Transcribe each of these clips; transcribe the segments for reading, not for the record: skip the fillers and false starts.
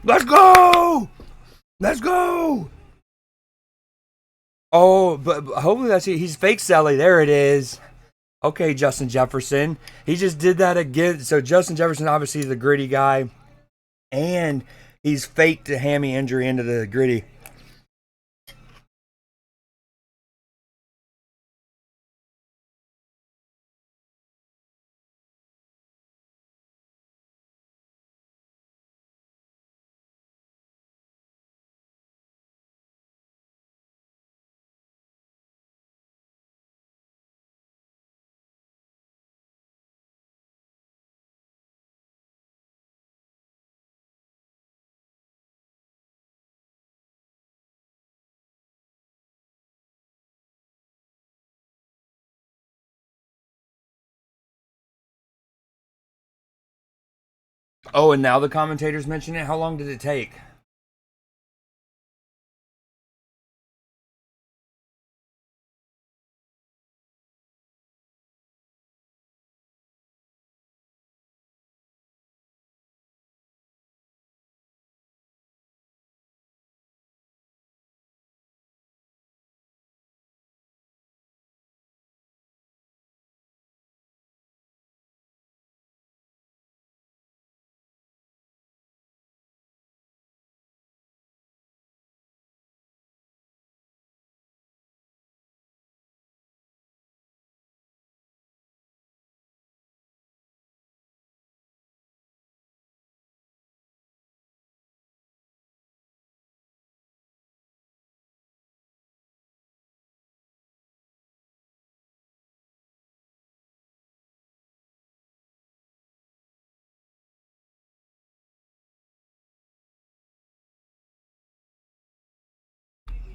Let's go! Let's go! Oh, but hopefully that's it. He's fake Sally. There it is. Okay, Justin Jefferson. He just did that again. So Justin Jefferson obviously is the gritty guy, and he's faked a hammy injury into the gritty. Oh, and now the commentators mention it. How long did it take?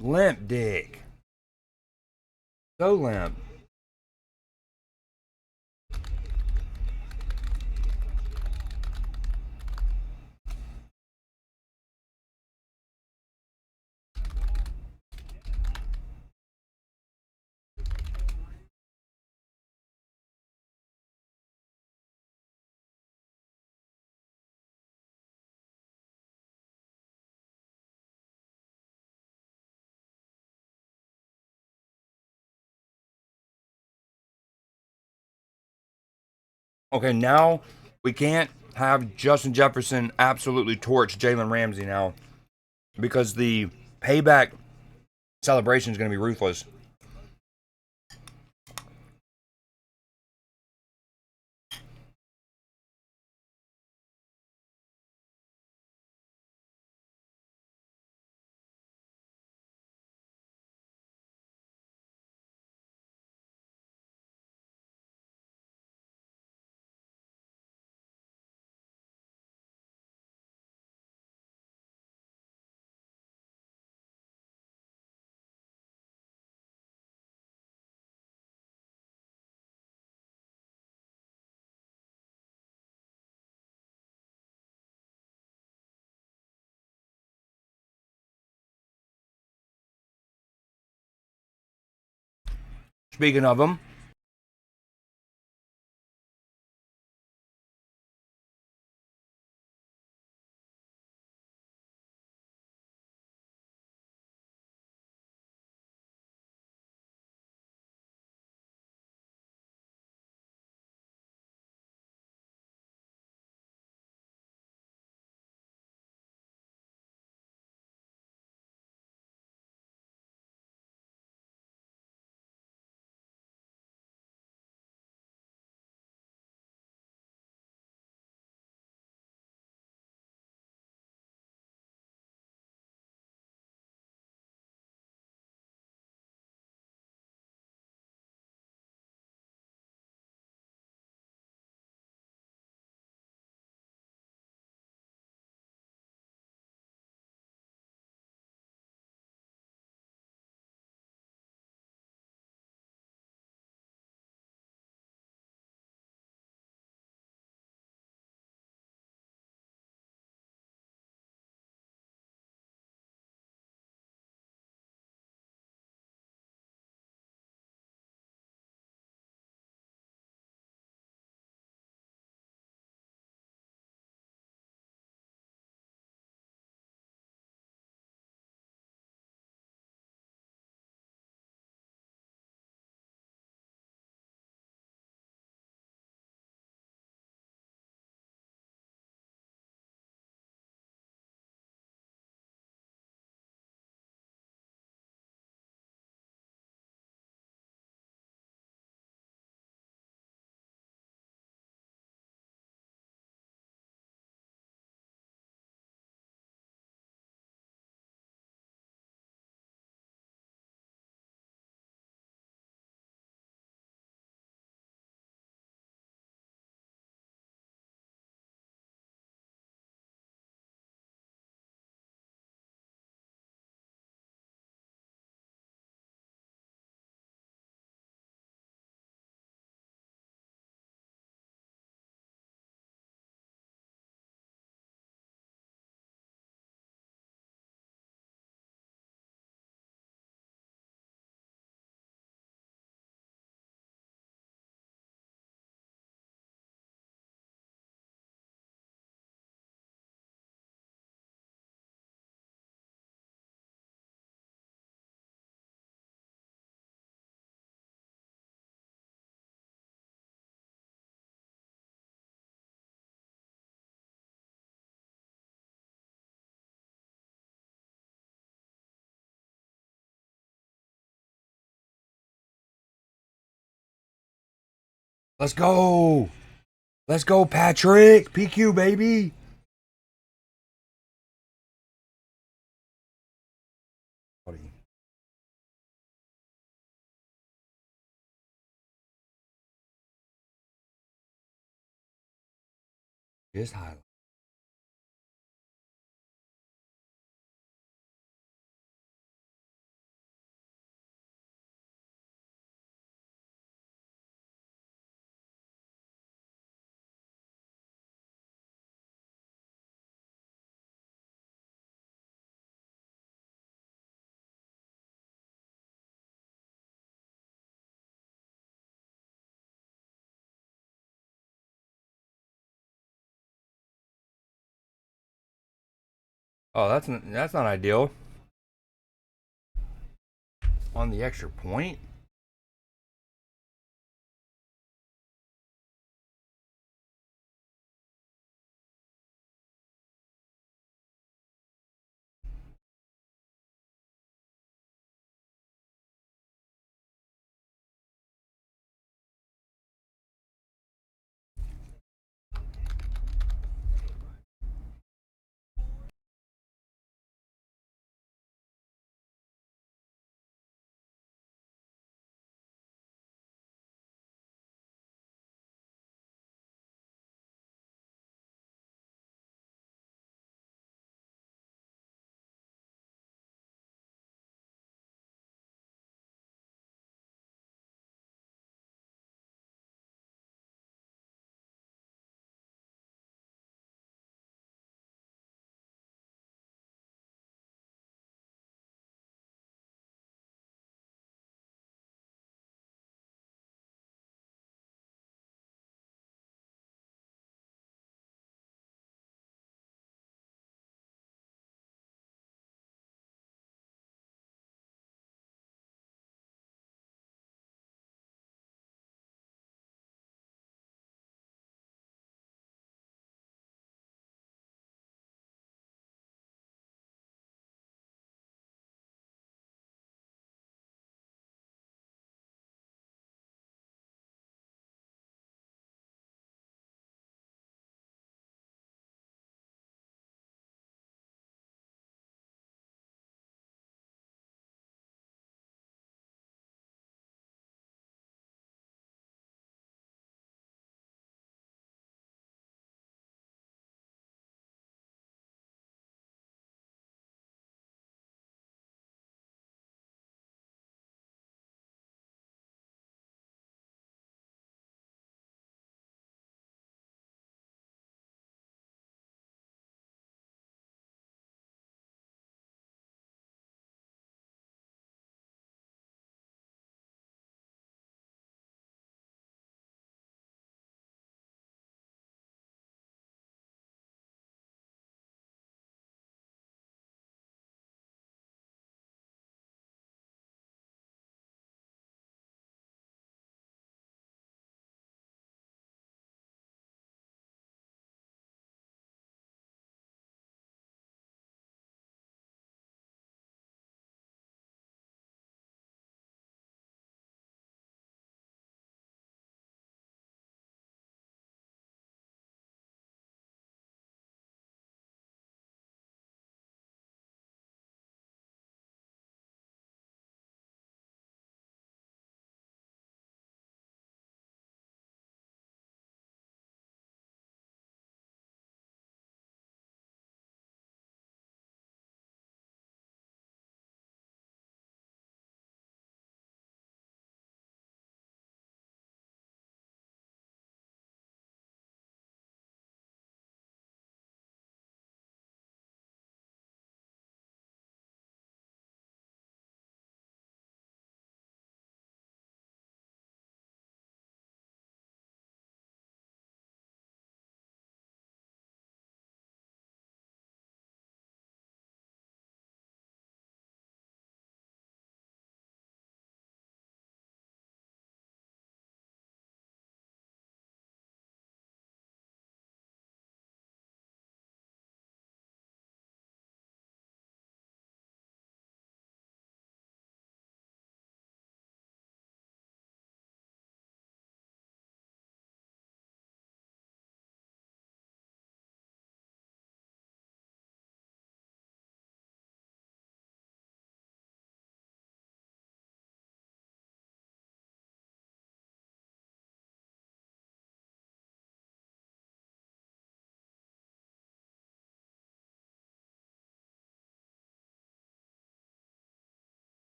Limp dick. So limp. Okay, now we can't have Justin Jefferson absolutely torch Jalen Ramsey now because the payback celebration is going to be ruthless. Speaking of them, Let's go. Let's go, Patrick. PQ, baby. Just highlight. Oh, that's not ideal. On the extra point.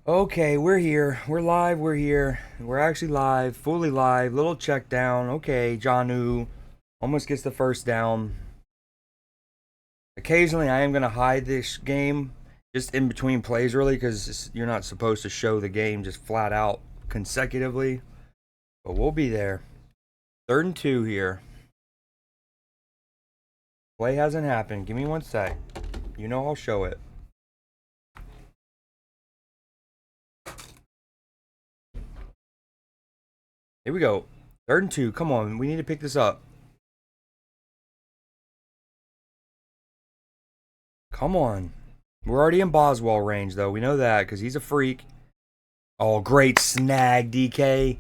Okay, we're here. We're live. We're here. We're actually live, fully live. Little check down. Okay, Janu almost gets the first down. Occasionally, I am going to hide this game just in between plays, really, because you're not supposed to show the game just flat out consecutively. But we'll be there. 3rd and 2 here. Play hasn't happened. Give me 1 sec. You know I'll show it. Here we go. 3rd and 2. Come on. We need to pick this up. Come on. We're already in Boswell range, though. We know that because he's a freak. Oh, great snag, DK.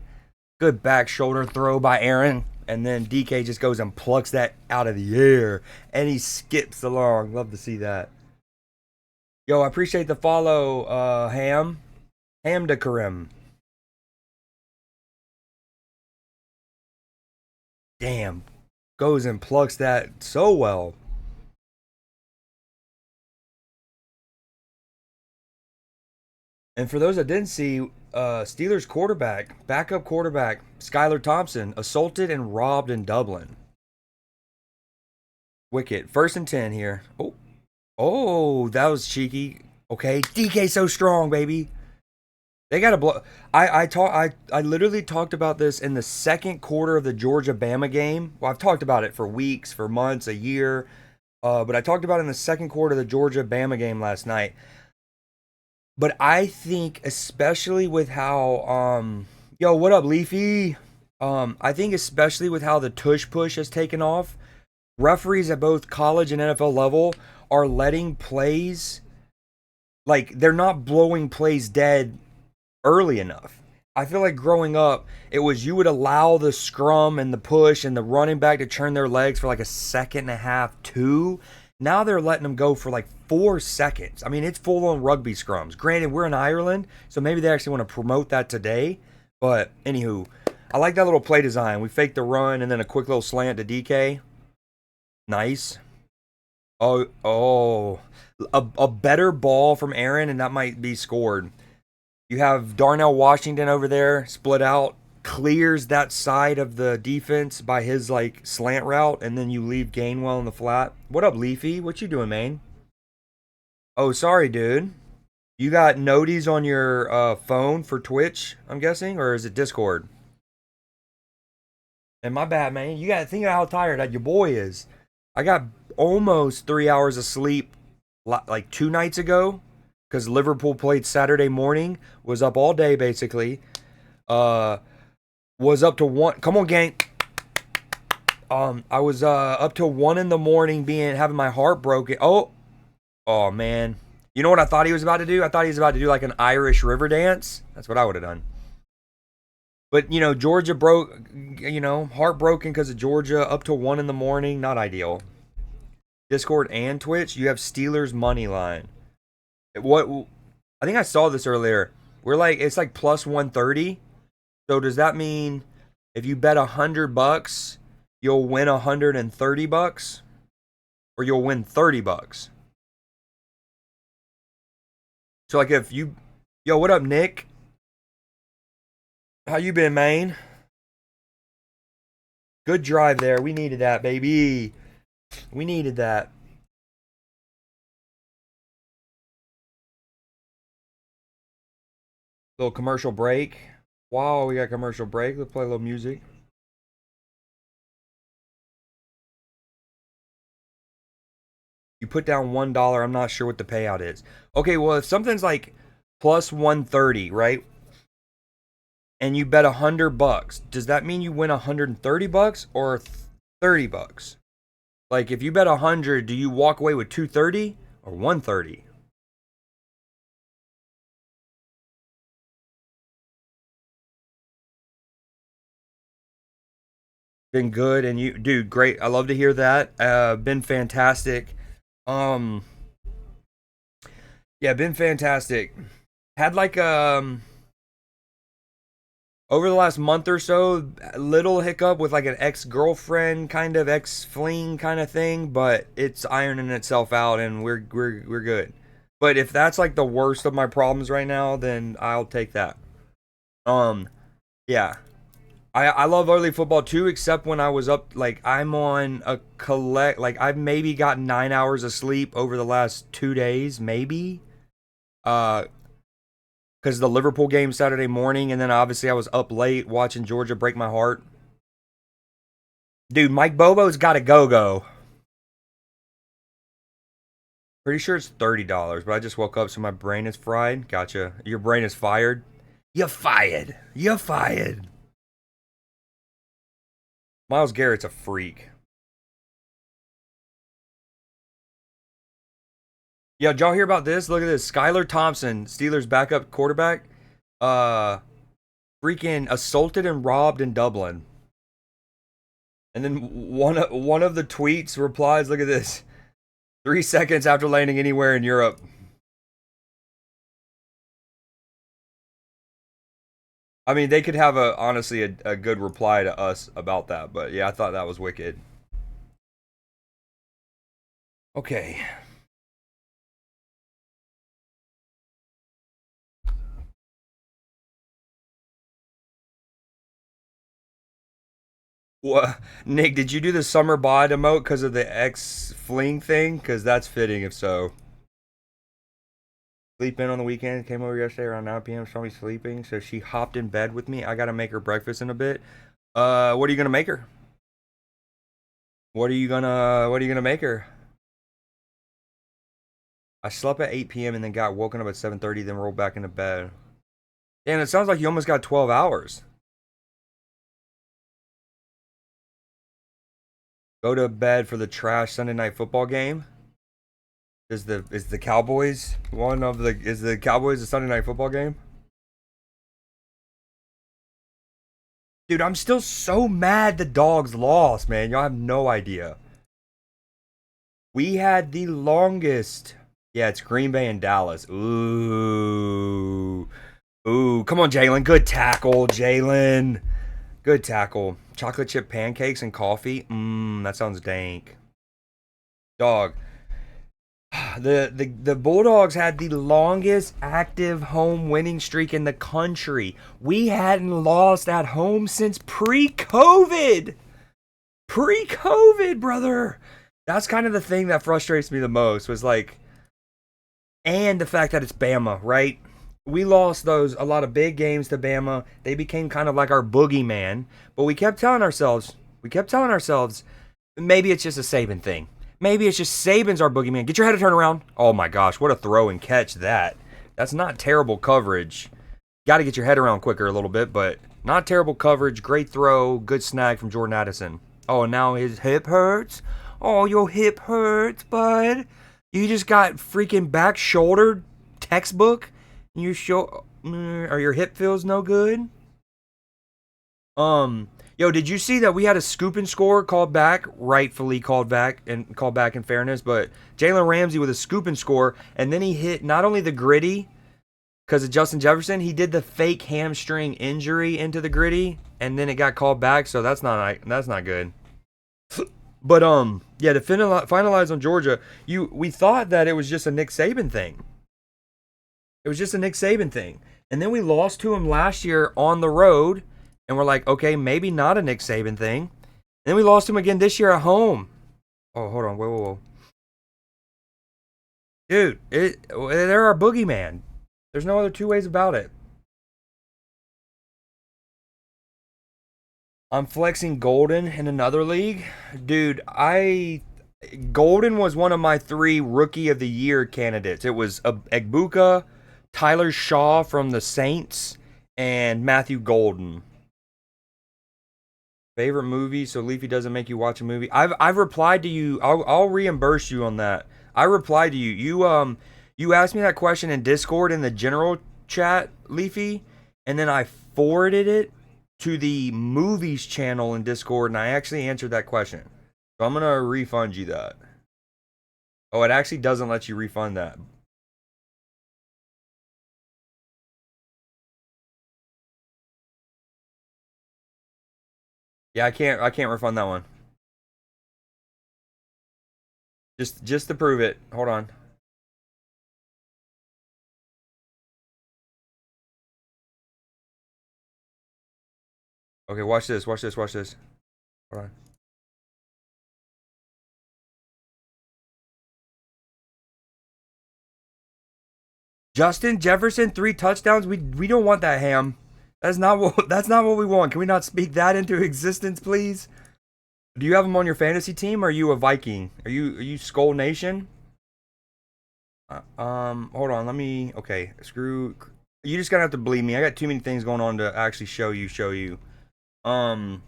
Good back shoulder throw by Aaron. And then DK just goes and plucks that out of the air. And he skips along. Love to see that. Yo, I appreciate the follow, Ham. Ham to Karim. Damn. Goes and plucks that so well. And for those that didn't see, Steelers quarterback, backup quarterback, Skylar Thompson, assaulted and robbed in Dublin. Wicket. 1st and 10 here. Oh, that was cheeky. Okay, DK so strong, baby. They got to blow. I literally talked about this in the 2nd quarter of the Georgia Bama game. Well, I've talked about it for weeks, for months, a year. But I talked about it in the 2nd quarter of the Georgia Bama game last night. But I think, especially with how, yo, what up, Leafy? I think especially with how the tush push has taken off, referees at both college and NFL level are letting plays, like, they're not blowing plays dead early enough. I feel like growing up, it was you would allow the scrum and the push and the running back to turn their legs for like a second and a half, 2. Now they're letting them go for like 4 seconds. I mean, it's full-on rugby scrums. Granted, we're in Ireland, so maybe they actually want to promote that today. But anywho, I like that little play design. We faked the run and then a quick little slant to DK. Nice. Oh, a better ball from Aaron, and that might be scored. You have Darnell Washington over there, split out, clears that side of the defense by his like slant route, and then you leave Gainwell in the flat. What up, Leafy? What you doing, man? Oh, sorry, dude. You got noties on your phone for Twitch, I'm guessing, or is it Discord? And my bad, man. You got to think of how tired that your boy is. I got almost 3 hours of sleep like 2 nights ago because Liverpool played Saturday morning. Was up all day basically. Was up to 1. Come on, gang. I was up till 1 in the morning, having my heart broken. Oh man. You know what I thought he was about to do? I thought he was about to do like an Irish river dance. That's what I would have done. But, Georgia broke, heartbroken because of Georgia, up to 1 in the morning. Not ideal. Discord and Twitch, you have Steelers money line. I think I saw this earlier. It's like plus 130. So does that mean if you bet $100, you'll win $130? Or you'll win $30? So like if you, yo, what up, Nick? How you been, man? Good drive there. We needed that, baby. We needed that. Little commercial break. Wow, we got commercial break. Let's play a little music. You put down $1. I'm not sure what the payout is. Okay, well, if something's like plus 130, right? And you bet $100, does that mean you win $130 or $30? Like if you bet 100, do you walk away with 230 or 130? Been good, and you, dude, great. I love to hear that. Been fantastic. Yeah, been fantastic. Had like over the last month or so, a little hiccup with like an ex-girlfriend kind of ex-fling kind of thing, but it's ironing itself out and we're good. But if that's like the worst of my problems right now, then I'll take that. Um, yeah. I love early football too, except when I was up, like, I'm on a like, I've maybe gotten 9 hours of sleep over the last 2 days, maybe. Uh, because the Liverpool game Saturday morning, and then obviously I was up late watching Georgia break my heart. Dude, Mike Bobo's got a Gogo. Pretty sure it's $30, but I just woke up, so my brain is fried. Gotcha. Your brain is fired. You're fired. You're fired. Myles Garrett's a freak. Yeah, did y'all hear about this? Look at this. Skylar Thompson, Steelers backup quarterback, uh, freaking assaulted and robbed in Dublin. And then one of the tweets replies, look at this. 3 seconds after landing anywhere in Europe. I mean, they could have honestly a good reply to us about that, but yeah, I thought that was wicked. Okay. What, Nick? Did you do the summer bod emote because of the ex fling thing? Because that's fitting, if so. Sleep in on the weekend. Came over yesterday around 9 p.m. Saw me sleeping, so she hopped in bed with me. I gotta make her breakfast in a bit. What are you gonna make her? What are you gonna make her? I slept at 8 p.m. and then got woken up at 7:30, then rolled back into bed. Damn, it sounds like you almost got 12 hours. Go to bed for the trash Sunday night football game. Is the Cowboys one of the is the Cowboys the Sunday night football game? Dude, I'm still so mad the dogs lost, man. Y'all have no idea. We had the longest. Yeah, it's Green Bay and Dallas. Ooh. Ooh. Come on, Jalen. Good tackle, Jalen. Good tackle. Chocolate chip pancakes and coffee. That sounds dank. Dog. The Bulldogs had the longest active home winning streak in the country. We hadn't lost at home since pre-COVID. Pre-COVID, brother. That's kind of the thing that frustrates me the most was like, and the fact that it's Bama, right? We lost a lot of big games to Bama. They became kind of like our boogeyman, but we kept telling ourselves, maybe it's just a Saban thing. Maybe it's just Saban's our boogeyman. Get your head to turn around. Oh my gosh, what a throw and catch that. That's not terrible coverage. Got to get your head around quicker a little bit, but not terrible coverage. Great throw. Good snag from Jordan Addison. Oh, and now his hip hurts. Oh, your hip hurts, bud. You just got freaking back shouldered textbook. And or your hip feels no good. Yo, did you see that we had a scoop and score called back, rightfully called back in fairness, but Jalen Ramsey with a scoop and score, and then he hit not only the gritty because of Justin Jefferson, he did the fake hamstring injury into the gritty, and then it got called back, so that's not good. But yeah, to finalize on Georgia, we thought that it was just a Nick Saban thing. It was just a Nick Saban thing, and then we lost to him last year on the road. And we're like, okay, maybe not a Nick Saban thing. And then we lost him again this year at home. Oh, hold on. Whoa. Dude, they're our boogeyman. There's no other two ways about it. I'm flexing Golden in another league. Dude, Golden was one of my 3 Rookie of the Year candidates. It was Egbuka, Tyler Shaw from the Saints, and Matthew Golden. Favorite movie, so Leafy doesn't make you watch a movie. I've replied to you. I'll reimburse you on that. I replied to you. You asked me that question in Discord in the general chat, Leafy, and then I forwarded it to the movies channel in Discord, and I actually answered that question. So I'm gonna refund you that. Oh, it actually doesn't let you refund that. Yeah, I can't refund that one. Just to prove it. Hold on. Okay, watch this. Watch this. Watch this. Hold on. Justin Jefferson, 3 touchdowns. We don't want that, Ham. That's not what we want. Can we not speak that into existence, please? Do you have him on your fantasy team? Or are you a Viking? Are you Skull Nation? Hold on. Let me. Okay, screw. You just gotta have to believe me. I got too many things going on to actually show you. Um.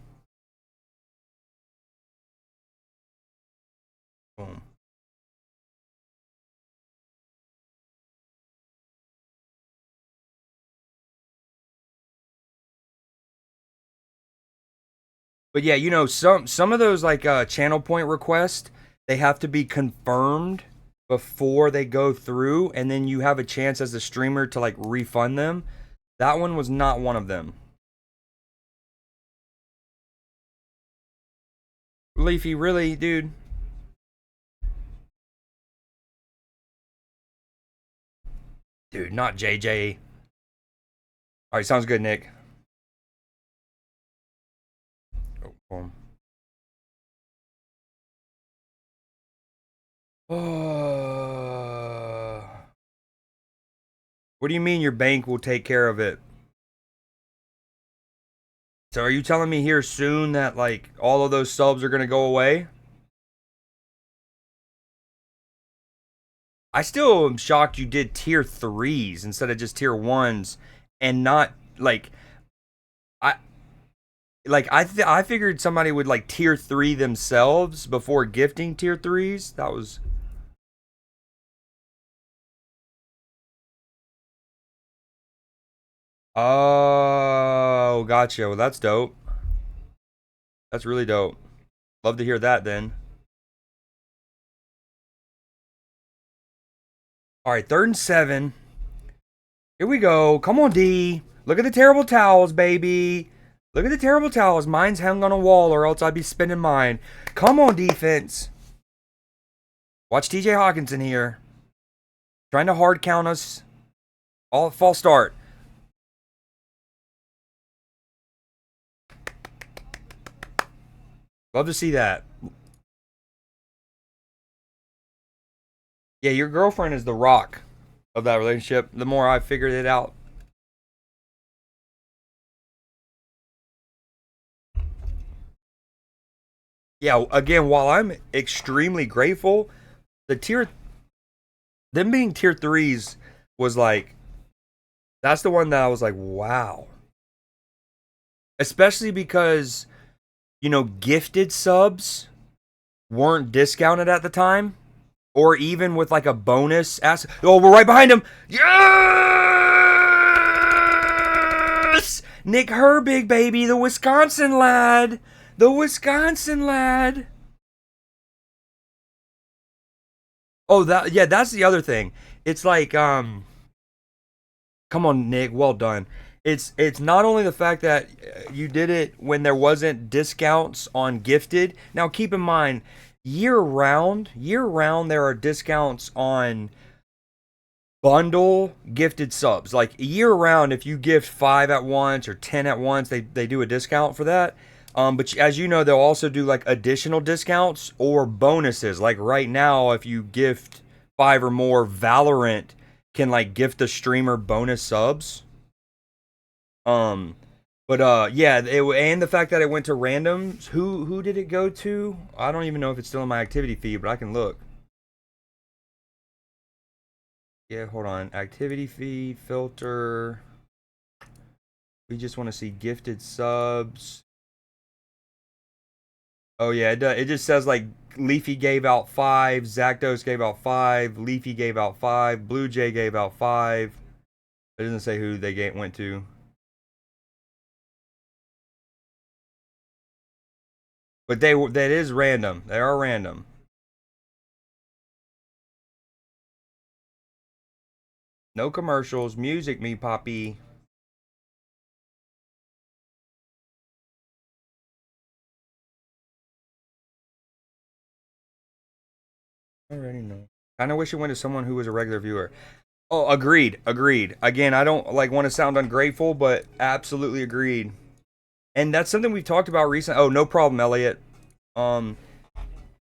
Boom. But yeah, you know, some of those like channel point requests, they have to be confirmed before they go through, and then you have a chance as a streamer to like refund them. That one was not one of them. Leafy, really, dude? Dude, not JJ. All right, sounds good, Nick. Oh, boom. What do you mean your bank will take care of it? So are you telling me here soon that like all of those subs are gonna go away? I still am shocked you did tier threes instead of just tier ones, and not like I I figured somebody would like tier three themselves before gifting tier threes. That was. Oh, gotcha. Well, that's dope. That's really dope. Love to hear that then. All right, 3rd and 7. Here we go. Come on, D. Look at the terrible towels, baby. Look at the terrible towels. Mine's hung on a wall, or else I'd be spinning mine. Come on, defense. Watch TJ Hawkinson here. Trying to hard count us. All false start. Love to see that. Yeah, your girlfriend is the rock of that relationship. The more I figured it out. Yeah, again, while I'm extremely grateful, the tier, them being tier threes was like, that's the one that I was like, wow. Especially because, you know, gifted subs weren't discounted at the time, or even with like a bonus. Oh, we're right behind him. Yes! Nick Herbig, baby, the Wisconsin lad. The Wisconsin lad. Oh, that's the other thing. It's like, come on, Nick, well done. It's not only the fact that you did it when there wasn't discounts on gifted. Now keep in mind, year round there are discounts on bundle gifted subs. Like year round, if you gift 5 at once or 10 at once, they do a discount for that. But as you know, they'll also do like additional discounts or bonuses. Like right now, if you gift 5 or more, Valorant can like gift the streamer bonus subs. Um, but yeah, and the fact that it went to randoms. Who did it go to? I don't even know if it's still in my activity feed, but I can look. Yeah, hold on. Activity feed filter. We just want to see gifted subs. Oh yeah, it just says like Leafy gave out 5, Zakdos gave out 5, Leafy gave out 5, Blue Jay gave out 5. It doesn't say who they went to. But that is random. They are random. No commercials. Music, me poppy. I already know. Kind of wish it went to someone who was a regular viewer. Oh, agreed. Agreed. Again, I don't like want to sound ungrateful, but absolutely agreed. And that's something we've talked about recently. Oh, no problem, Elliot. Uh,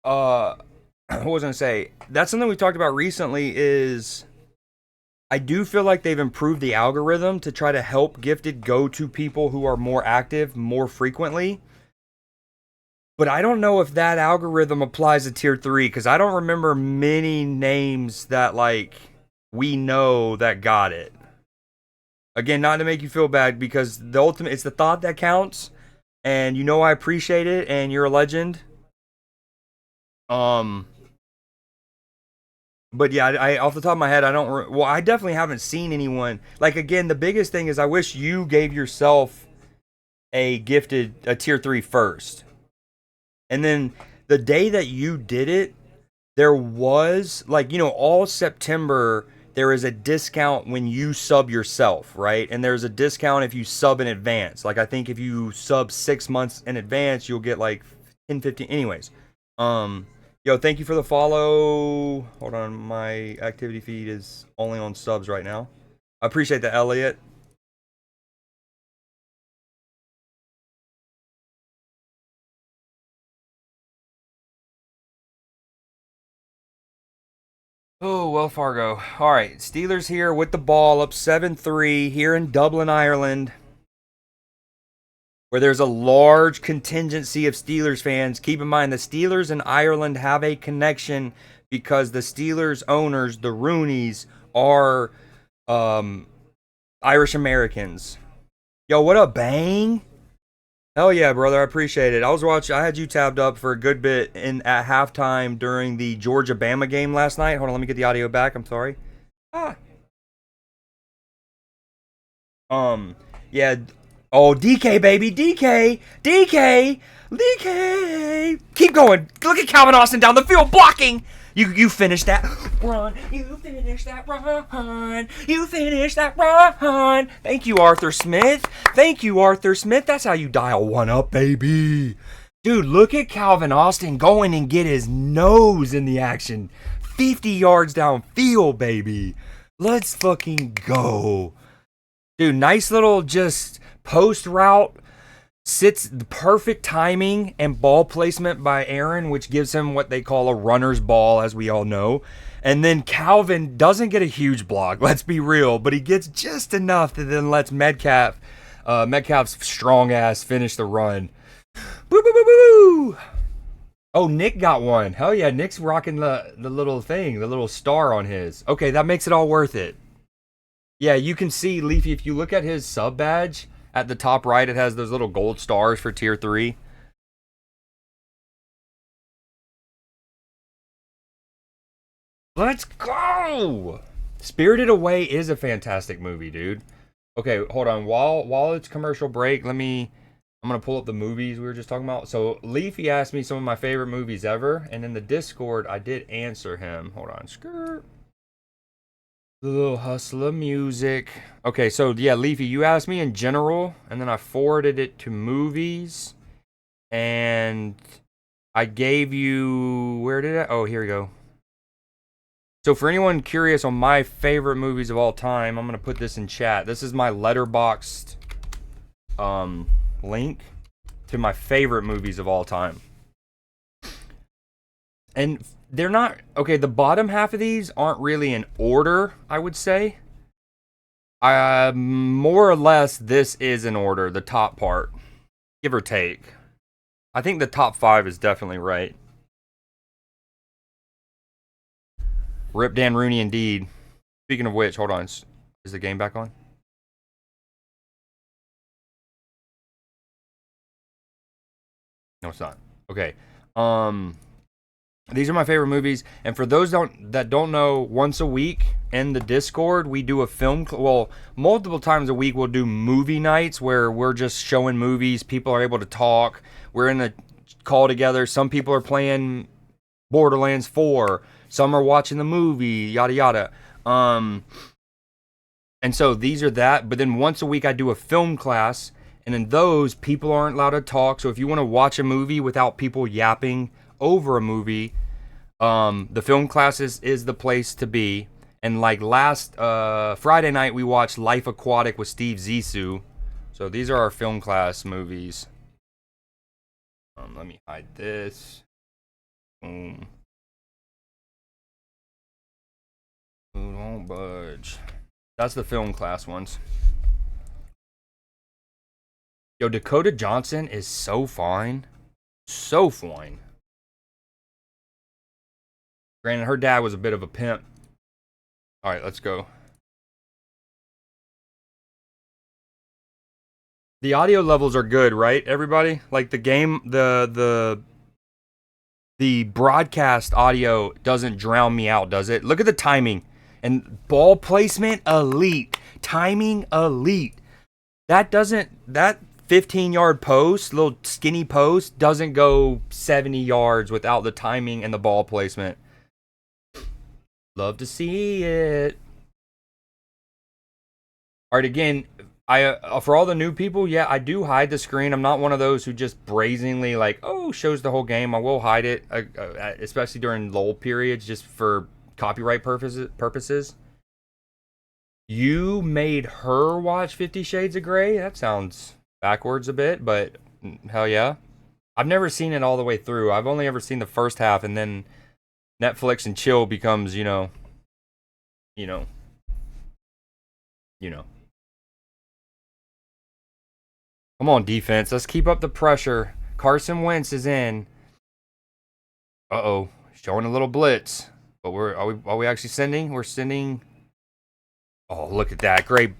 what was I gonna say? That's something we talked about recently. Is I do feel like they've improved the algorithm to try to help gifted go to people who are more active more frequently. But I don't know if that algorithm applies to tier 3 because I don't remember many names that like we know that got it. Again, not to make you feel bad because the ultimate it's the thought that counts, and you know I appreciate it, and you're a legend. Um, but yeah, I off the top of my head, I don't. Well, I definitely haven't seen anyone. Like again, the biggest thing is I wish you gave yourself a tier 3 first, and then the day that you did it, there was like all September there is a discount when you sub yourself, right? And there's a discount if you sub in advance. Like I think if you sub 6 months in advance, you'll get like 10, 15. Anyways, yo, thank you for the follow. Hold on, my activity feed is only on subs right now. I appreciate that, Elliot. Oh, well, Fargo. All right, Steelers here with the ball up 7-3 here in Dublin, Ireland, where there's a large contingency of Steelers fans. Keep in mind, the Steelers in Ireland have a connection because the Steelers owners, the Rooneys, are Irish Americans. Yo, what up, Bang? Hell yeah, brother. I appreciate it. I had you tabbed up for a good bit at halftime during the Georgia-Bama game last night. Hold on, let me get the audio back. I'm sorry. Ah. Yeah. Oh, DK, baby. DK. DK. DK. Keep going. Look at Calvin Austin down the field blocking. You finish that run. You finish that run. You finish that run. Thank you, Arthur Smith. Thank you, Arthur Smith. That's how you dial one up, baby. Dude, look at Calvin Austin going and get his nose in the action. 50 yards downfield, baby. Let's fucking go. Dude, nice little just post route. Sits the perfect timing and ball placement by Aaron, which gives him what they call a runner's ball, as we all know. And then Calvin doesn't get a huge block, let's be real, but he gets just enough that then lets Metcalf's strong ass finish the run. Boo, boo, boo, boo. Oh, Nick got one. Hell yeah, Nick's rocking the little thing, the little star on his. Okay, that makes it all worth it. Yeah, you can see, Leafy, if you look at his sub badge, at the top right, it has those little gold stars for tier 3. Let's go! Spirited Away is a fantastic movie, dude. Okay, hold on. While it's commercial break, I'm gonna pull up the movies we were just talking about. So Leafy asked me some of my favorite movies ever, and in the Discord, I did answer him. Hold on, skirt. The little hustler music. Okay, so yeah, Leafy, you asked me in general, and then I forwarded it to movies, and I gave you, where did I? Oh, here we go. So for anyone curious on my favorite movies of all time, I'm gonna put this in chat. This is my letterboxed link to my favorite movies of all time. And they're not, okay, the bottom half of these aren't really in order, I would say. More or less, this is in order, the top part. Give or take. I think the top 5 is definitely right. Rip Dan Rooney indeed. Speaking of which, hold on. Is the game back on? No, it's not. Okay. These are my favorite movies, and for those that don't know, once a week in the Discord, we do a film. Well, multiple times a week, we'll do movie nights where we're just showing movies. People are able to talk. We're in a call together. Some people are playing Borderlands 4. Some are watching the movie. Yada yada. And so these are that. But then once a week, I do a film class, and in those, people aren't allowed to talk. So if you want to watch a movie without people yapping over a movie, the film classes is the place to be. And like last Friday night, we watched Life Aquatic with Steve Zissou. So So these are our film class movies. Let me hide this. Boom. Food won't budge. That's the film class ones. Yo, Dakota Johnson is so fine. So fine. Granted, her dad was a bit of a pimp. Alright, let's go. The audio levels are good, right, everybody? Like the game, the broadcast audio doesn't drown me out, does it? Look at the timing. And ball placement, elite. Timing, elite. That 15-yard post, little skinny post, doesn't go 70 yards without the timing and the ball placement. Love to see it. All right, again, for all the new people, yeah, I do hide the screen. I'm not one of those who just brazenly shows the whole game. I will hide it, especially during lull periods, just for copyright purposes. You made her watch 50 Shades of Grey? That sounds backwards a bit, but hell yeah. I've never seen it all the way through. I've only ever seen the first half, and then Netflix and chill becomes, you know. Come on, defense. Let's keep up the pressure. Carson Wentz is in. Uh-oh. Showing a little blitz. But are we actually sending? We're sending. Oh, look at that. Great.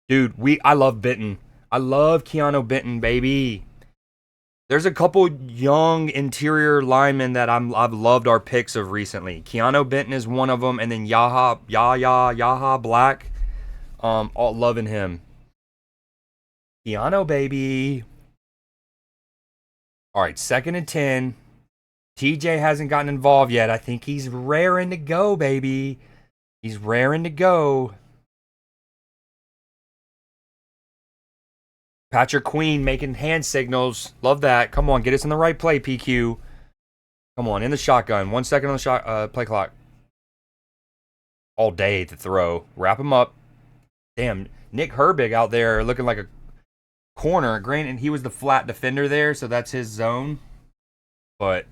Dude, I love Benton. I love Keanu Benton, baby. There's a couple young interior linemen that I've loved our picks of recently. Keanu Benton is one of them, and then Yaha Black. All loving him. Keanu, baby. All right, 2nd and 10. TJ hasn't gotten involved yet. I think he's raring to go, baby. He's raring to go. Patrick Queen making hand signals. Love that. Come on, get us in the right play, PQ. Come on, in the shotgun. 1 second on the play clock. All day to throw. Wrap him up. Damn, Nick Herbig out there looking like a corner. Granted, he was the flat defender there, so that's his zone. But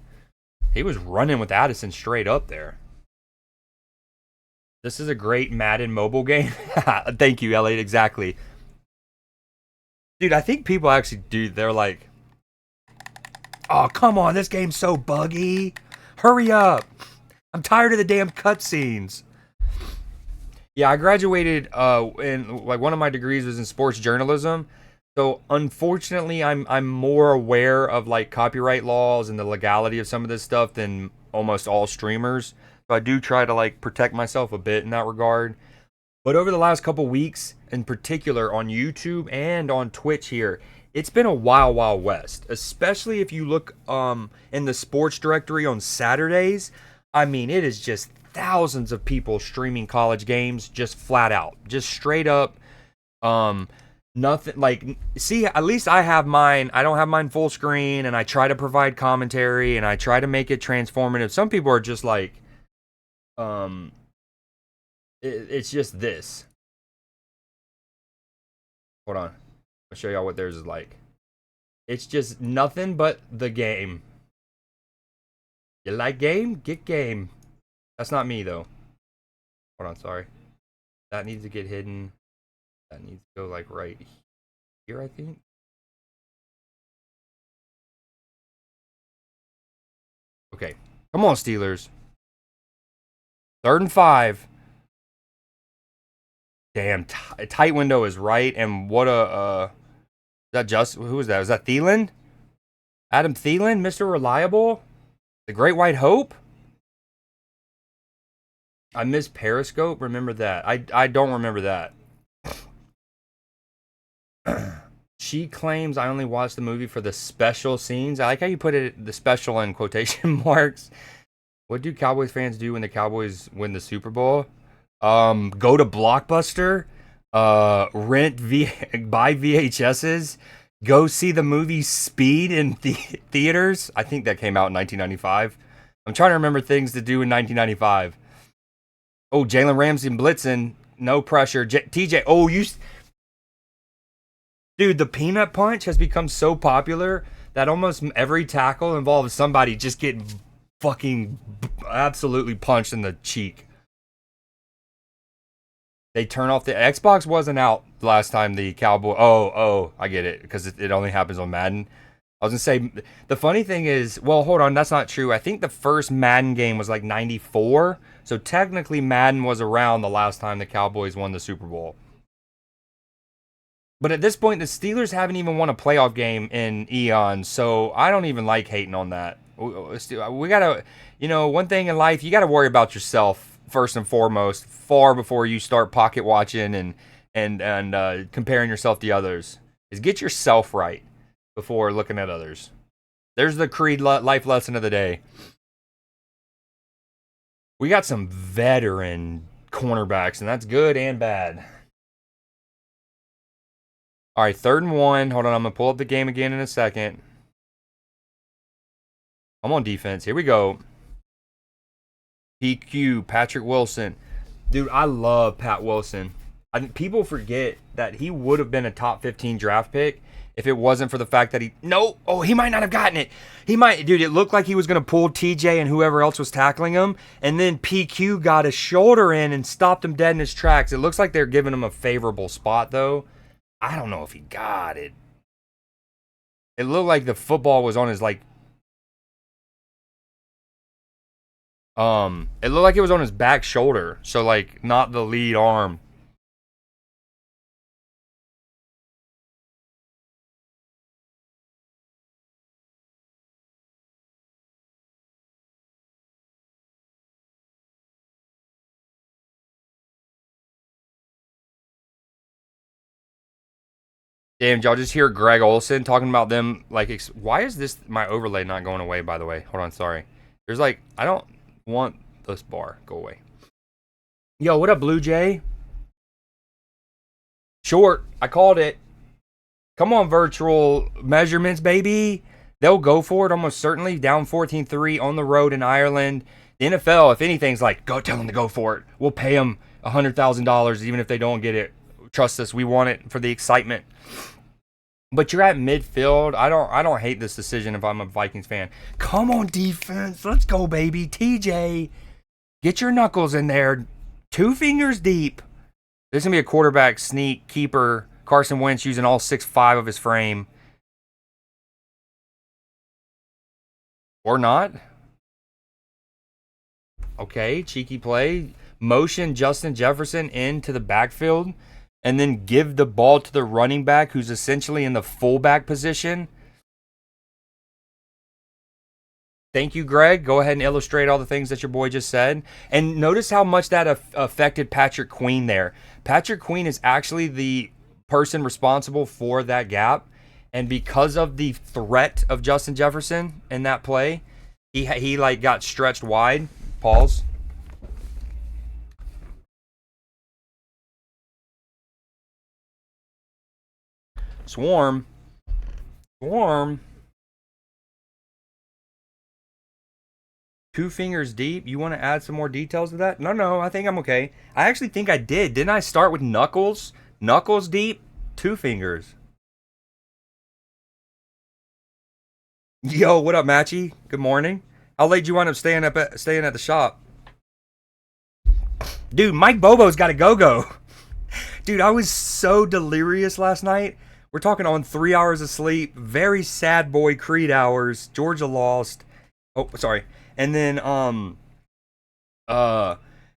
he was running with Addison straight up there. This is a great Madden mobile game. Thank you, Elliot. Exactly. Dude, I think people actually do. They're like, oh, come on. This game's so buggy. Hurry up. I'm tired of the damn cutscenes. Yeah, I graduated in one of my degrees was in sports journalism. So unfortunately, I'm more aware of copyright laws and the legality of some of this stuff than almost all streamers. So I do try to protect myself a bit in that regard. But over the last couple weeks, in particular on YouTube and on Twitch here, it's been a wild, wild west. Especially if you look in the sports directory on Saturdays. I mean, it is just thousands of people streaming college games just flat out. Just straight up. Nothing see, at least I have mine. I don't have mine full screen, and I try to provide commentary, and I try to make it transformative. Some people are just it's just this. Hold on. I'll show y'all what theirs is like. It's just nothing but the game. You like game? Get game. That's not me, though. Hold on, sorry. That needs to get hidden. That needs to go right here, I think. Okay. Come on, Steelers. 3rd and 5. Damn, tight window is right. And what is that who was that? Was that Thielen? Adam Thielen, Mr. Reliable? The Great White Hope? I miss Periscope. Remember that. I don't remember that. She claims I only watched the movie for the special scenes. I like how you put it, the special in quotation marks. What do Cowboys fans do when the Cowboys win the Super Bowl? Go to Blockbuster, buy VHSs, go see the movie Speed in theaters. I think that came out in 1995. I'm trying to remember things to do in 1995. Oh, Jalen Ramsey blitzing, no pressure. TJ, oh, Dude, the peanut punch has become so popular that almost every tackle involves somebody just getting fucking absolutely punched in the cheek. They turn off the Xbox wasn't out last time the Cowboy. Oh, I get it because it only happens on Madden. I was gonna say the funny thing is, well, hold on, that's not true. I think the first Madden game was like '94, so technically Madden was around the last time the Cowboys won the Super Bowl. But at this point, the Steelers haven't even won a playoff game in eons, so I don't even like hating on that. We gotta, one thing in life, you gotta worry about yourself first and foremost, far before you start pocket watching and comparing yourself to others. Is get yourself right before looking at others. There's the Creed life lesson of the day. We got some veteran cornerbacks, and that's good and bad. All right, 3rd and 1. Hold on, I'm going to pull up the game again in a second. I'm on defense. Here we go. PQ, Patrick Wilson. Dude, I love Pat Wilson. People forget that he would have been a top 15 draft pick if it wasn't for the fact that he might not have gotten it. Dude, it looked like he was going to pull TJ and whoever else was tackling him, and then PQ got his shoulder in and stopped him dead in his tracks. It looks like they're giving him a favorable spot, though. I don't know if he got it. It looked like the football was on his, it looked like it was on his back shoulder, so, not the lead arm. Damn, y'all just hear Greg Olsen talking about them, why is this, my overlay not going away, by the way? Hold on, sorry. There's, I don't want this bar. Go away. Yo, what up, Blue Jay? Short. I called it. Come on, virtual measurements, baby. They'll go for it almost certainly. Down 14-3 on the road in Ireland. The NFL, if anything's go tell them to go for it. We'll pay them $100,000 even if they don't get it. Trust us, we want it for the excitement. But you're at midfield. I don't hate this decision if I'm a Vikings fan. Come on, defense. Let's go, baby. TJ, get your knuckles in there. 2 fingers deep. This is going to be a quarterback sneak keeper. Carson Wentz using all 6'5" of his frame. Or not. Okay, cheeky play. Motion Justin Jefferson into the backfield. And then give the ball to the running back who's essentially in the fullback position. Thank you, Greg. Go ahead and illustrate all the things that your boy just said. And notice how much that affected Patrick Queen there. Patrick Queen is actually the person responsible for that gap. And because of the threat of Justin Jefferson in that play, he got stretched wide. Pause. Swarm. 2 fingers deep. You want to add some more details to that? No, I think I'm okay. I actually think I did. Didn't I start with knuckles? Knuckles deep, 2 fingers. Yo, what up, Matchy? Good morning. How late did you wind up staying at the shop? Dude, Mike Bobo's got a Gogo. Dude, I was so delirious last night. We're talking on 3 hours of sleep. Very sad boy Creed hours. Georgia lost. Oh, sorry. And then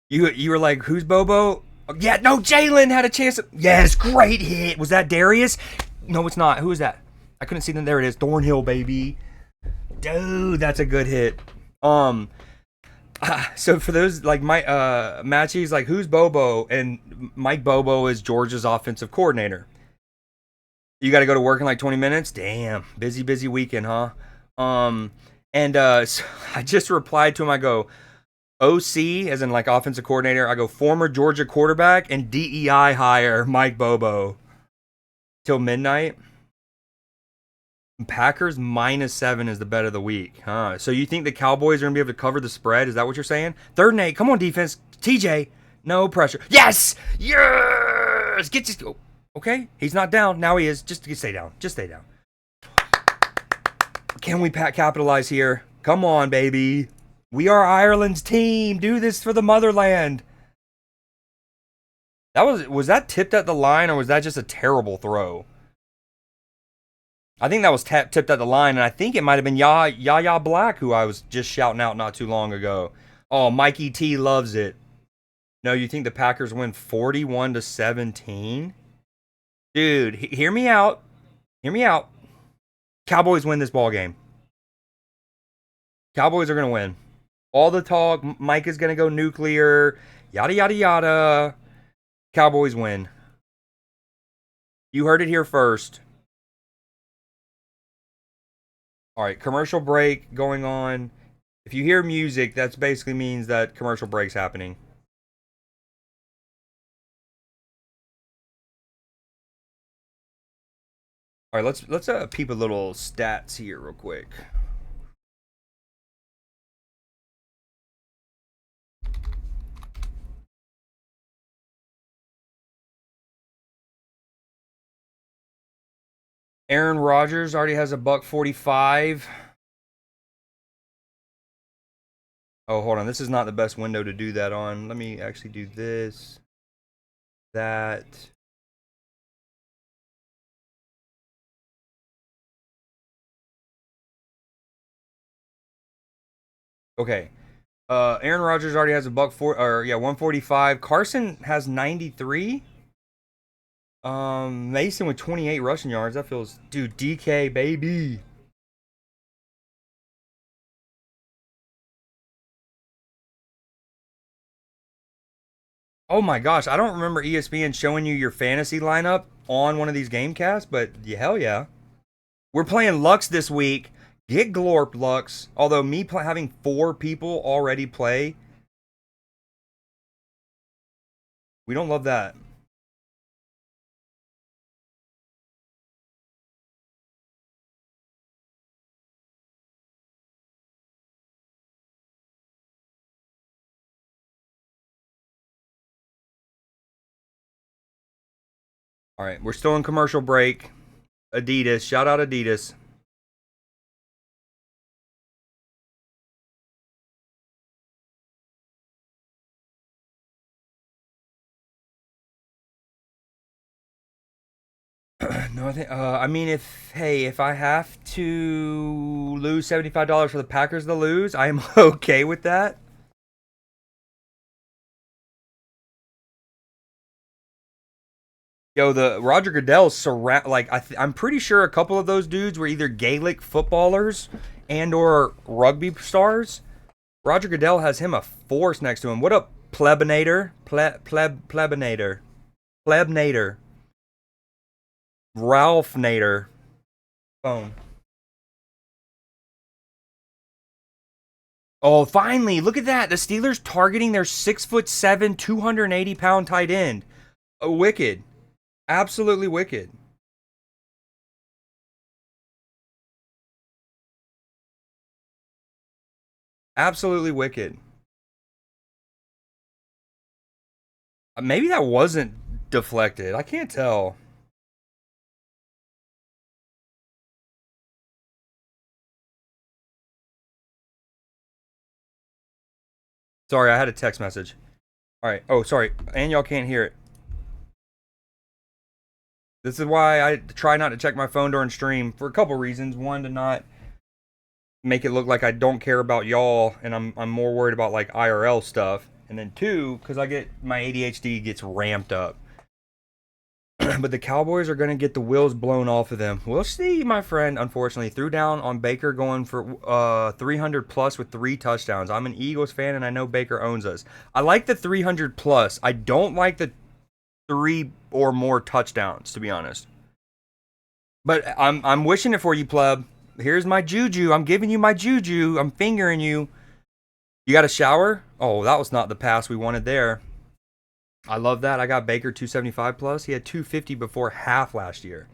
you were like, who's Bobo? Yeah, no, Jalen had a chance. Yes, great hit. Was that Darius? No, it's not. Who is that? I couldn't see them. There it is. Thornhill, baby. Dude, that's a good hit. So for those my matchies, who's Bobo? And Mike Bobo is Georgia's offensive coordinator. You got to go to work in 20 minutes? Damn. Busy weekend, huh? So I just replied to him. I go, OC, as in offensive coordinator. I go, former Georgia quarterback and DEI hire Mike Bobo. Till midnight. Packers -7 is the bet of the week, huh? So you think the Cowboys are going to be able to cover the spread? Is that what you're saying? 3rd and 8. Come on, defense. TJ. No pressure. Yes! Yes! Get this. Okay, he's not down. Now he is. Just stay down. Just stay down. Can we capitalize here? Come on, baby. We are Ireland's team. Do this for the motherland. Was that tipped at the line, or was that just a terrible throw? I think that was tipped at the line, and I think it might have been Yaya Black, who I was just shouting out not too long ago. Oh, Mikey T loves it. No, you think the Packers win 41-17? Dude, hear me out. Hear me out. Cowboys win this ball game. Cowboys are going to win. All the talk, Mike is going to go nuclear, yada, yada, yada. Cowboys win. You heard it here first. All right, commercial break going on. If you hear music, that basically means that commercial break's happening. All right, let's peep a little stats here real quick. Aaron Rodgers already has a $145. Oh, hold on. This is not the best window to do that on. Let me actually do this. That. Okay. Aaron Rodgers already has a $145. Carson has 93. Mason with 28 rushing yards. That feels, dude, DK baby. Oh my gosh, I don't remember ESPN showing you your fantasy lineup on one of these game casts, but yeah, hell yeah. We're playing Lux this week. Get glorped, Lux. Although me having 4 people already play, we don't love that. All right, we're still in commercial break. Adidas, shout out Adidas. No, I mean, if I have to lose $75 for the Packers to lose, I am okay with that. Yo, the Roger Goodell I'm pretty sure a couple of those dudes were either Gaelic footballers and or rugby stars. Roger Goodell has him a force next to him. What up, plebinator? Plebinator. Plebnator. Ralph Nader. Phone. Oh, finally! Look at that. The Steelers targeting their 6'7", 280-pound tight end. Wicked. Absolutely wicked. Absolutely wicked. Maybe that wasn't deflected. I can't tell. Sorry, I had a text message. All right. Oh, sorry. And y'all can't hear it. This is why I try not to check my phone during stream for a couple reasons. One, to not make it look like I don't care about y'all and I'm more worried about like IRL stuff. And then 2, because my ADHD gets ramped up. But the Cowboys are going to get the wheels blown off of them. We'll see, my friend. Unfortunately, threw down on Baker going for 300 plus with 3 touchdowns. I'm an Eagles fan, and I know Baker owns us. I like the 300 plus. I don't like the 3 or more touchdowns, to be honest. But I'm wishing it for you, pleb. Here's my juju. I'm giving you my juju. I'm fingering you. You got a shower? Oh, that was not the pass we wanted there. I love that. I got Baker 275 plus. He had 250 before half last year.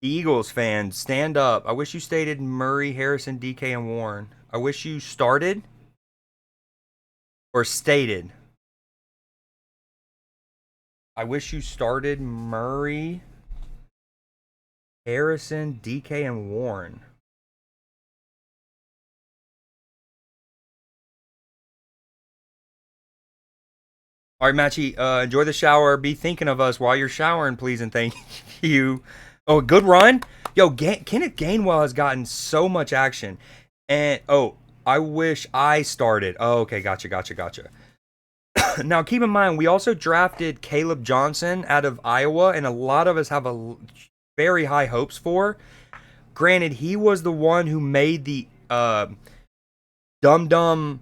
Eagles fans, stand up. I wish you stated Murray, Harrison, DK, and Warren. I wish you started or stated. I wish you started Murray, Harrison, DK, and Warren. All right, Matchy, enjoy the shower. Be thinking of us while you're showering, please, and thank you. Oh, good run. Yo, Kenneth Gainwell has gotten so much action. And, oh, I wish I started. Oh, okay, gotcha. Now, keep in mind, we also drafted Caleb Johnson out of Iowa, and a lot of us have very high hopes for. Granted, he was the one who made the dumb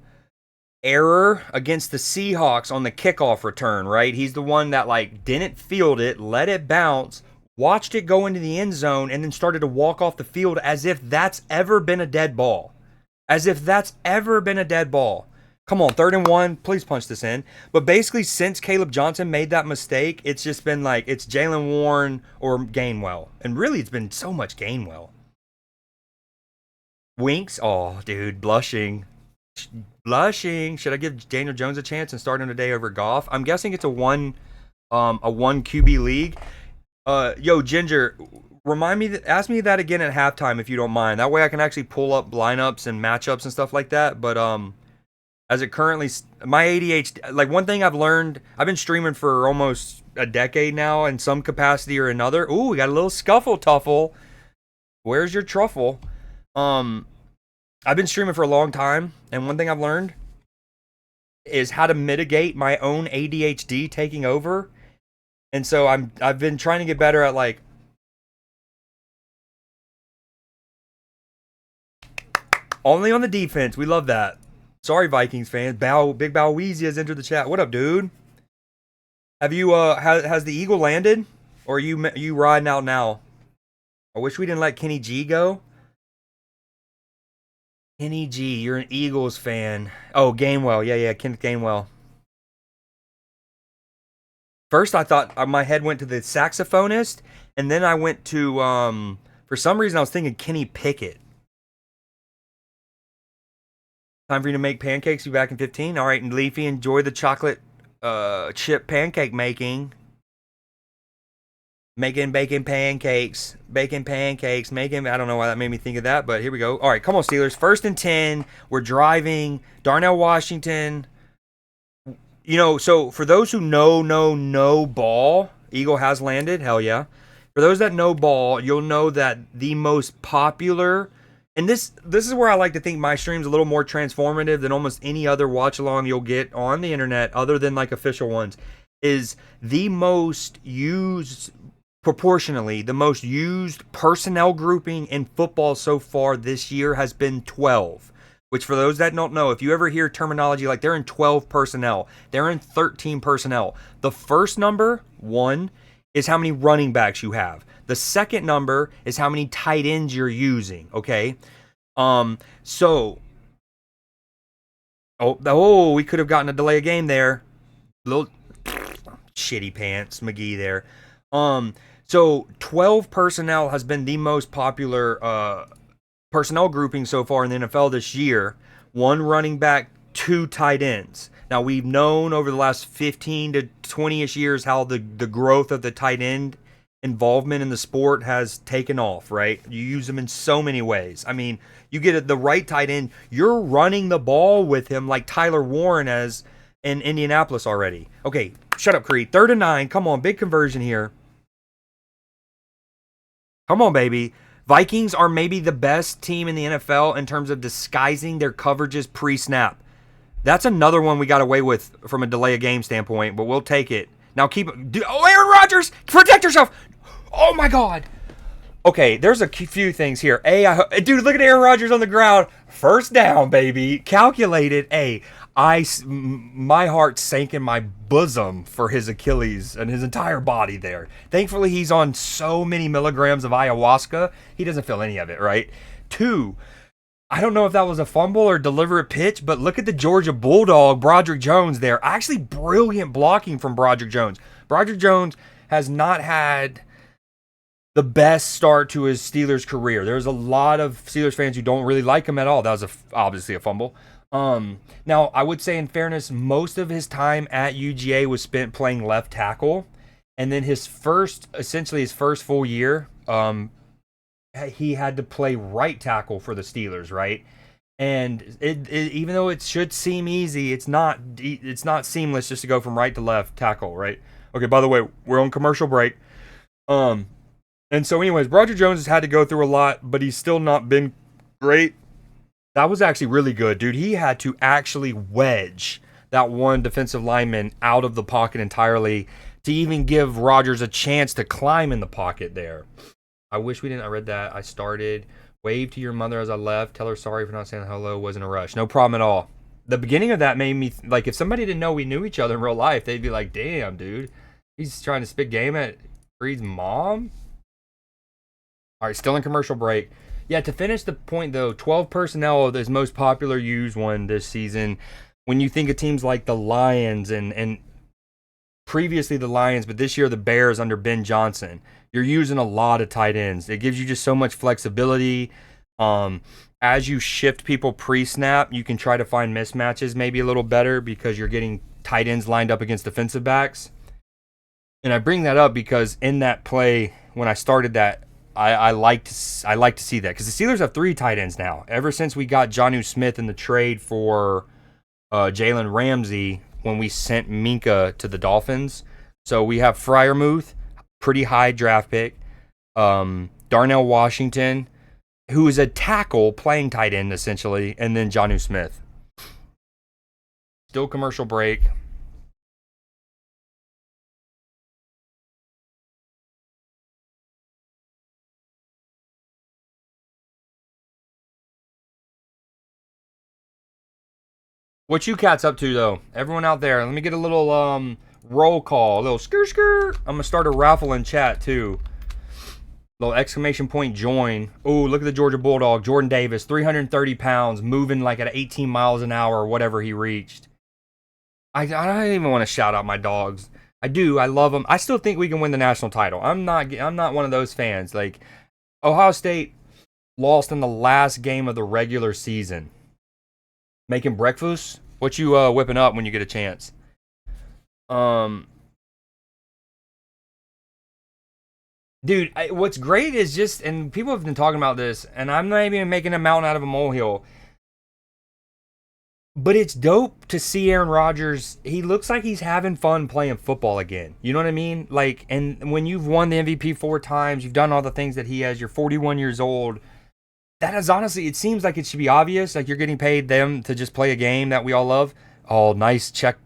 error against the Seahawks on the kickoff return, right? He's the one that like didn't field it, let it bounce, watched it go into the end zone, and then started to walk off the field as if that's ever been a dead ball. As if that's ever been a dead ball. Come on, 3rd and 1, please punch this in. But basically, since Caleb Johnson made that mistake, it's just been like, it's Jalen Warren or Gainwell. And really, it's been so much Gainwell. Winks, oh, dude, blushing. Should I give Daniel Jones a chance and start him today over Goff? I'm guessing it's a one QB league. Yo, Ginger, ask me that again at halftime if you don't mind. That way I can actually pull up lineups and matchups and stuff like that. But as it currently, my ADHD, like one thing I've learned, I've been streaming for almost a decade now in some capacity or another. Ooh, we got a little scuffle tuffle. Where's your truffle? I've been streaming for a long time, and one thing I've learned is how to mitigate my own ADHD taking over. And so I've been trying to get better at like only on the defense. We love that. Sorry, Vikings fans. Big Bow Weezy has entered the chat. What up, dude? Have you has the Eagle landed, or are you riding out now? I wish we didn't let Kenny G go. Kenny G, you're an Eagles fan. Oh, Gainwell. Yeah, Kenneth Gainwell. First, I thought my head went to the saxophonist, and then I went to, for some reason, I was thinking Kenny Pickett. Time for you to make pancakes. Be back in 15. All right, and Leafy, enjoy the chocolate chip pancake making. Making bacon pancakes. I don't know why that made me think of that, but here we go. All right, come on, Steelers. 1st and 10. We're driving. Darnell Washington. You know, so for those who know ball, Eagle has landed. Hell yeah. For those that know ball, you'll know that the most popular, and this is where I like to think my stream's a little more transformative than almost any other watch along you'll get on the internet other than like official ones, is the most used, proportionally, the most used personnel grouping in football so far this year has been 12. Which, for those that don't know, if you ever hear terminology like they're in 12 personnel, they're in 13 personnel. The first number, 1, is how many running backs you have. The second number is how many tight ends you're using, okay? So, we could have gotten a delay of game there. Little shitty pants, McGee there. So 12 personnel has been the most popular personnel grouping so far in the NFL this year. 1 running back, 2 tight ends. Now, we've known over the last 15 to 20-ish years how the growth of the tight end involvement in the sport has taken off, right? You use them in so many ways. I mean, you get the right tight end, you're running the ball with him like Tyler Warren as in Indianapolis already. Okay, shut up, Creed. 3rd and 9. Come on, big conversion here. Come on, baby. Vikings are maybe the best team in the NFL in terms of disguising their coverages pre-snap. That's another one we got away with from a delay of game standpoint, but we'll take it. Now Aaron Rodgers, protect yourself. Oh, my God. Okay, there's a few things here. Dude, look at Aaron Rodgers on the ground. 1st down, baby. Calculated. My heart sank in my bosom for his Achilles and his entire body there. Thankfully, he's on so many milligrams of ayahuasca, he doesn't feel any of it, right? 2, I don't know if that was a fumble or deliberate pitch, but look at the Georgia Bulldog, Broderick Jones there. Actually, brilliant blocking from Broderick Jones. Broderick Jones has not had the best start to his Steelers career. There's a lot of Steelers fans who don't really like him at all. That was obviously a fumble. Now, I would say in fairness, most of his time at UGA was spent playing left tackle. And then essentially his first full year, he had to play right tackle for the Steelers, right? And even though it should seem easy, it's not seamless just to go from right to left tackle, right? Okay, by the way, we're on commercial break. And so anyways, Roger Jones has had to go through a lot, but he's still not been great. That was actually really good, dude. He had to actually wedge that one defensive lineman out of the pocket entirely to even give Rodgers a chance to climb in the pocket there. I wish we didn't. I read that. I started. Wave to your mother as I left. Tell her sorry for not saying hello. Wasn't a rush. No problem at all. The beginning of that made me, like, if somebody didn't know we knew each other in real life, they'd be like, damn, dude. He's trying to spit game at Creed's mom? All right, still in commercial break. Yeah, to finish the point, though, 12 personnel is most popular used one this season. When you think of teams like the Lions and previously the Lions, but this year the Bears under Ben Johnson, you're using a lot of tight ends. It gives you just so much flexibility. As you shift people pre-snap, you can try to find mismatches maybe a little better because you're getting tight ends lined up against defensive backs. And I bring that up because in that play, when I started that, I like to see that because the Steelers have 3 tight ends now. Ever since we got Jonnu Smith in the trade for Jalen Ramsey when we sent Minka to the Dolphins. So we have Freiermuth, pretty high draft pick. Darnell Washington, who is a tackle playing tight end essentially, and then Jonnu Smith. Still commercial break. What you cats up to, though? Everyone out there, let me get a little roll call, a little skr. I'm going to start a raffle in chat, too. Little exclamation point join. Oh, look at the Georgia Bulldog, Jordan Davis, 330 pounds, moving like at 18 miles an hour or whatever he reached. I don't even want to shout out my dogs. I do. I love them. I still think we can win the national title. I'm not one of those fans. Like, Ohio State lost in the last game of the regular season. Making breakfast? What you whipping up when you get a chance? Dude, what's great is just, and people have been talking about this, and I'm not even making a mountain out of a molehill, but it's dope to see Aaron Rodgers. He looks like he's having fun playing football again. You know what I mean? Like, and when you've won the MVP 4 times, you've done all the things that he has, you're 41 years old. That is honestly, it seems like it should be obvious. Like you're getting paid them to just play a game that we all love. Oh, nice check.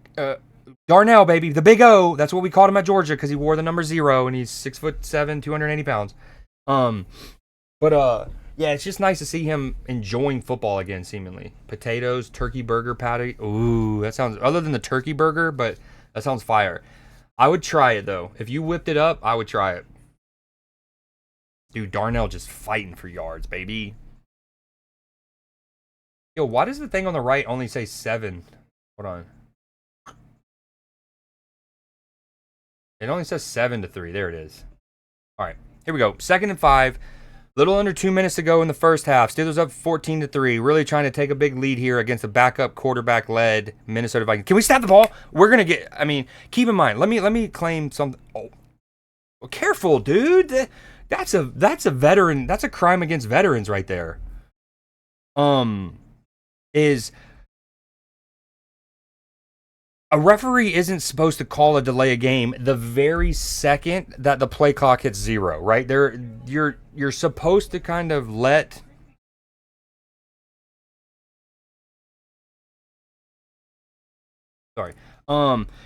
Darnell, baby, the big O. That's what we called him at Georgia because he wore the number 0 and he's 6'7", 280 pounds. Yeah, it's just nice to see him enjoying football again, seemingly. Potatoes, turkey burger patty. Ooh, that sounds, other than the turkey burger, but that sounds fire. I would try it, though. If you whipped it up, I would try it. Dude, Darnell just fighting for yards, baby. Yo, why does the thing on the right only say 7? Hold on. It only says 7-3. There it is. All right, here we go. 2nd and 5. Little under 2 minutes to go in the first half. Steelers up 14-3. Really trying to take a big lead here against a backup quarterback-led Minnesota Vikings. Can we snap the ball? We're gonna get. I mean, keep in mind. Let me claim something. Oh, well, careful, dude. That's a veteran. That's a crime against veterans right there. Is a referee isn't supposed to call a delay a game the very second that the play clock hits 0, right? You're supposed to kind of let. Sorry.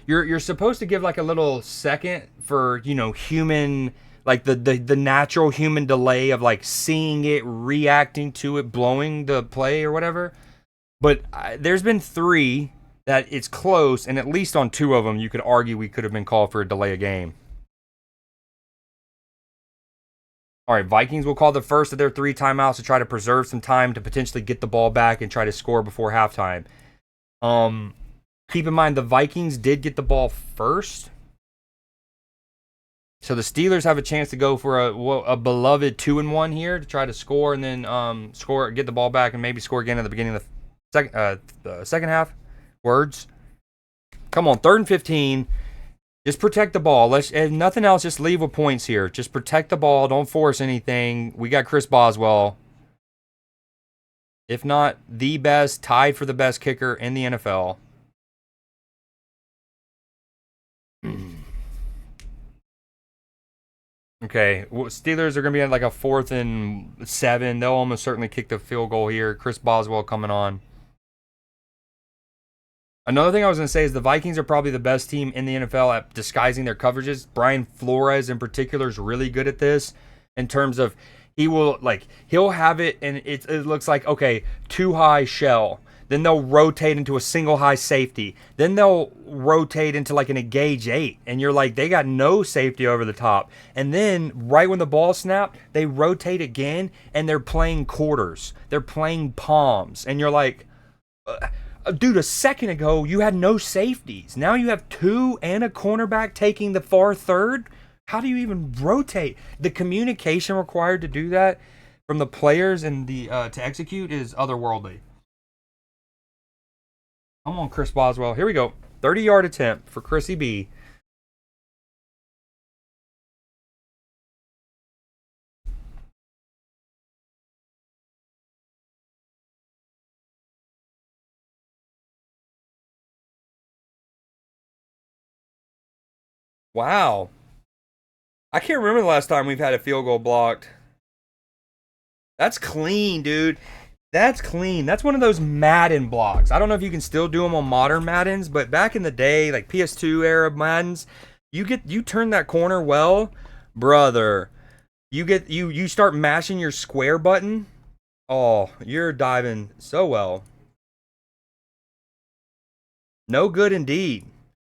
You're supposed to give like a little second for, human, like the natural human delay of like seeing it, reacting to it, blowing the play or whatever. But there's been 3 that it's close, and at least on 2 of them, you could argue we could have been called for a delay of game. All right, Vikings will call the first of their 3 timeouts to try to preserve some time to potentially get the ball back and try to score before halftime. Keep in mind, the Vikings did get the ball first. So the Steelers have a chance to go for a beloved 2-1 here to try to score and then get the ball back and maybe score again at the beginning of the second half. Words. Come on, 3rd and 15. Just protect the ball. Let's, if nothing else, just leave with points here. Just protect the ball. Don't force anything. We got Chris Boswell. If not the best, tied for the best kicker in the NFL. Okay, well, Steelers are going to be at like a 4th and 7. They'll almost certainly kick the field goal here. Chris Boswell coming on. Another thing I was going to say is the Vikings are probably the best team in the NFL at disguising their coverages. Brian Flores in particular is really good at this in terms of he'll have it and it looks like, okay, 2 high shell. Then they'll rotate into a single high safety. Then they'll rotate into like an engage 8. And you're like, they got no safety over the top. And then right when the ball snapped, they rotate again and they're playing quarters. They're playing palms. And you're like, dude, a second ago you had no safeties. Now you have 2 and a cornerback taking the far third. How do you even rotate? The communication required to do that from the players and the to execute is otherworldly. Come on, Chris Boswell. Here we go. 30-yard attempt for Chrissy B. Wow. I can't remember the last time we've had a field goal blocked. That's clean, dude. That's clean. That's one of those Madden blocks. I don't know if you can still do them on modern Maddens, but back in the day, like PS2 era Maddens, you turn that corner well, brother. You start mashing your square button. Oh, you're diving so well. No good indeed.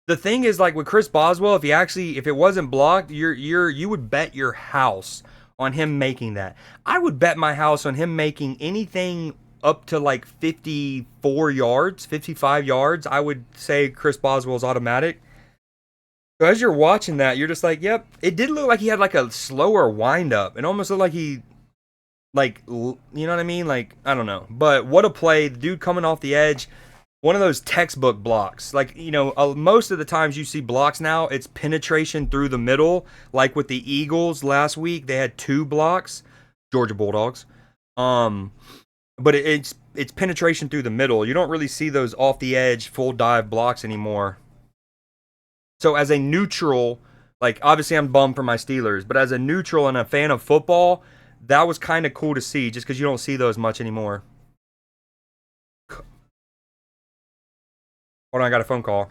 The thing is, like with Chris Boswell, if it wasn't blocked, you would bet your house on him making that. I would bet my house on him making anything up to like 54 yards, 55 yards. I would say Chris Boswell's automatic. So as you're watching that, you're just like, yep. It did look like he had like a slower wind up. It almost looked like you know what I mean? Like, I don't know. But what a play. The dude coming off the edge. One of those textbook blocks. Like, most of the times you see blocks now, it's penetration through the middle. Like with the Eagles last week, they had 2 blocks. Georgia Bulldogs. But it's penetration through the middle. You don't really see those off the edge, full dive blocks anymore. So as a neutral, like obviously I'm bummed for my Steelers, but as a neutral and a fan of football, that was kind of cool to see just because you don't see those much anymore. Hold on, I got a phone call.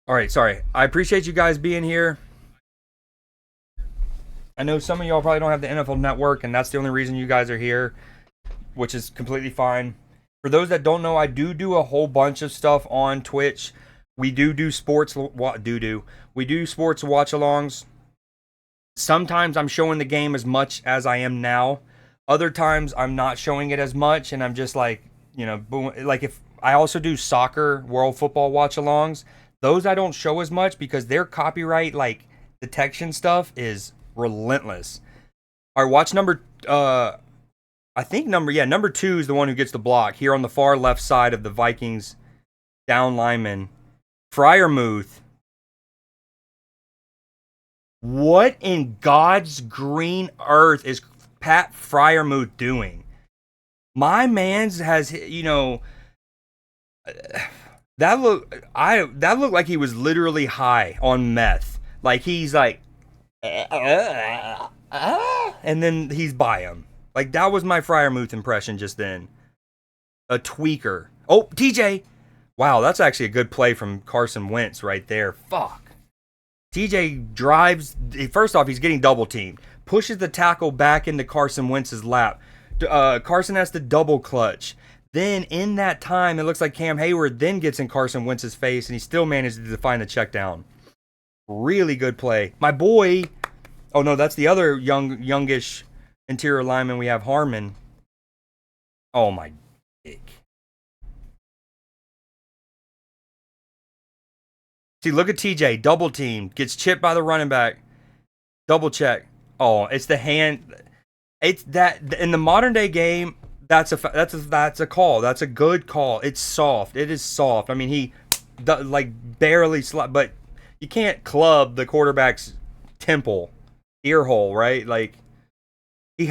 All right, sorry. I appreciate you guys being here. I know some of y'all probably don't have the NFL Network, and that's the only reason you guys are here, which is completely fine. For those that don't know, I do a whole bunch of stuff on Twitch. We do sports. We do sports watch-alongs. Sometimes I'm showing the game as much as I am now. Other times I'm not showing it as much, and I'm just like, boom. Like if I also do soccer, world football watch-alongs. Those I don't show as much because their copyright detection stuff is relentless. All right, watch number 2 is the one who gets the block here on the far left side of the Vikings down lineman. Freiermuth. What in God's green earth is Pat Freiermuth doing? My man's has, that looked like he was literally high on meth. Like he's like, and then he's by him. Like that was my Freiermuth impression just then. A tweaker. Oh, TJ. Wow, that's actually a good play from Carson Wentz right there. Fuck. TJ drives. First off, he's getting double teamed. Pushes the tackle back into Carson Wentz's lap. Carson has to double clutch. Then in that time, it looks like Cam Hayward then gets in Carson Wentz's face, and he still manages to find the check down. Really good play. My boy, Oh no, that's the other youngish interior lineman we have, Harmon. Oh my dick. See, look at TJ, double team, gets chipped by the running back. Double check. Oh, it's the hand. It's that in the modern day game. That's a call. That's a good call. It's soft. It is soft. I mean, he like barely but you can't club the quarterback's temple, ear hole, right? Like he.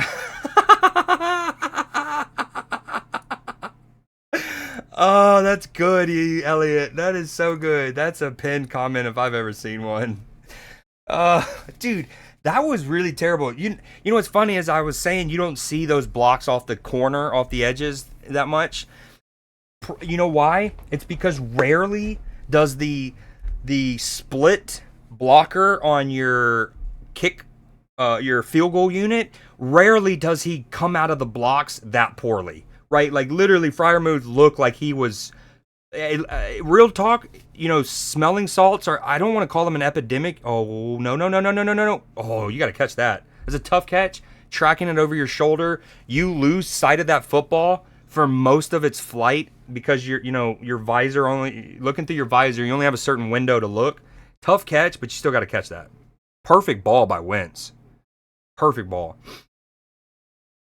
Oh, that's good, Elliot. That is so good. That's a pinned comment if I've ever seen one. Dude, that was really terrible. You know what's funny is I was saying you don't see those blocks off the corner, off the edges that much. You know why? It's because rarely does the split blocker on your your field goal unit, rarely does he come out of the blocks that poorly, right? Like literally, Freiermuth looked like he was. Real talk, smelling salts are, I don't want to call them an epidemic. Oh, no, no, no, no, no, no, no, no. Oh, you got to catch that. It's a tough catch. Tracking it over your shoulder. You lose sight of that football for most of its flight because your visor only, looking through your visor, you only have a certain window to look. Tough catch, but you still got to catch that. Perfect ball by Wentz. Perfect ball.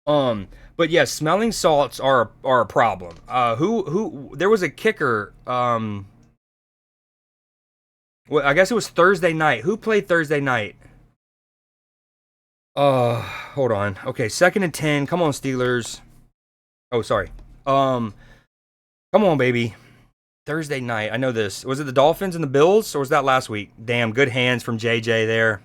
But yeah, smelling salts are a problem. Who there was a kicker. Well, I guess it was Thursday night. Who played Thursday night? Hold on. Okay, 2nd and 10. Come on, Steelers. Oh, sorry. Come on, baby. Thursday night. I know this. Was it the Dolphins and the Bills, or was that last week? Damn, good hands from JJ there.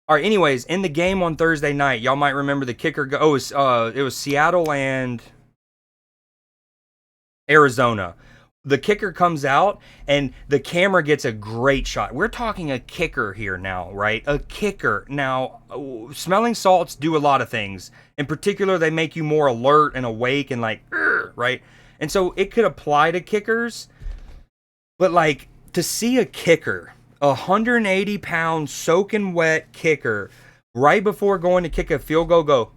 All right, anyways, in the game on Thursday night, y'all might remember the kicker. It was Seattle and Arizona. The kicker comes out, and the camera gets a great shot. We're talking a kicker here now, right? A kicker. Now, smelling salts do a lot of things. In particular, they make you more alert and awake and like, right? And so it could apply to kickers. But like, to see a kicker, 180-pound soaking wet kicker, right before going to kick a field goal, go.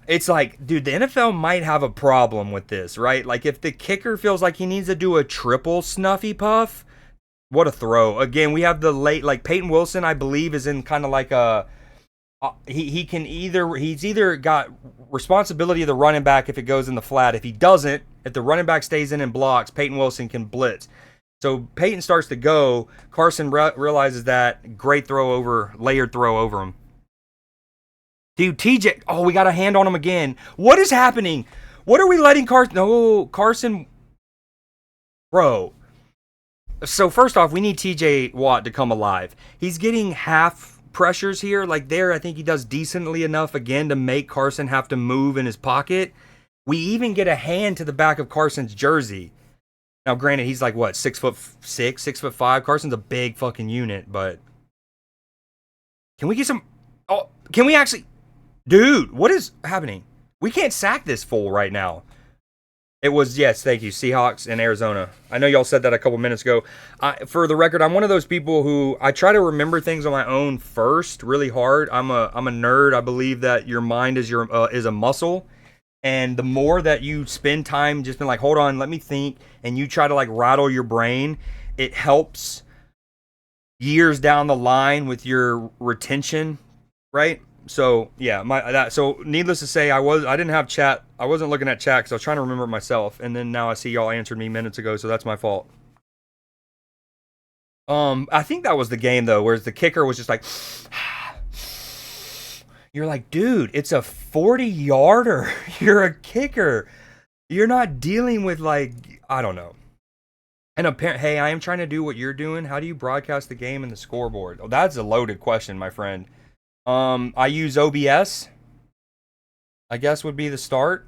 It's like, dude, the NFL might have a problem with this, right? Like, if the kicker feels like he needs to do a triple snuffy puff, what a throw. Again, we have the late, like, Peyton Wilson, I believe, is in kind of like a, he's either got responsibility of the running back if it goes in the flat. If he doesn't, if the running back stays in and blocks, Peyton Wilson can blitz. So Peyton starts to go. Carson realizes that. Great throw over, layered throw over him. Dude, TJ. Oh, we got a hand on him again. What is happening? What are we letting Carson? No, Carson. Bro. So first off, we need TJ Watt to come alive. He's getting half pressures here. Like there, I think he does decently enough again to make Carson have to move in his pocket. We even get a hand to the back of Carson's jersey. Now, granted, he's like, what, 6'6", 6'5"? Carson's a big fucking unit, but... Can we get some... Oh, can we actually... Dude, what is happening? We can't sack this fool right now. It was, yes, thank you, Seahawks and Arizona. I know y'all said that a couple minutes ago. For the record, I'm one of those people who... I try to remember things on my own first, really hard. I'm a nerd. I believe that your mind is a muscle. And the more that you spend time just being like, hold on, let me think, and you try to like rattle your brain, it helps years down the line with your retention, right? So yeah, so needless to say, I didn't have chat. I wasn't looking at chat because I was trying to remember it myself, and then now I see y'all answered me minutes ago, so that's my fault. I think that was the game though, whereas the kicker was just like. You're like, dude, it's a 40-yarder. You're a kicker. You're not dealing with like, I don't know. And hey, I am trying to do what you're doing. How do you broadcast the game and the scoreboard? Oh, that's a loaded question, my friend. I use OBS. I guess would be the start.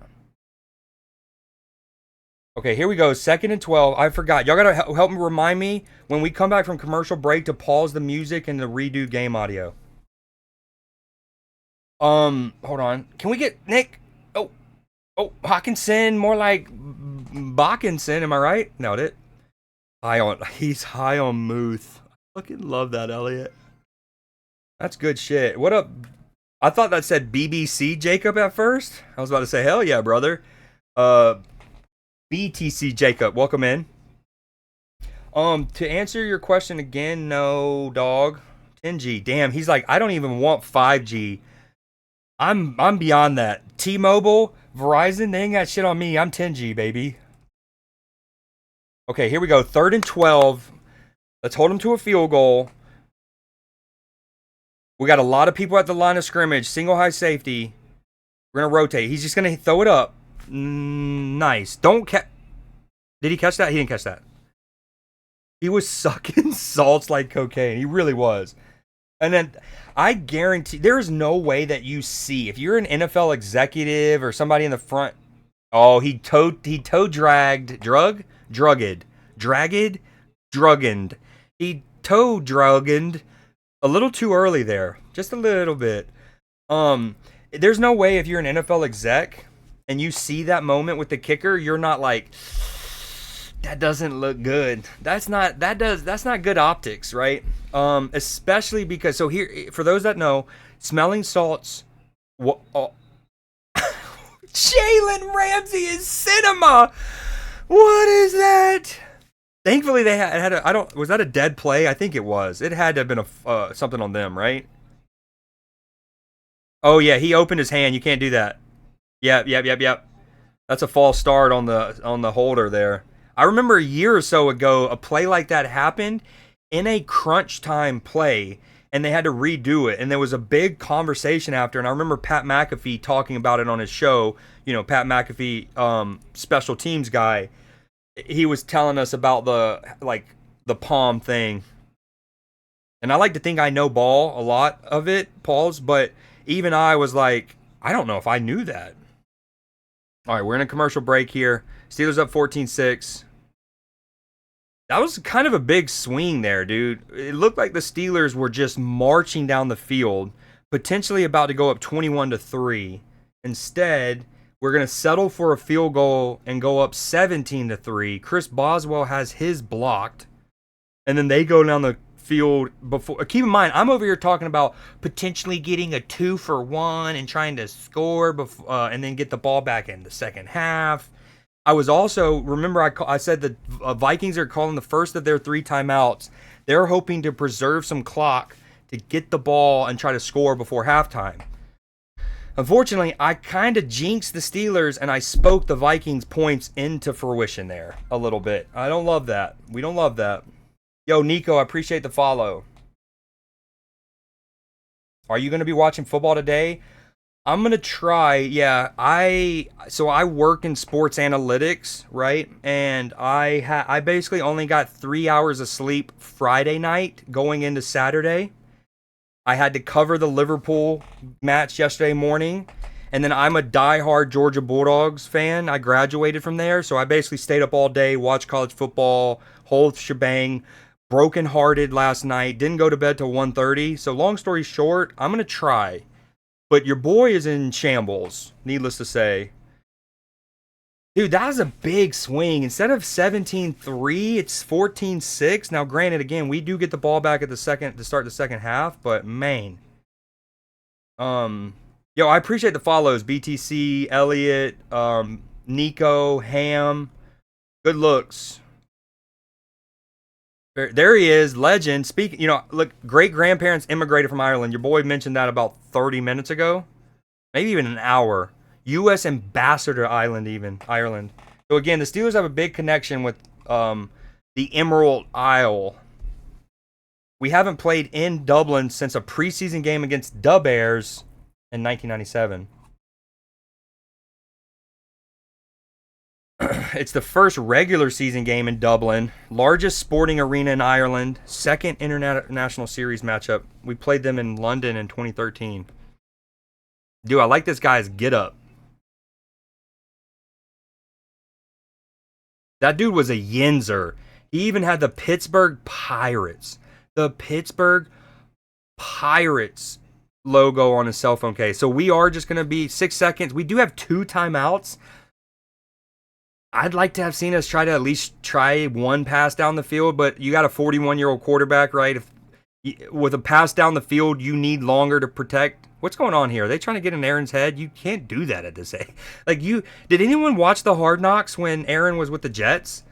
Okay, here we go. 2nd and 12. I forgot. Y'all gotta help me remind me when we come back from commercial break to pause the music and to redo game audio. Hold on. Can we get Nick? Oh, Hawkinson, more like Bockinson, am I right? Nailed it. He's high on Muth. Fucking love that, Elliot. That's good shit. What up? I thought that said BBC Jacob at first. I was about to say, hell yeah, brother. BTC Jacob, welcome in. To answer your question again, no, dog. 10G. Damn, he's like, I don't even want 5G. I'm beyond that. T-Mobile, Verizon, they ain't got shit on me. I'm 10G, baby. Okay, here we go. 3rd and 12. Let's hold him to a field goal. We got a lot of people at the line of scrimmage. Single high safety. We're going to rotate. He's just going to throw it up. Nice. Don't catch. Did he catch that? He didn't catch that. He was sucking salts like cocaine. He really was. And then I guarantee there is no way that you see, if you're an NFL executive or somebody in the front. Oh, he toe dragged. He toe drugged a little too early there. Just a little bit. There's no way if you're an NFL exec and you see that moment with the kicker, you're not like, that doesn't look good. That's not good optics, right? Especially because, so here, for those that know, smelling salts, Jalen Ramsey is cinema. What is that? Thankfully, they had was that a dead play? I think it was. It had to have been something on them, right? Oh yeah, he opened his hand. You can't do that. Yep. That's a false start on the holder there. I remember a year or so ago, a play like that happened in a crunch time play, and they had to redo it. And there was a big conversation after, and I remember Pat McAfee talking about it on his show. You know, Pat McAfee, special teams guy. He was telling us about the palm thing. And I like to think I know ball, a lot of it, Pauls, but even I was like, I don't know if I knew that. All right, we're in a commercial break here. Steelers up 14-6. That was kind of a big swing there, dude. It looked like the Steelers were just marching down the field, potentially about to go up 21-3. Instead, we're going to settle for a field goal and go up 17-3. Chris Boswell has his blocked, and then they go down the field before. Keep in mind, I'm over here talking about potentially getting a 2-for-1 and trying to score before, and then get the ball back in the second half. I was also, remember I said the Vikings are calling the first of their 3 timeouts. They're hoping to preserve some clock to get the ball and try to score before halftime. Unfortunately, I kind of jinxed the Steelers and I spoke the Vikings points into fruition there a little bit. I don't love that. We don't love that. Yo, Nico, I appreciate the follow. Are you going to be watching football today? I'm going to try. Yeah, I work in sports analytics, right? And I basically only got 3 hours of sleep Friday night going into Saturday. I had to cover the Liverpool match yesterday morning. And then I'm a diehard Georgia Bulldogs fan. I graduated from there. So I basically stayed up all day, watched college football, whole shebang. Brokenhearted last night. Didn't go to bed till 1:30. So long story short, I'm going to try. But your boy is in shambles, needless to say. Dude, that was a big swing. Instead of 17-3, it's 14-6. Now, granted, again, we do get the ball back at the start the second half, but man. Yo, I appreciate the follows. BTC, Elliot, Nico, Ham. Good looks. There he is, legend. Speaking, look, great grandparents immigrated from Ireland. Your boy mentioned that about 30 minutes ago, maybe even an hour. U.S. ambassador to Ireland. So again, the Steelers have a big connection with the Emerald Isle. We haven't played in Dublin since a preseason game against the Bears in 1997. It's the first regular season game in Dublin, largest sporting arena in Ireland, second international series matchup. We played them in London in 2013. Dude, I like this guy's get-up. That dude was a yinzer. He even had the Pittsburgh Pirates. The Pittsburgh Pirates logo on his cell phone case. So we are just going to be 6 seconds. We do have 2 timeouts. I'd like to have seen us try to at least try one pass down the field, but you got a 41-year-old quarterback, right? If with a pass down the field, you need longer to protect. What's going on here? Are they trying to get in Aaron's head? You can't do that at this age. Like you, did anyone watch the Hard Knocks when Aaron was with the Jets?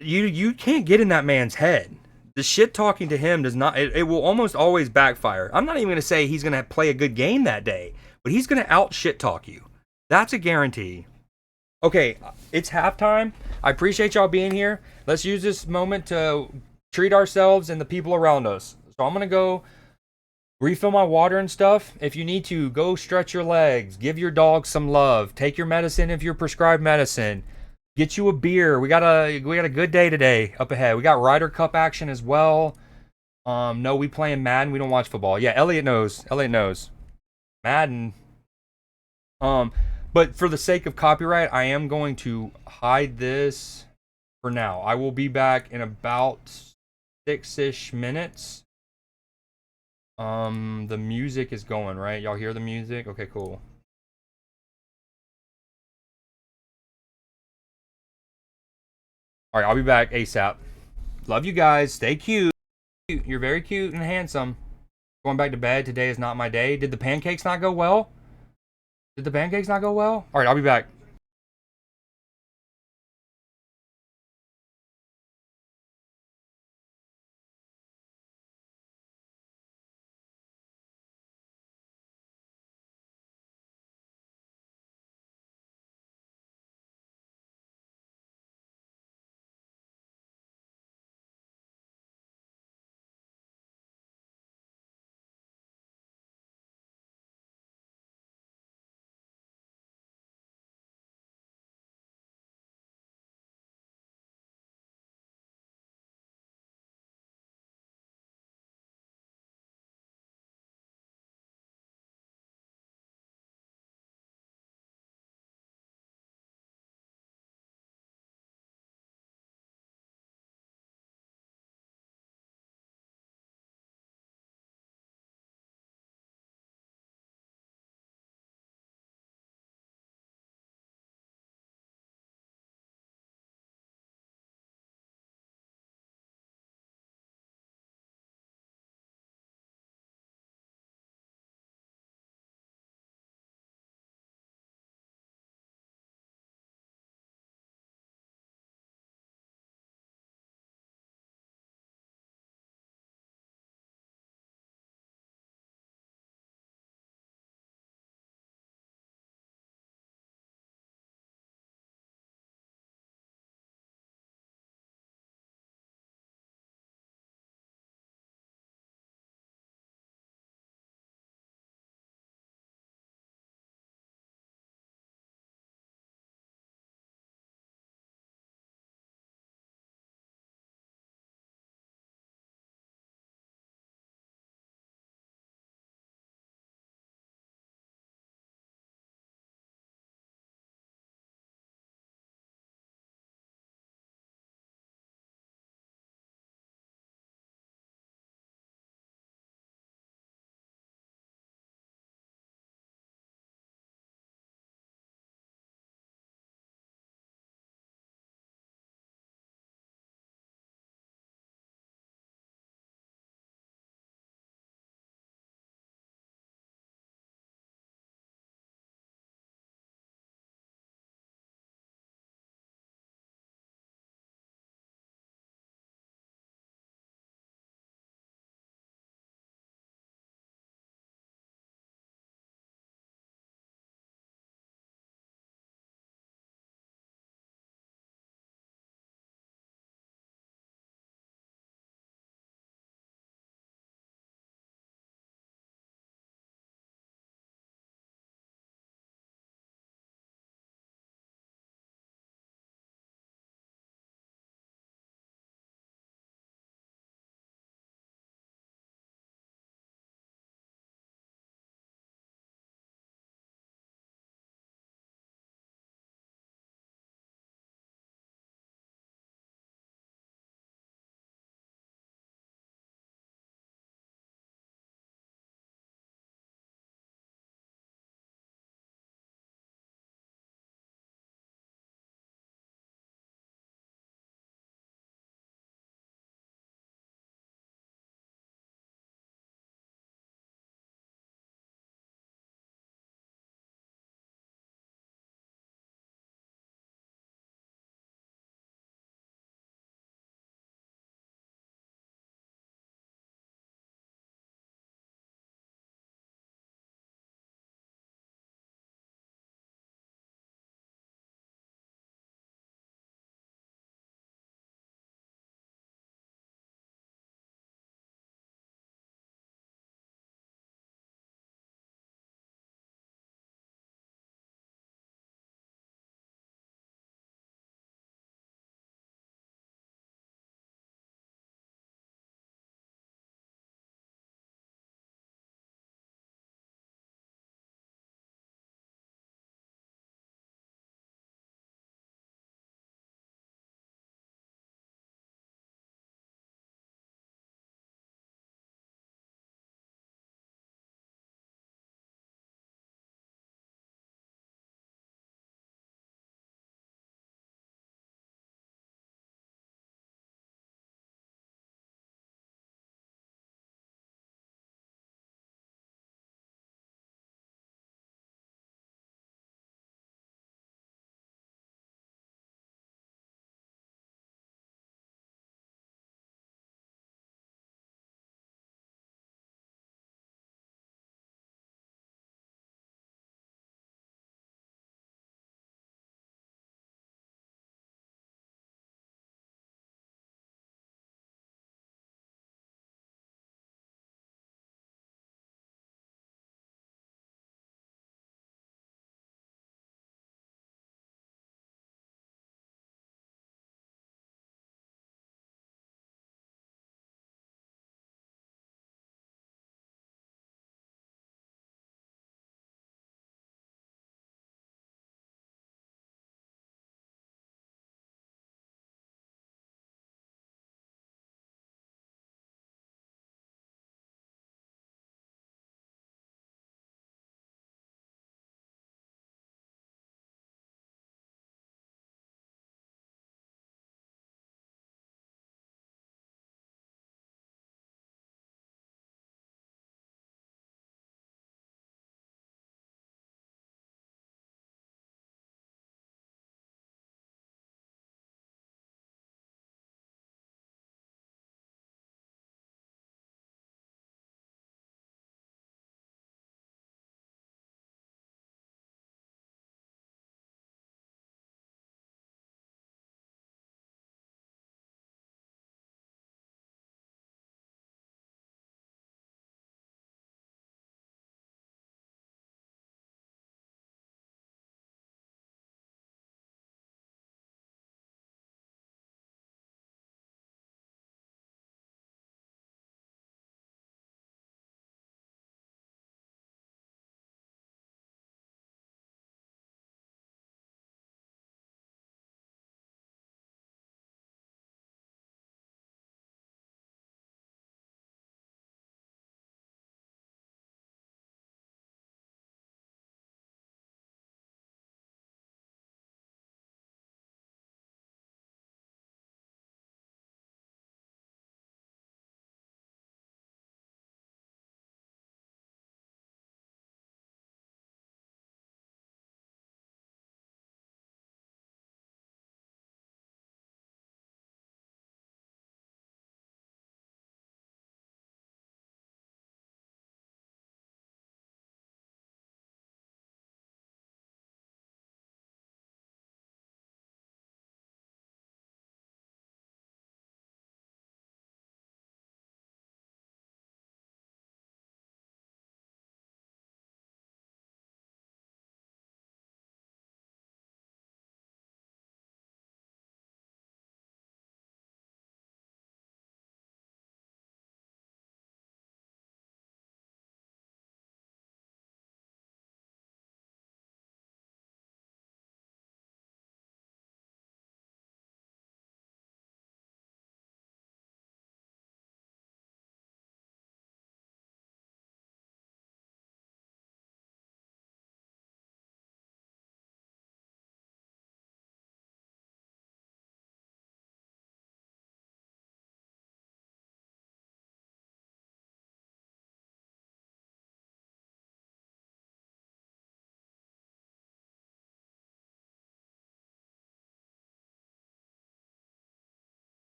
You can't get in that man's head. The shit talking to him does not. It will almost always backfire. I'm not even gonna say he's gonna play a good game that day, but he's gonna out shit talk you. That's a guarantee. Okay, it's halftime. I appreciate y'all being here. Let's use this moment to treat ourselves and the people around us. So I'm gonna go refill my water and stuff. If you need to, go stretch your legs, give your dog some love, take your medicine if you're prescribed medicine, get you a beer. We got a good day today up ahead. We got Ryder Cup action as well. No, we playing Madden. We don't watch football. Yeah, Elliot knows. Elliot knows. Madden. Um, but for the sake of copyright, I am going to hide this for now. I will be back in about 6-ish minutes. The music is going, right? Y'all hear the music? Okay, cool. All right, I'll be back ASAP. Love you guys. Stay cute. You're very cute and handsome. Going back to bed. Today is not my day. Did the pancakes not go well? Did the pancakes not go well? All right, I'll be back.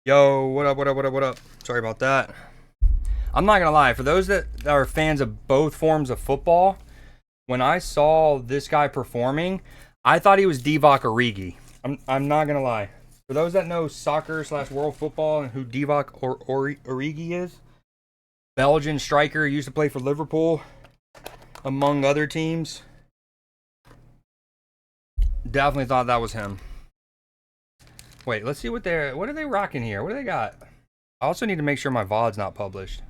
Yo, what up, what up, what up, what up? Sorry about that. I'm not gonna lie, for those that are fans of both forms of football, when I saw this guy performing, I thought he was Divock Origi. I'm not gonna lie. For those that know soccer / world football and who Divock Origi is, Belgian striker, used to play for Liverpool, among other teams. Definitely thought that was him. Wait, let's see what are they rocking here? What do they got? I also need to make sure my VOD's not published.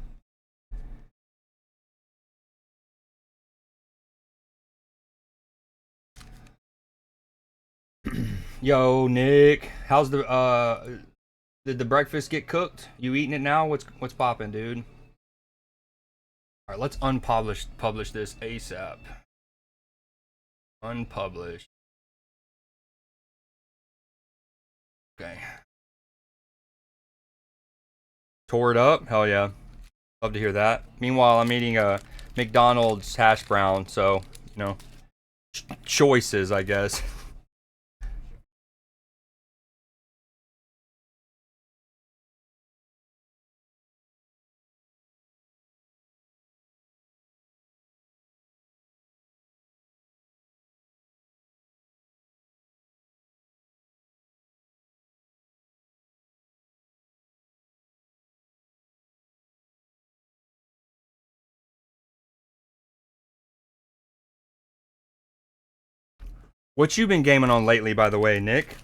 Yo, Nick, how's did the breakfast get cooked? You eating it now? What's popping, dude? All right, let's publish this ASAP. Unpublished. Okay. Tore it up? Hell yeah. Love to hear that. Meanwhile, I'm eating a McDonald's hash brown, so, you know, choices, I guess. What you been gaming on lately, by the way, Nick?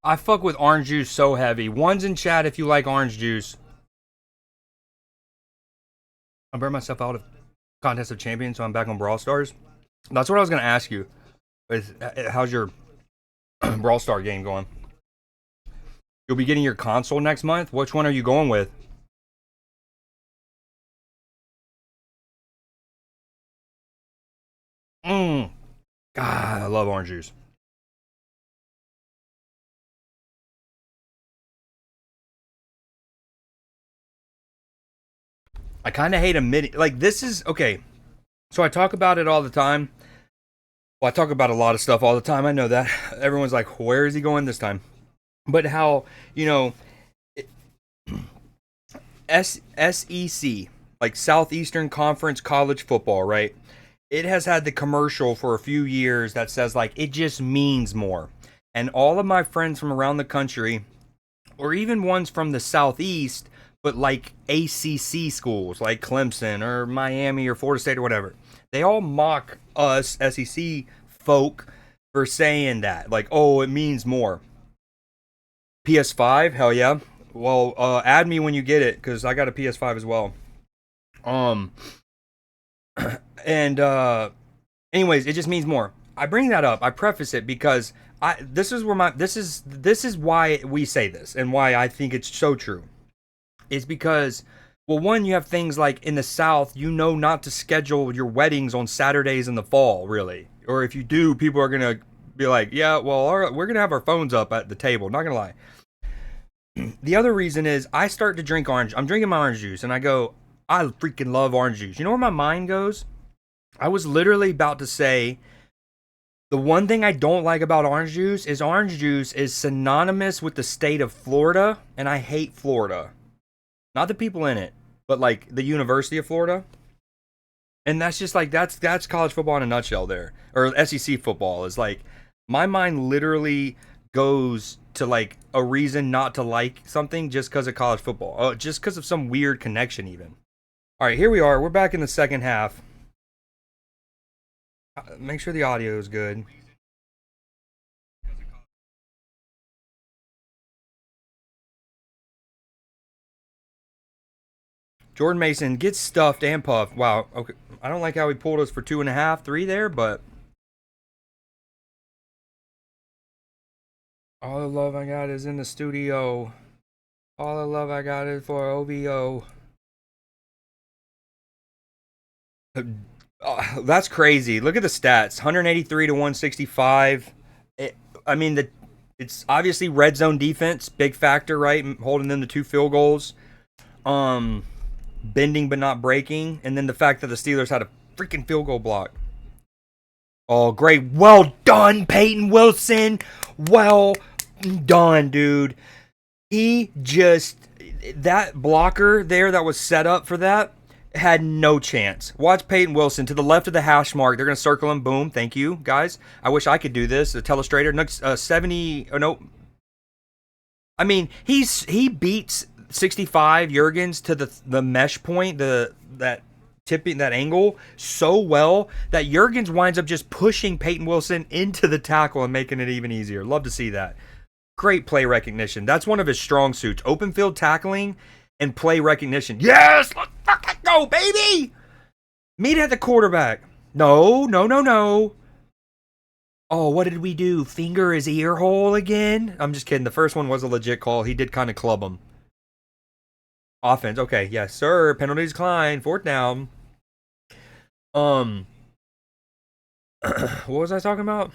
I fuck with orange juice so heavy. One's in chat if you like orange juice. I burned myself out of Contest of Champions, so I'm back on Brawl Stars. That's what I was gonna ask you. How's your Brawl Star game going? You'll be getting your console next month. Which one are you going with? God, I love orange juice. I kind of hate admitting, like, this is okay. So I talk about it all the time. Well, I talk about a lot of stuff all the time. I know that. Everyone's like, where is he going this time? But how, you know, SEC, like Southeastern Conference College Football, right? It has had the commercial for a few years that says, like, it just means more. And all of my friends from around the country, or even ones from the Southeast, but like ACC schools like Clemson or Miami or Florida State or whatever, they all mock us SEC folk for saying that. Like, oh, it means more. PS5, hell yeah. Well, add me when you get it, because I got a PS5 as well. And anyways, it just means more. I bring that up. I preface it because this is why we say this and why I think it's so true. Is because, well, one, you have things like in the South, you know, not to schedule your weddings on Saturdays in the fall, really. Or if you do, people are gonna be like, yeah, well, we're gonna have our phones up at the table. Not gonna lie. The other reason is I start to drink orange. I'm drinking my orange juice, and I go, I freaking love orange juice. You know where my mind goes? I was literally about to say the one thing I don't like about orange juice is synonymous with the state of Florida, and I hate Florida. Not the people in it, but like the University of Florida. And that's just like that's college football in a nutshell there. Or SEC football is like my mind literally goes to like a reason not to like something just because of college football. Oh, just because of some weird connection even. All right, here we are. We're back in the second half. Make sure the audio is good. Jordan Mason gets stuffed and puffed. Wow. Okay. I don't like how he pulled us for 2.5, 3 there, but all the love I got is in the studio. All the love I got is for OVO. That's crazy. Look at the stats: 183 to 165. I mean, it's obviously red zone defense, big factor, right? Holding them to 2 field goals. Bending but not breaking, and then the fact that the Steelers had a freaking field goal block. Oh, great. Well done, Peyton Wilson. Well done, dude. He just, that blocker there that was set up for that had no chance. Watch Peyton Wilson to the left of the hash mark. They're going to circle him. Boom. Thank you, guys. I wish I could do this. The telestrator. 70. Oh, no. I mean, he beats 65 Jurgens to the mesh point, that tipping, that angle so well that Jurgens winds up just pushing Peyton Wilson into the tackle and making it even easier. Love to see that. Great play recognition. That's one of his strong suits. Open field tackling and play recognition. Yes! Let's fucking go, baby! Meet at the quarterback. No. Oh, what did we do? Finger his ear hole again? I'm just kidding. The first one was a legit call. He did kind of club him. Offense. Okay, yes, sir. Penalties decline. 4th down. What was I talking about?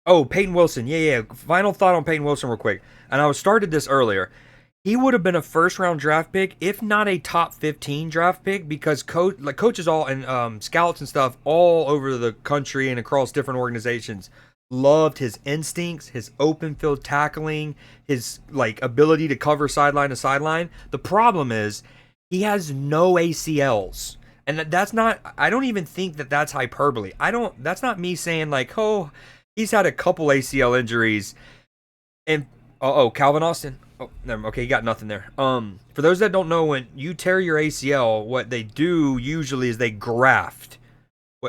Oh, Peyton Wilson. Yeah. Final thought on Peyton Wilson real quick. And I started this earlier. He would have been a first-round draft pick, if not a top 15 draft pick, because coaches all and scouts and stuff all over the country and across different organizations loved his instincts, his open field tackling, his like ability to cover sideline to sideline. The problem is he has no ACLs. And that's not, I don't even think that that's hyperbole. That's not me saying like, oh, he's had a couple ACL injuries. And, Calvin Austin. Oh, never. Okay, you got nothing there. For those that don't know, when you tear your ACL, what they do usually is they graft.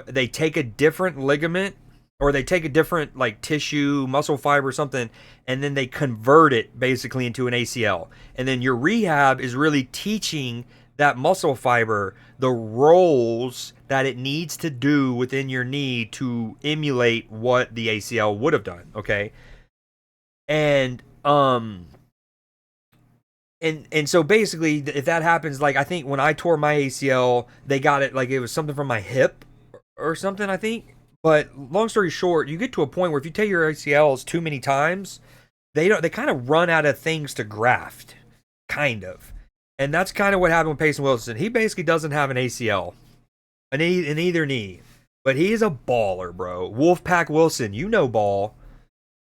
They take a different ligament, or they take a different like tissue, muscle fiber, or something, and then they convert it basically into an ACL. And then your rehab is really teaching that muscle fiber the roles that it needs to do within your knee to emulate what the ACL would have done. Okay, and so basically, if that happens, like I think when I tore my ACL, they got it like it was something from my hip or something, I think. But long story short, you get to a point where if you tear your ACLs too many times, they kind of run out of things to graft, kind of. And that's kind of what happened with Peyton Wilson. He basically doesn't have an ACL in either knee, but he is a baller, bro. Wolfpack Wilson, you know ball.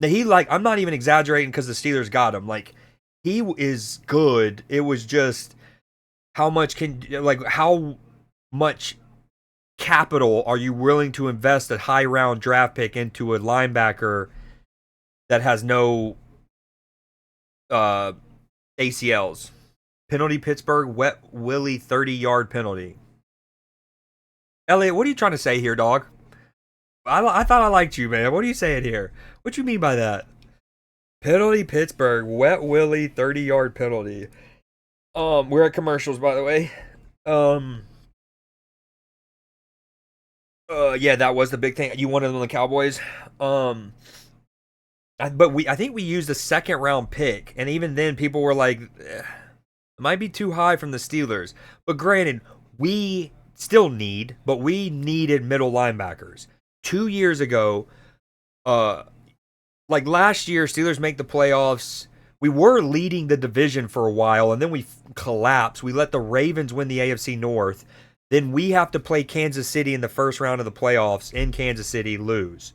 Now I'm not even exaggerating because the Steelers got him. Like, he is good. It was just how much capital are you willing to invest a high round draft pick into a linebacker that has no ACLs? Penalty Pittsburgh, wet Willie 30-yard penalty. Elliot, what are you trying to say here, dog? I thought I liked you, man. What are you saying here? What you mean by that? Penalty Pittsburgh, wet Willie 30-yard penalty. We're at commercials, by the way. Yeah, that was the big thing. You wanted them on the Cowboys. But I think we used a 2nd round pick, and even then people were like, it might be too high from the Steelers. But granted, we still needed middle linebackers. 2 years ago, like last year, Steelers make the playoffs. We were leading the division for a while, and then we collapsed. We let the Ravens win the AFC North. Then we have to play Kansas City in the first round of the playoffs in Kansas City, lose.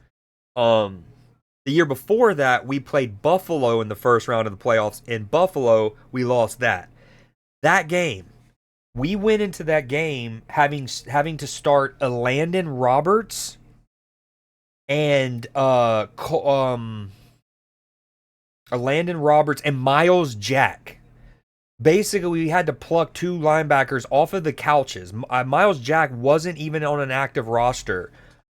Um, the year before that, we played Buffalo in the first round of the playoffs. In Buffalo, we lost that. That game, we went into that game having to start a Landon Roberts and Landon Roberts and Miles Jack. Basically, we had to pluck two linebackers off of the couches. Miles Jack wasn't even on an active roster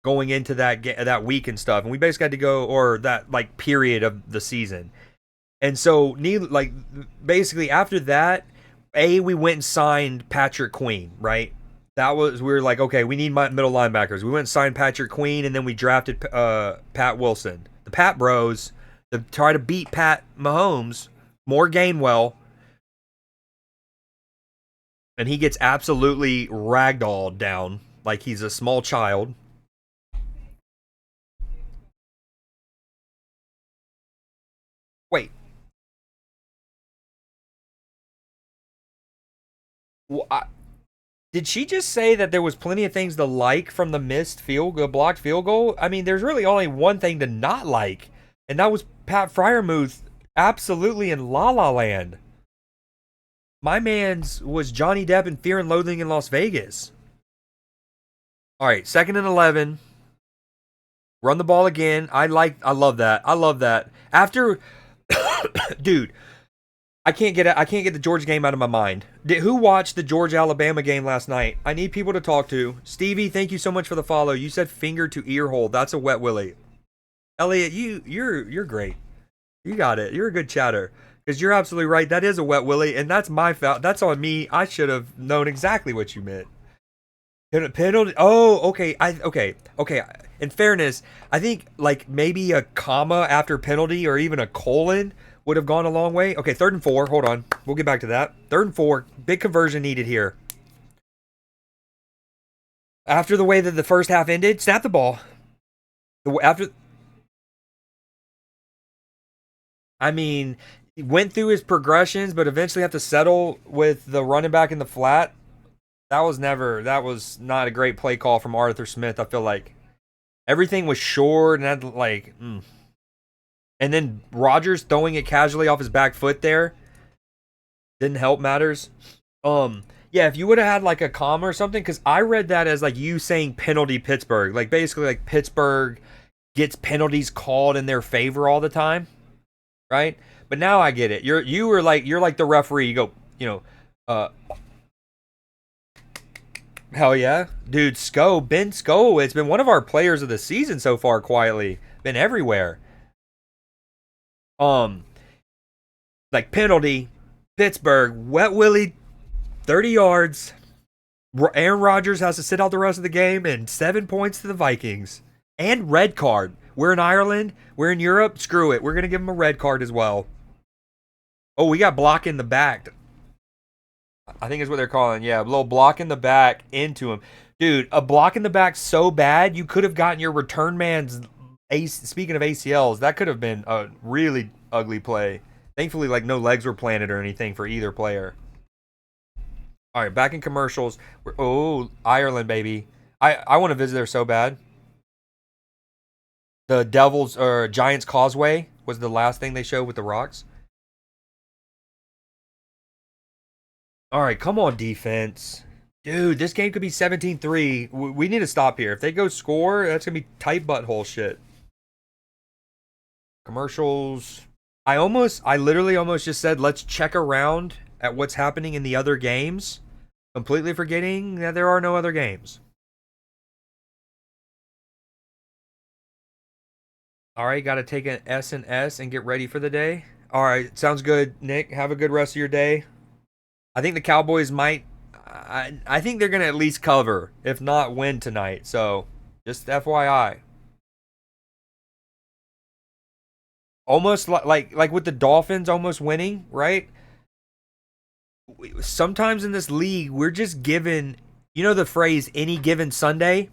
going into that week and stuff, and we basically had to go, or that like period of the season. And so, basically after that, we went and signed Patrick Queen, right? We were like, okay, we need middle linebackers. We went and signed Patrick Queen, and then we drafted Pat Wilson, the Pat Bros, to try to beat Pat Mahomes, more Gainwell, and he gets absolutely ragdolled down like he's a small child. Wait, did she just say that there was plenty of things to like from the blocked field goal? I mean, there's really only one thing to not like, and that was Pat Fryermuth absolutely in La La Land. My man's was Johnny Depp in Fear and Loathing in Las Vegas. All right, 2nd and 11. Run the ball again. I love that. I love that. After, dude, I can't get the Georgia game out of my mind. Who watched the Georgia Alabama game last night? I need people to talk to. Stevie, thank you so much for the follow. You said finger to ear hole. That's a wet willy. Elliot, you're great. You got it. You're a good chatter. Because you're absolutely right. That is a wet willy, and that's my fault. That's on me. I should have known exactly what you meant. Penalty. Oh, okay. Okay. In fairness, I think like maybe a comma after penalty or even a colon would have gone a long way. Okay, 3rd and 4. Hold on. We'll get back to that. 3rd and 4. Big conversion needed here. After the way that the first half ended, snap the ball. I mean, he went through his progressions, but eventually have to settle with the running back in the flat. That was not a great play call from Arthur Smith. I feel like everything was short and and then Rodgers throwing it casually off his back foot there didn't help matters. Yeah, if you would have had like a comma or something, because I read that as like you saying penalty Pittsburgh, like basically like Pittsburgh gets penalties called in their favor all the time, right? But now I get it. You're like the referee. You go, hell yeah, dude. Ben Sco. It's been one of our players of the season so far. Quietly, been everywhere. Like penalty, Pittsburgh, wet willie, 30 yards. Aaron Rodgers has to sit out the rest of the game, and 7 points to the Vikings. And red card. We're in Ireland. We're in Europe. Screw it. We're going to give him a red card as well. Oh, we got block in the back. I think is what they're calling. Yeah, a little block in the back into him. Dude, a block in the back so bad, you could have gotten your return man's speaking of ACLs, that could have been a really ugly play. Thankfully, like no legs were planted or anything for either player. All right, back in commercials. Ireland, baby. I want to visit there so bad. The Devils or Giants Causeway was the last thing they showed with the rocks. All right, come on, defense. Dude, this game could be 17-3. We need to stop here. If they go score, that's going to be tight butthole shit. Commercials. I literally almost just said, let's check around at what's happening in the other games, completely forgetting that there are no other games. All right, got to take an S and get ready for the day. All right, sounds good, Nick. Have a good rest of your day. I think the Cowboys might. I think they're going to at least cover, if not win tonight. So, just FYI. Almost like with the Dolphins almost winning, right? Sometimes in this league, we're just given, the phrase any given Sunday.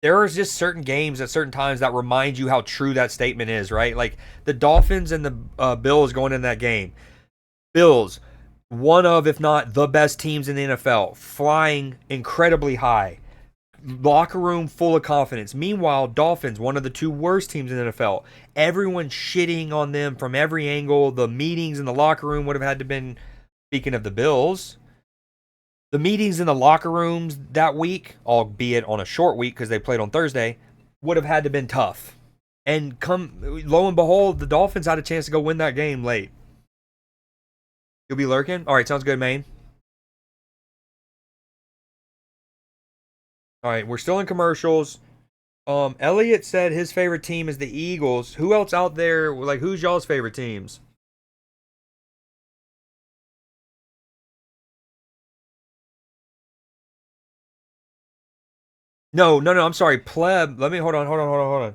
there are just certain games at certain times that remind you how true that statement is, right? Like the Dolphins and the Bills going in that game. Bills, one of, if not the best teams in the NFL, flying incredibly high. Locker room full of confidence. Meanwhile, Dolphins, one of the two worst teams in the NFL. Everyone shitting on them from every angle. The meetings in the locker room would have had to been, speaking of the Bills, the meetings in the locker rooms that week, albeit on a short week because they played on Thursday, would have had to been tough. And lo and behold, the Dolphins had a chance to go win that game late. You'll be lurking? All right, sounds good, Maine. All right, we're still in commercials. Elliot said his favorite team is the Eagles. Who else out there? Like, who's y'all's favorite teams? No. I'm sorry, Pleb. Let me hold on.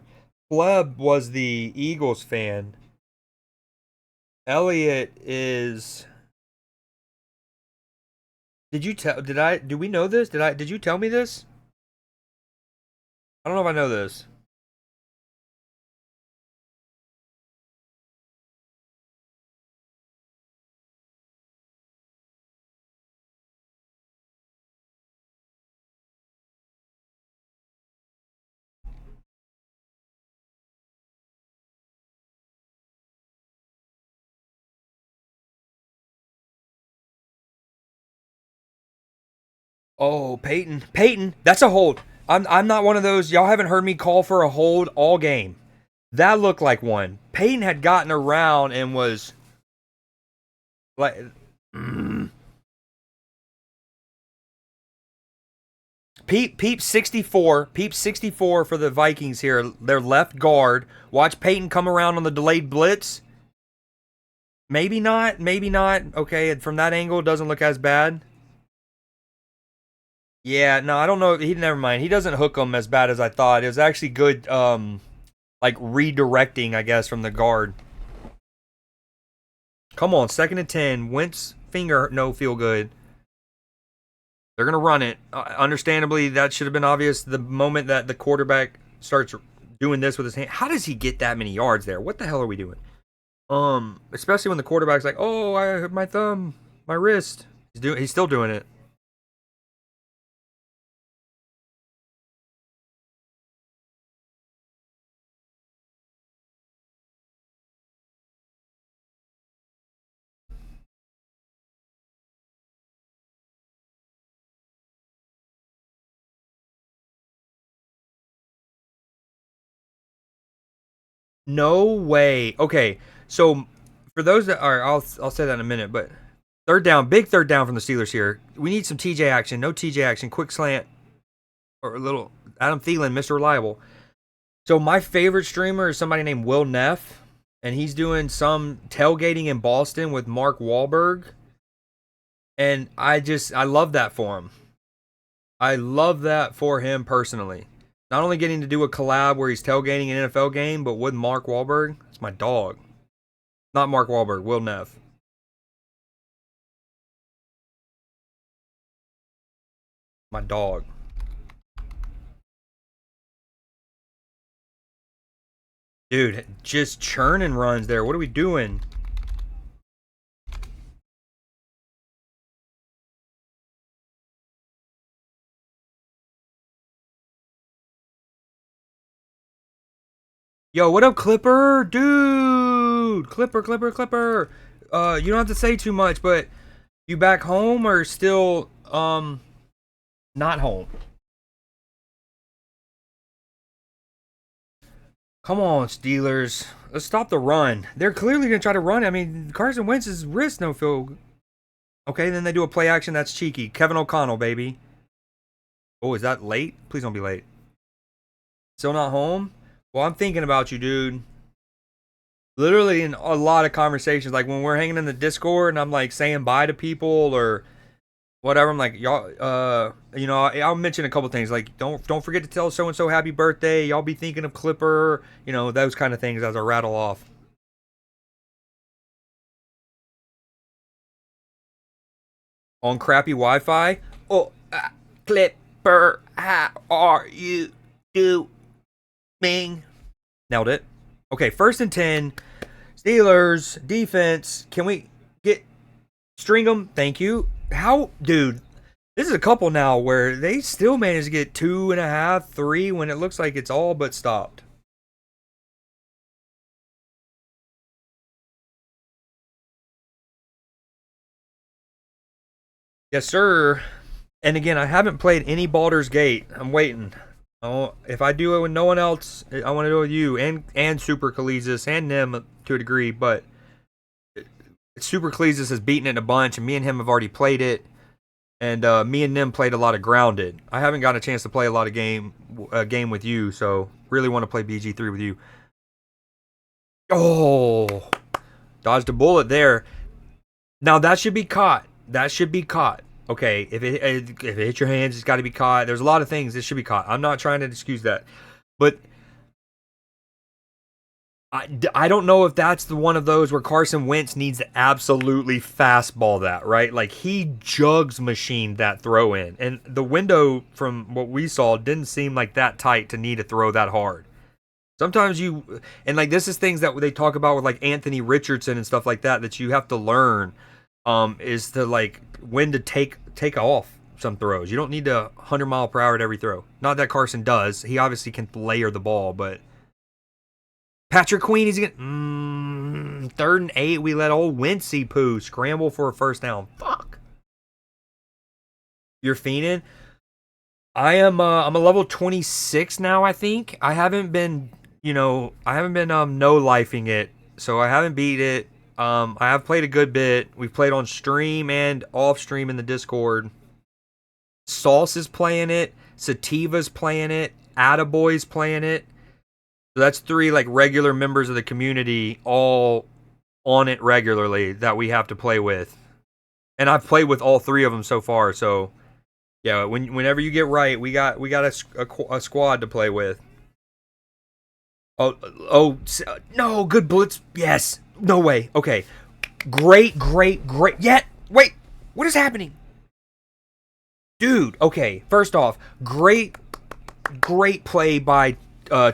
Pleb was the Eagles fan. Elliot is. Did you tell? Did I? Do we know this? Did you tell me this? I don't know if I know this. Oh, Peyton, that's a hold. I'm not one of those. Y'all haven't heard me call for a hold all game. That looked like one. Peyton had gotten around and was like, Peep 64. Peep 64 for the Vikings here. Their left guard. Watch Peyton come around on the delayed blitz. Maybe not. Maybe not. Okay, from that angle, it doesn't look as bad. Yeah, no, I don't know. He never mind. He doesn't hook him as bad as I thought. It was actually good, like redirecting, I guess, from the guard. Come on, 2nd and 10. Wentz finger no feel good. They're gonna run it. Understandably, that should have been obvious the moment that the quarterback starts doing this with his hand. How does he get that many yards there? What the hell are we doing? Especially when the quarterback's like, "Oh, I hurt my thumb, my wrist." He's still doing it. No way. Okay, so for those that are, I'll say that in a minute. But third down, big third down from the Steelers here. We need some TJ action. No TJ action. Quick slant or a little Adam Thielen, Mr. Reliable. So my favorite streamer is somebody named Will Neff, and he's doing some tailgating in Boston with Mark Wahlberg, and I love that for him. I love that for him personally. Not only getting to do a collab where he's tailgating an NFL game, but with Mark Wahlberg, it's my dog. Not Mark Wahlberg, Will Neff. My dog. Dude, just churning runs there. What are we doing? Yo, what up, Clipper? Dude! Clipper. You don't have to say too much, but you back home or still, not home? Come on, Steelers. Let's stop the run. They're clearly going to try to run. I mean, Carson Wentz's wrist no feel. Okay, then they do a play action. That's cheeky. Kevin O'Connell, baby. Oh, is that late? Please don't be late. Still not home? Well, I'm thinking about you, dude. Literally in a lot of conversations, like when we're hanging in the Discord and I'm like saying bye to people or whatever, I'm like, y'all, I'll mention a couple things like don't forget to tell so and so happy birthday. Y'all be thinking of Clipper, those kind of things as I rattle off. On crappy Wi-Fi. Oh, Clipper, how are you 2, Bing. Nailed it. Okay, 1st and 10. Steelers, defense. Can we string them? Thank you. How, dude, this is a couple now where they still managed to get 2.5, 3 when it looks like it's all but stopped. Yes, sir. And again, I haven't played any Baldur's Gate. I'm waiting. If I do it with no one else, I want to do it with you and Super Kalesis and Nim to a degree, but Super Kalesis has beaten it a bunch, and me and him have already played it, and me and Nim played a lot of Grounded. I haven't gotten a chance to play a lot of game with you, so really want to play BG3 with you. Oh, dodged a bullet there. Now that should be caught. That should be caught. Okay, if it hits your hands, it's got to be caught. There's a lot of things that should be caught. I'm not trying to excuse that. But I don't know if that's the one of those where Carson Wentz needs to absolutely fastball that, right? Like, he jugs machined that throw in. And the window, from what we saw, didn't seem like that tight to need to throw that hard. Sometimes and like, this is things that they talk about with like Anthony Richardson and stuff like that you have to learn. Is to like when to take off some throws. You don't need to 100-mile-per-hour at every throw. Not that Carson does. He obviously can layer the ball, but Patrick Queen, he's getting 3rd and 8. We let old Wincy Poo scramble for a 1st down. Fuck. You're fiending. I'm a level 26 now. I think I haven't been no lifing it, so I haven't beat it. I have played a good bit. We've played on stream and off stream in the Discord. Sauce is playing it. Sativa's playing it. Attaboy's playing it. So that's 3 like regular members of the community all on it regularly that we have to play with. And I've played with all 3 of them so far. So yeah, whenever you get right, we got a squad to play with. Oh no, good blitz. Yes. No way. Okay. Great. Yet. Wait. What is happening? Dude. Okay. First off, great play by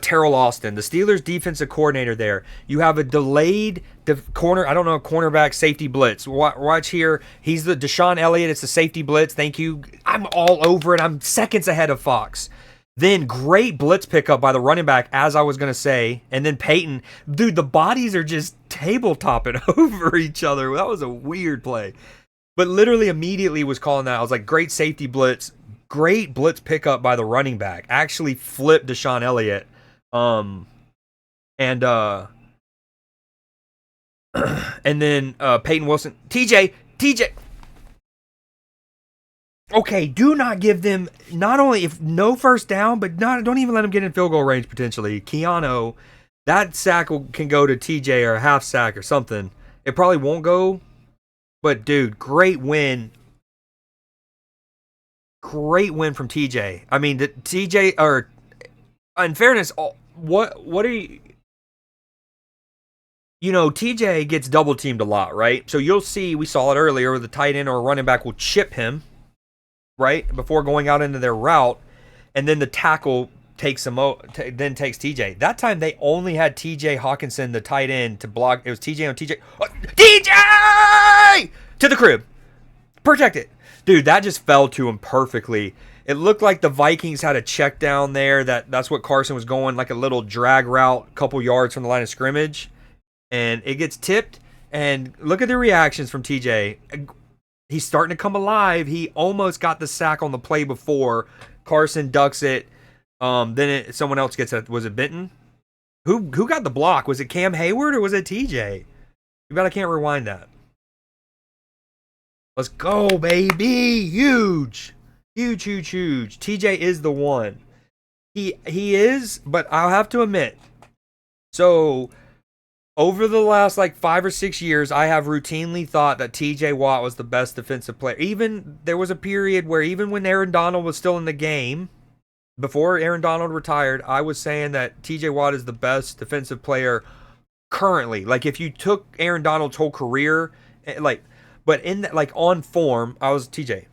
Terrell Austin, the Steelers defensive coordinator there. You have a delayed corner. I don't know, cornerback safety blitz. Watch here. He's the Deshaun Elliott. It's the safety blitz. Thank you. I'm all over it. I'm seconds ahead of Fox. Then great blitz pickup by the running back, as I was going to say. And then Peyton. Dude, the bodies are just tabletoping over each other. That was a weird play. But literally immediately was calling that. I was like, great safety blitz. Great blitz pickup by the running back. Actually flipped Deshaun Elliott. And then Peyton Wilson. TJ. Okay, do not give them, not only if no 1st down, but don't even let them get in field goal range potentially. Keanu, that sack can go to TJ or a half sack or something. It probably won't go, but dude, great win. Great win from TJ. I mean, the TJ, or in fairness, what are you... TJ gets double teamed a lot, right? So you'll see, we saw it earlier, where the tight end or a running back will chip him, right, before going out into their route, and then the tackle takes TJ. That time they only had TJ Hawkinson, the tight end, to block. It was TJ on TJ. Oh, TJ to the crib, protect it, dude. That just fell to him perfectly. It looked like the Vikings had a check down there. That's what Carson was going, like a little drag route, a couple yards from the line of scrimmage, and it gets tipped. And look at the reactions from TJ. He's starting to come alive. He almost got the sack on the play before. Carson ducks it. Then someone else gets it. Was it Benton? Who got the block? Was it Cam Hayward or was it TJ? Too bad I can't rewind that. Let's go, baby. Huge. TJ is the one. He is, but I'll have to admit. So over the last like 5 or 6 years, I have routinely thought that TJ Watt was the best defensive player. Even there was a period where even when Aaron Donald was still in the game, before Aaron Donald retired, I was saying that TJ Watt is the best defensive player currently. Like if you took Aaron Donald's whole career, like, but in that, like on form, I was TJ.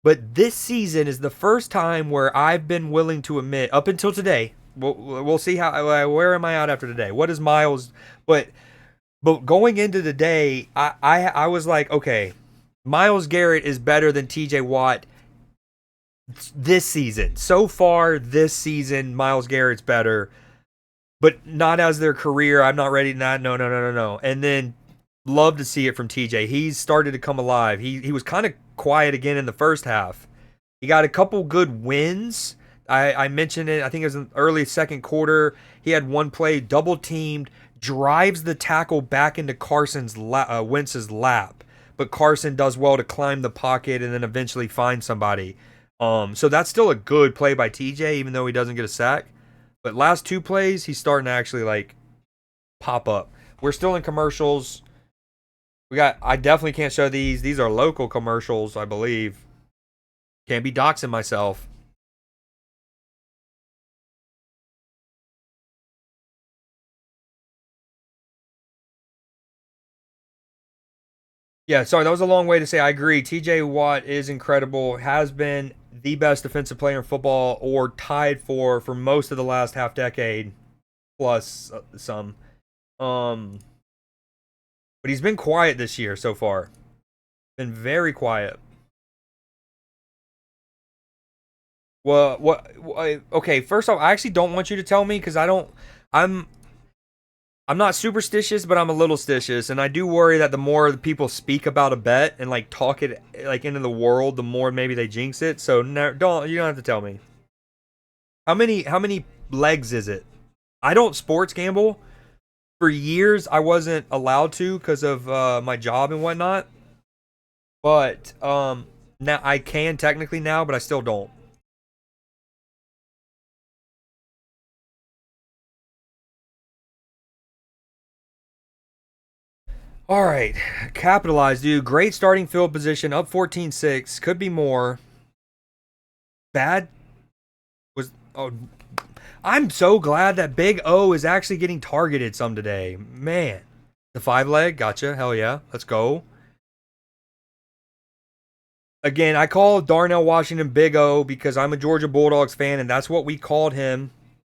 But this season is the first time where I've been willing to admit, up until today, we'll see how where am I at after today? What is Miles? But going into the day, I was like, okay, Miles Garrett is better than T.J. Watt this season. So far this season, Miles Garrett's better, but not as their career. I'm not ready. No. And then love to see it from TJ. He's started to come alive. He was kind of quiet again in the first half. He got a couple good wins. I mentioned it. I think it was in early second quarter. He had one play, double teamed, drives the tackle back into Wentz's lap. But Carson does well to climb the pocket and then eventually find somebody. So that's still a good play by TJ, even though he doesn't get a sack. But last two plays, he's starting to actually like pop up. We're still in commercials. I definitely can't show these. These are local commercials, I believe. Can't be doxing myself. Yeah, sorry, that was a long way to say I agree. TJ Watt is incredible, has been the best defensive player in football or tied for most of the last half decade plus some. But he's been quiet this year so far. Been very quiet. Well, okay, first off, I actually don't want you to tell me because I'm I'm not superstitious, but I'm a little stitious, and I do worry that the more people speak about a bet and like talk it like into the world, the more maybe they jinx it. So no, you don't have to tell me. How many legs is it? I don't sports gamble. For years, I wasn't allowed to because of my job and whatnot. But now I can technically now, but I still don't. All right, capitalize, dude. Great starting field position, up 14-6. Could be more. Bad was. Oh, I'm so glad that Big O is actually getting targeted some today. Man, the 5 leg, gotcha. Hell yeah, let's go. Again, I call Darnell Washington Big O because I'm a Georgia Bulldogs fan, and that's what we called him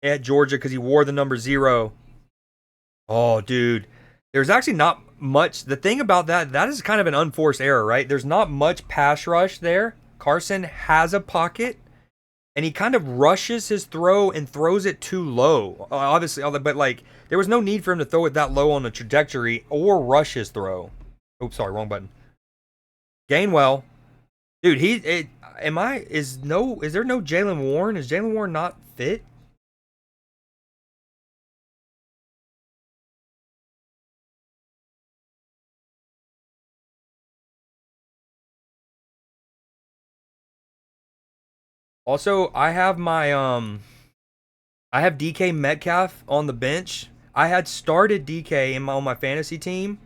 at Georgia because he wore the number 0. Oh, dude. There's actually not much. The thing about that is kind of an unforced error, right? There's not much pass rush there. Carson has a pocket, and he kind of rushes his throw and throws it too low. Obviously, but like there was no need for him to throw it that low on the trajectory or rush his throw. Oops, sorry, wrong button. Gainwell, dude, is there no Jalen Warren? Is Jalen Warren not fit? Also, I have DK Metcalf on the bench. I had started DK on my fantasy team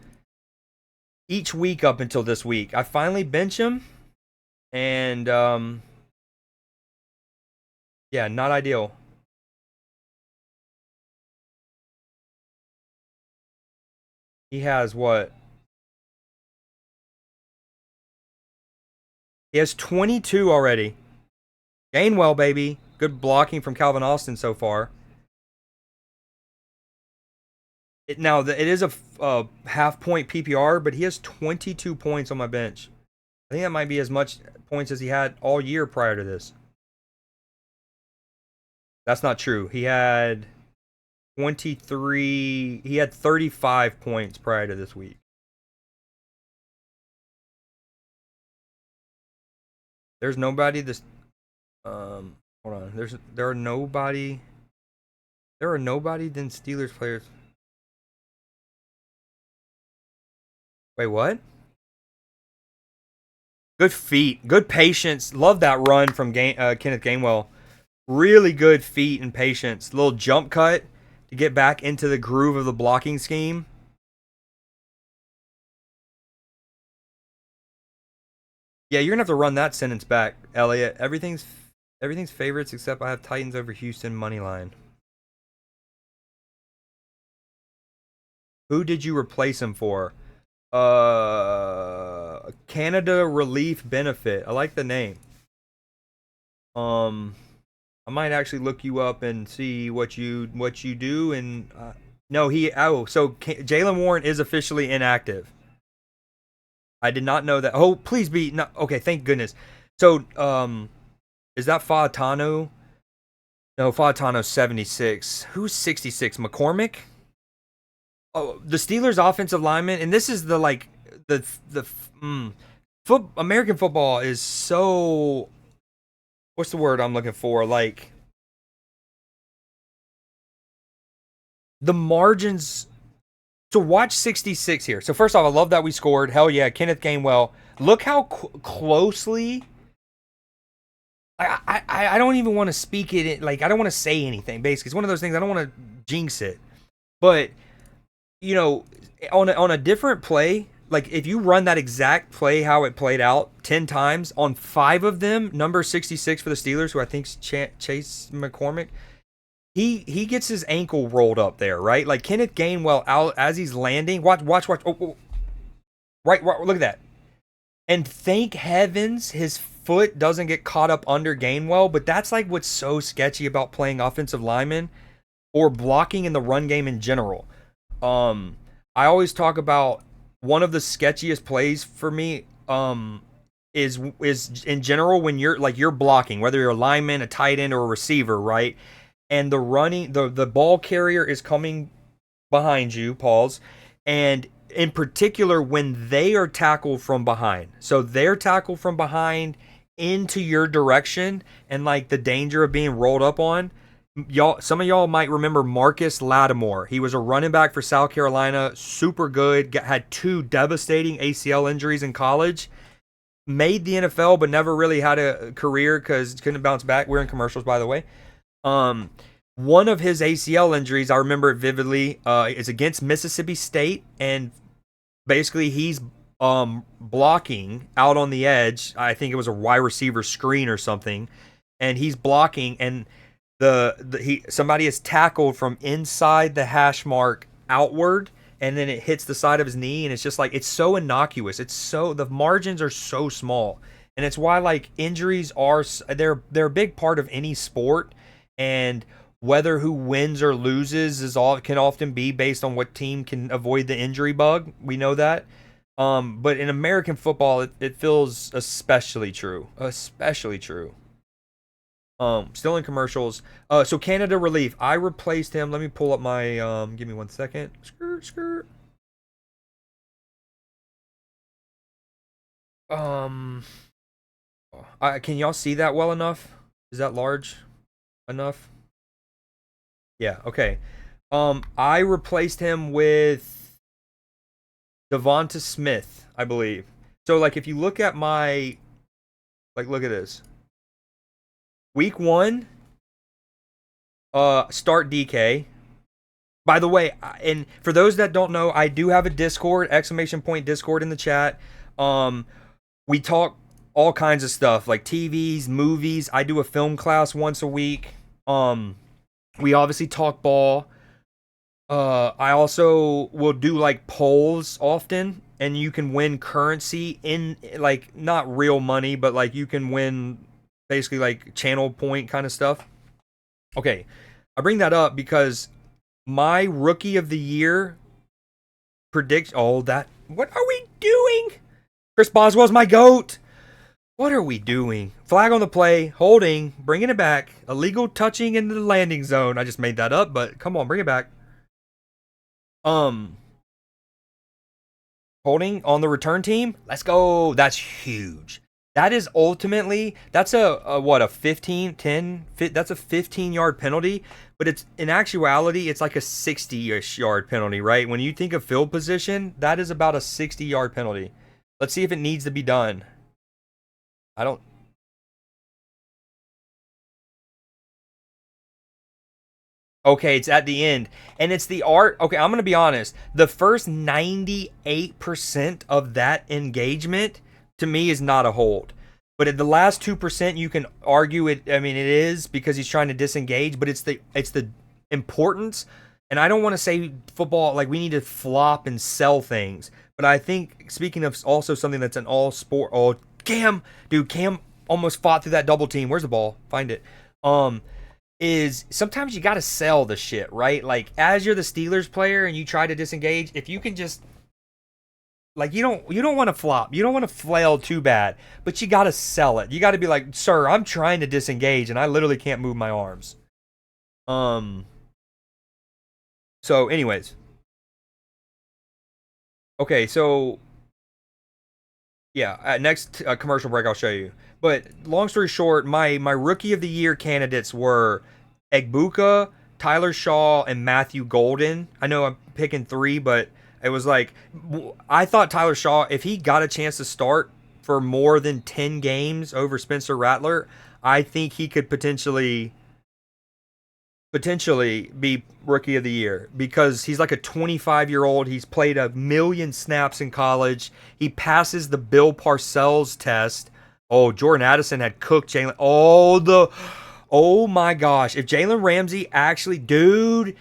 each week up until this week. I finally bench him, and yeah, not ideal. He has what? He has 22 already. Gainwell, baby. Good blocking from Calvin Austin so far. It is a half point PPR, but he has 22 points on my bench. I think that might be as much points as he had all year prior to this. That's not true. He had 23. He had 35 points prior to this week. There's nobody this hold on. There are nobody than Steelers players. Wait, what? Good feet, good patience. Love that run from Kenneth Gainwell. Really good feet and patience. Little jump cut to get back into the groove of the blocking scheme. Yeah, you're gonna have to run that sentence back, Elliot. Everything's favorites except I have Titans over Houston money line. Who did you replace him for? Canada Relief Benefit. I like the name. Um, I might actually look you up and see what you do. And no, Jalen Warren is officially inactive. I did not know that. Oh, please be no. Okay, thank goodness. So, is that Faetano? No, Faetano's 76. Who's 66? McCormick? Oh, the Steelers' offensive lineman, and this is the American football is so. What's the word I'm looking for? Like the margins. So watch 66 here. So first off, I love that we scored. Hell yeah, Kenneth Gainwell. Look how closely. I don't even want to speak it. Like I don't want to say anything. Basically, it's one of those things. I don't want to jinx it. But you know, on a different play, like if you run that exact play how it played out 10 times, on 5 of them, number 66 for the Steelers, who I think's Chase McCormick, he gets his ankle rolled up there, right? Like Kenneth Gainwell out as he's landing. Watch. Oh. Right, look at that. And thank heavens his foot doesn't get caught up under Gainwell, but that's like what's so sketchy about playing offensive linemen or blocking in the run game in general. I always talk about one of the sketchiest plays for me is in general when you're blocking, whether you're a lineman, a tight end, or a receiver, right? And the ball carrier is coming behind you, pause, and in particular when they are tackled from behind. So they're tackled from behind into your direction and like the danger of being rolled up on. Some of y'all might remember Marcus Lattimore. He was a running back for South Carolina, super good, had 2 devastating ACL injuries in college, made the NFL but never really had a career because couldn't bounce back. We're in commercials, by the way. One of his ACL injuries, I remember it vividly, is against Mississippi State, and basically he's blocking out on the edge. I think it was a wide receiver screen or something, and he's blocking, and somebody is tackled from inside the hash mark outward, and then it hits the side of his knee, and it's just like, it's so innocuous. The margins are so small, and it's why like injuries they're a big part of any sport, and whether who wins or loses can often be based on what team can avoid the injury bug. We know that. But in American football, it feels especially true. Especially true. Still in commercials. So Canada Relief. I replaced him. Let me pull up my give me 1 second. Skirt. Can y'all see that well enough? Is that large enough? Yeah, okay. I replaced him with Devonta Smith, I believe. So like if you look at look at this. Week 1, start DK. By the way, and for those that don't know, I do have a Discord, ! Discord in the chat. We talk all kinds of stuff like TVs, movies. I do a film class once a week. We obviously talk ball. I also will do like polls often, and you can win currency in like not real money, but like you can win basically like channel point kind of stuff. Okay, I bring that up because my rookie of the year predict. Oh, that. What are we doing? Chris Boswell's my GOAT. What are we doing? Flag on the play, holding, bringing it back. Illegal touching into the landing zone. I just made that up, but come on, bring it back. Holding on the return team. Let's go. That's huge. That is ultimately, that's a 15, 10, that's a 15-yard penalty, but it's in actuality, it's like a 60-ish yard penalty, right? When you think of field position, that is about a 60-yard penalty. Let's see if it needs to be done. I don't. Okay, it's at the end. And it's the art. Okay, I'm going to be honest. The first 98% of that engagement, to me, is not a hold. But at the last 2%, you can argue it. I mean, it is because he's trying to disengage, but it's the importance. And I don't want to say football, like we need to flop and sell things. But I think, speaking of also something that's an all sport. Oh, Cam. almost fought through that double team. Where's the ball? Find it. Is sometimes you got to sell the shit, right? Like as you're the Steelers player and you try to disengage, if you can just like you don't want to flop, you don't want to flail too bad, but you got to sell it. You got to be like, sir, I'm trying to disengage and I literally can't move my arms. So, anyways, okay, so yeah, next commercial break I'll show you. But long story short, my rookie of the year candidates were Egbuka, Tyler Shaw, and Matthew Golden. I know I'm picking 3, but it was like I thought Tyler Shaw, if he got a chance to start for more than 10 games over Spencer Rattler, I think he could potentially be rookie of the year because he's like a 25-year-old. He's played 1,000,000 snaps in college. He passes the Bill Parcells test. Oh, Jordan Addison had cooked Jalen. Oh my gosh. If Jalen Ramsey actually, dude,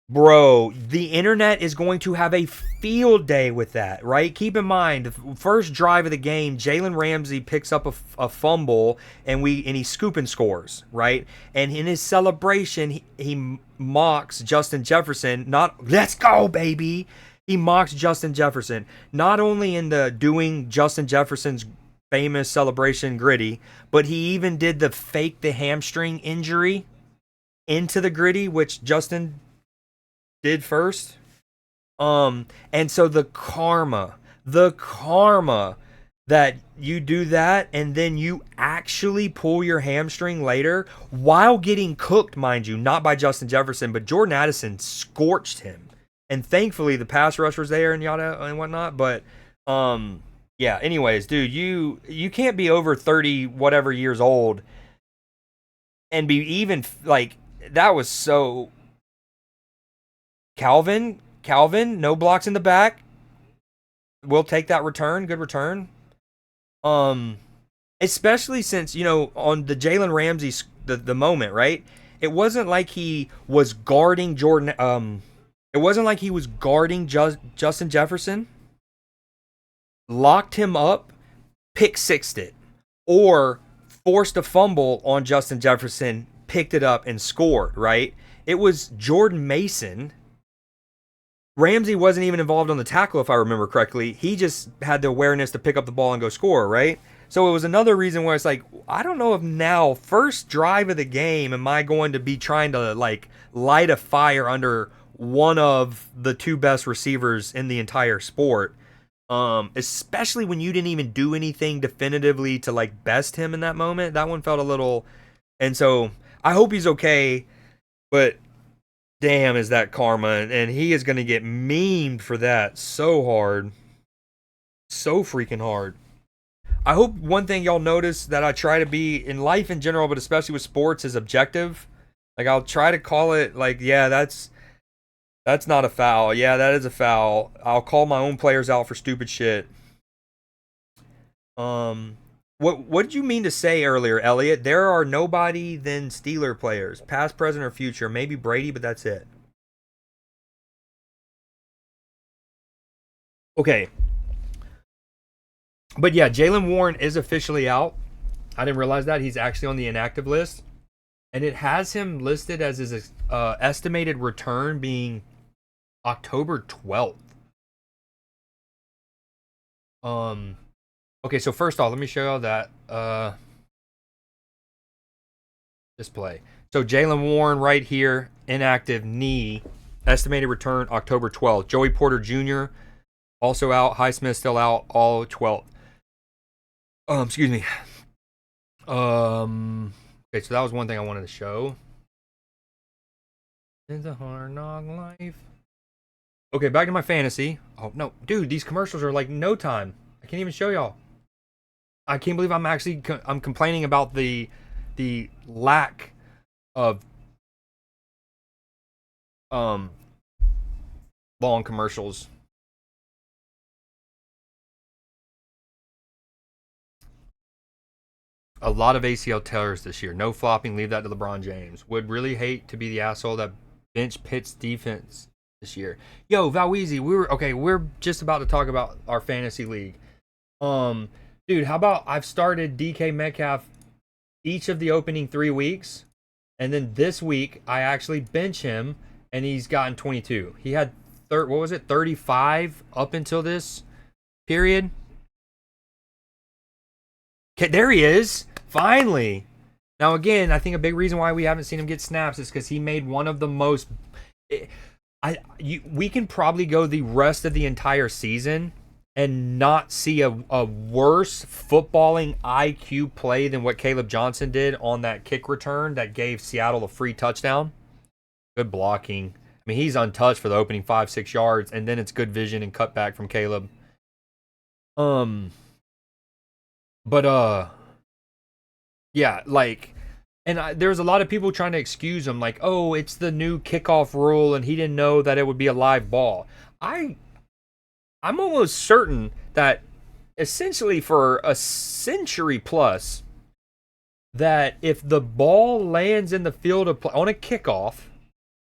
bro, the internet is going to have a field day with that, right? Keep in mind, the first drive of the game, Jalen Ramsey picks up a fumble and he scoop and scores, right? And in his celebration, he mocks Justin Jefferson. Let's go, baby. He mocks Justin Jefferson, not only in the doing Justin Jefferson's famous celebration gritty, but he even did the hamstring injury into the gritty, which Justin did first. And so the karma that you do that and then you actually pull your hamstring later while getting cooked, mind you, not by Justin Jefferson, but Jordan Addison scorched him. And thankfully the pass rush was there and yada and whatnot. But yeah, anyways, dude, you can't be over 30 whatever years old and be even like that was so Calvin, no blocks in the back. We'll take that return. Good return. Especially since, on the Jalen Ramsey, the moment, right? It wasn't like he was guarding Jordan. It wasn't like he was guarding Justin Jefferson, locked him up, pick-sixed it, or forced a fumble on Justin Jefferson, picked it up, and scored, right? It was Jordan Mason. Ramsey wasn't even involved on the tackle, if I remember correctly. He just had the awareness to pick up the ball and go score, right? So it was another reason where it's like, I don't know if now, first drive of the game, am I going to be trying to like light a fire under one of the 2 best receivers in the entire sport, especially when you didn't even do anything definitively to like best him in that moment. That one felt a little, and so I hope he's okay, but damn, is that karma, and he is going to get memed for that so hard. So freaking hard. I hope one thing y'all notice that I try to be in life in general, but especially with sports, is objective. Like, I'll try to call it like, yeah, that's not a foul. Yeah, that is a foul. I'll call my own players out for stupid shit. What did you mean to say earlier, Elliot? There are nobody than Steeler players, past, present, or future. Maybe Brady, but that's it. Okay. But yeah, Jaylen Warren is officially out. I didn't realize that. He's actually on the inactive list. And it has him listed as his estimated return being October 12th. Okay, so first off, let me show y'all that display. So Jaylen Warren right here, inactive knee, estimated return October 12th. Joey Porter Jr. also out. Highsmith still out, all 12th. Excuse me. Okay, so that was one thing I wanted to show. It's a hard knock life. Okay, back to my fantasy. Oh no, dude, these commercials are like no time. I can't even show y'all. I can't believe I'm complaining about the lack of long commercials. A lot of ACL tears this year. No flopping. Leave that to LeBron James. Would really hate to be the asshole that bench Pitt's defense this year. Yo, Valweezy, we're just about to talk about our fantasy league. Um, dude, how about I've started DK Metcalf each of the opening 3 weeks, and then this week I actually bench him, and he's gotten 22. He had what was it, 35 up until this period. Okay, there he is, finally. Now again, I think a big reason why we haven't seen him get snaps is because he made one of the most. We can probably go the rest of the entire season and not see a worse footballing IQ play than what Caleb Johnson did on that kick return that gave Seattle a free touchdown. Good blocking. I mean, he's untouched for the opening 5-6 yards, and then it's good vision and cutback from Caleb. Yeah, like, and there's a lot of people trying to excuse him, like, oh, it's the new kickoff rule, and he didn't know that it would be a live ball. I'm almost certain that essentially for a century plus, that if the ball lands in the field of play on a kickoff,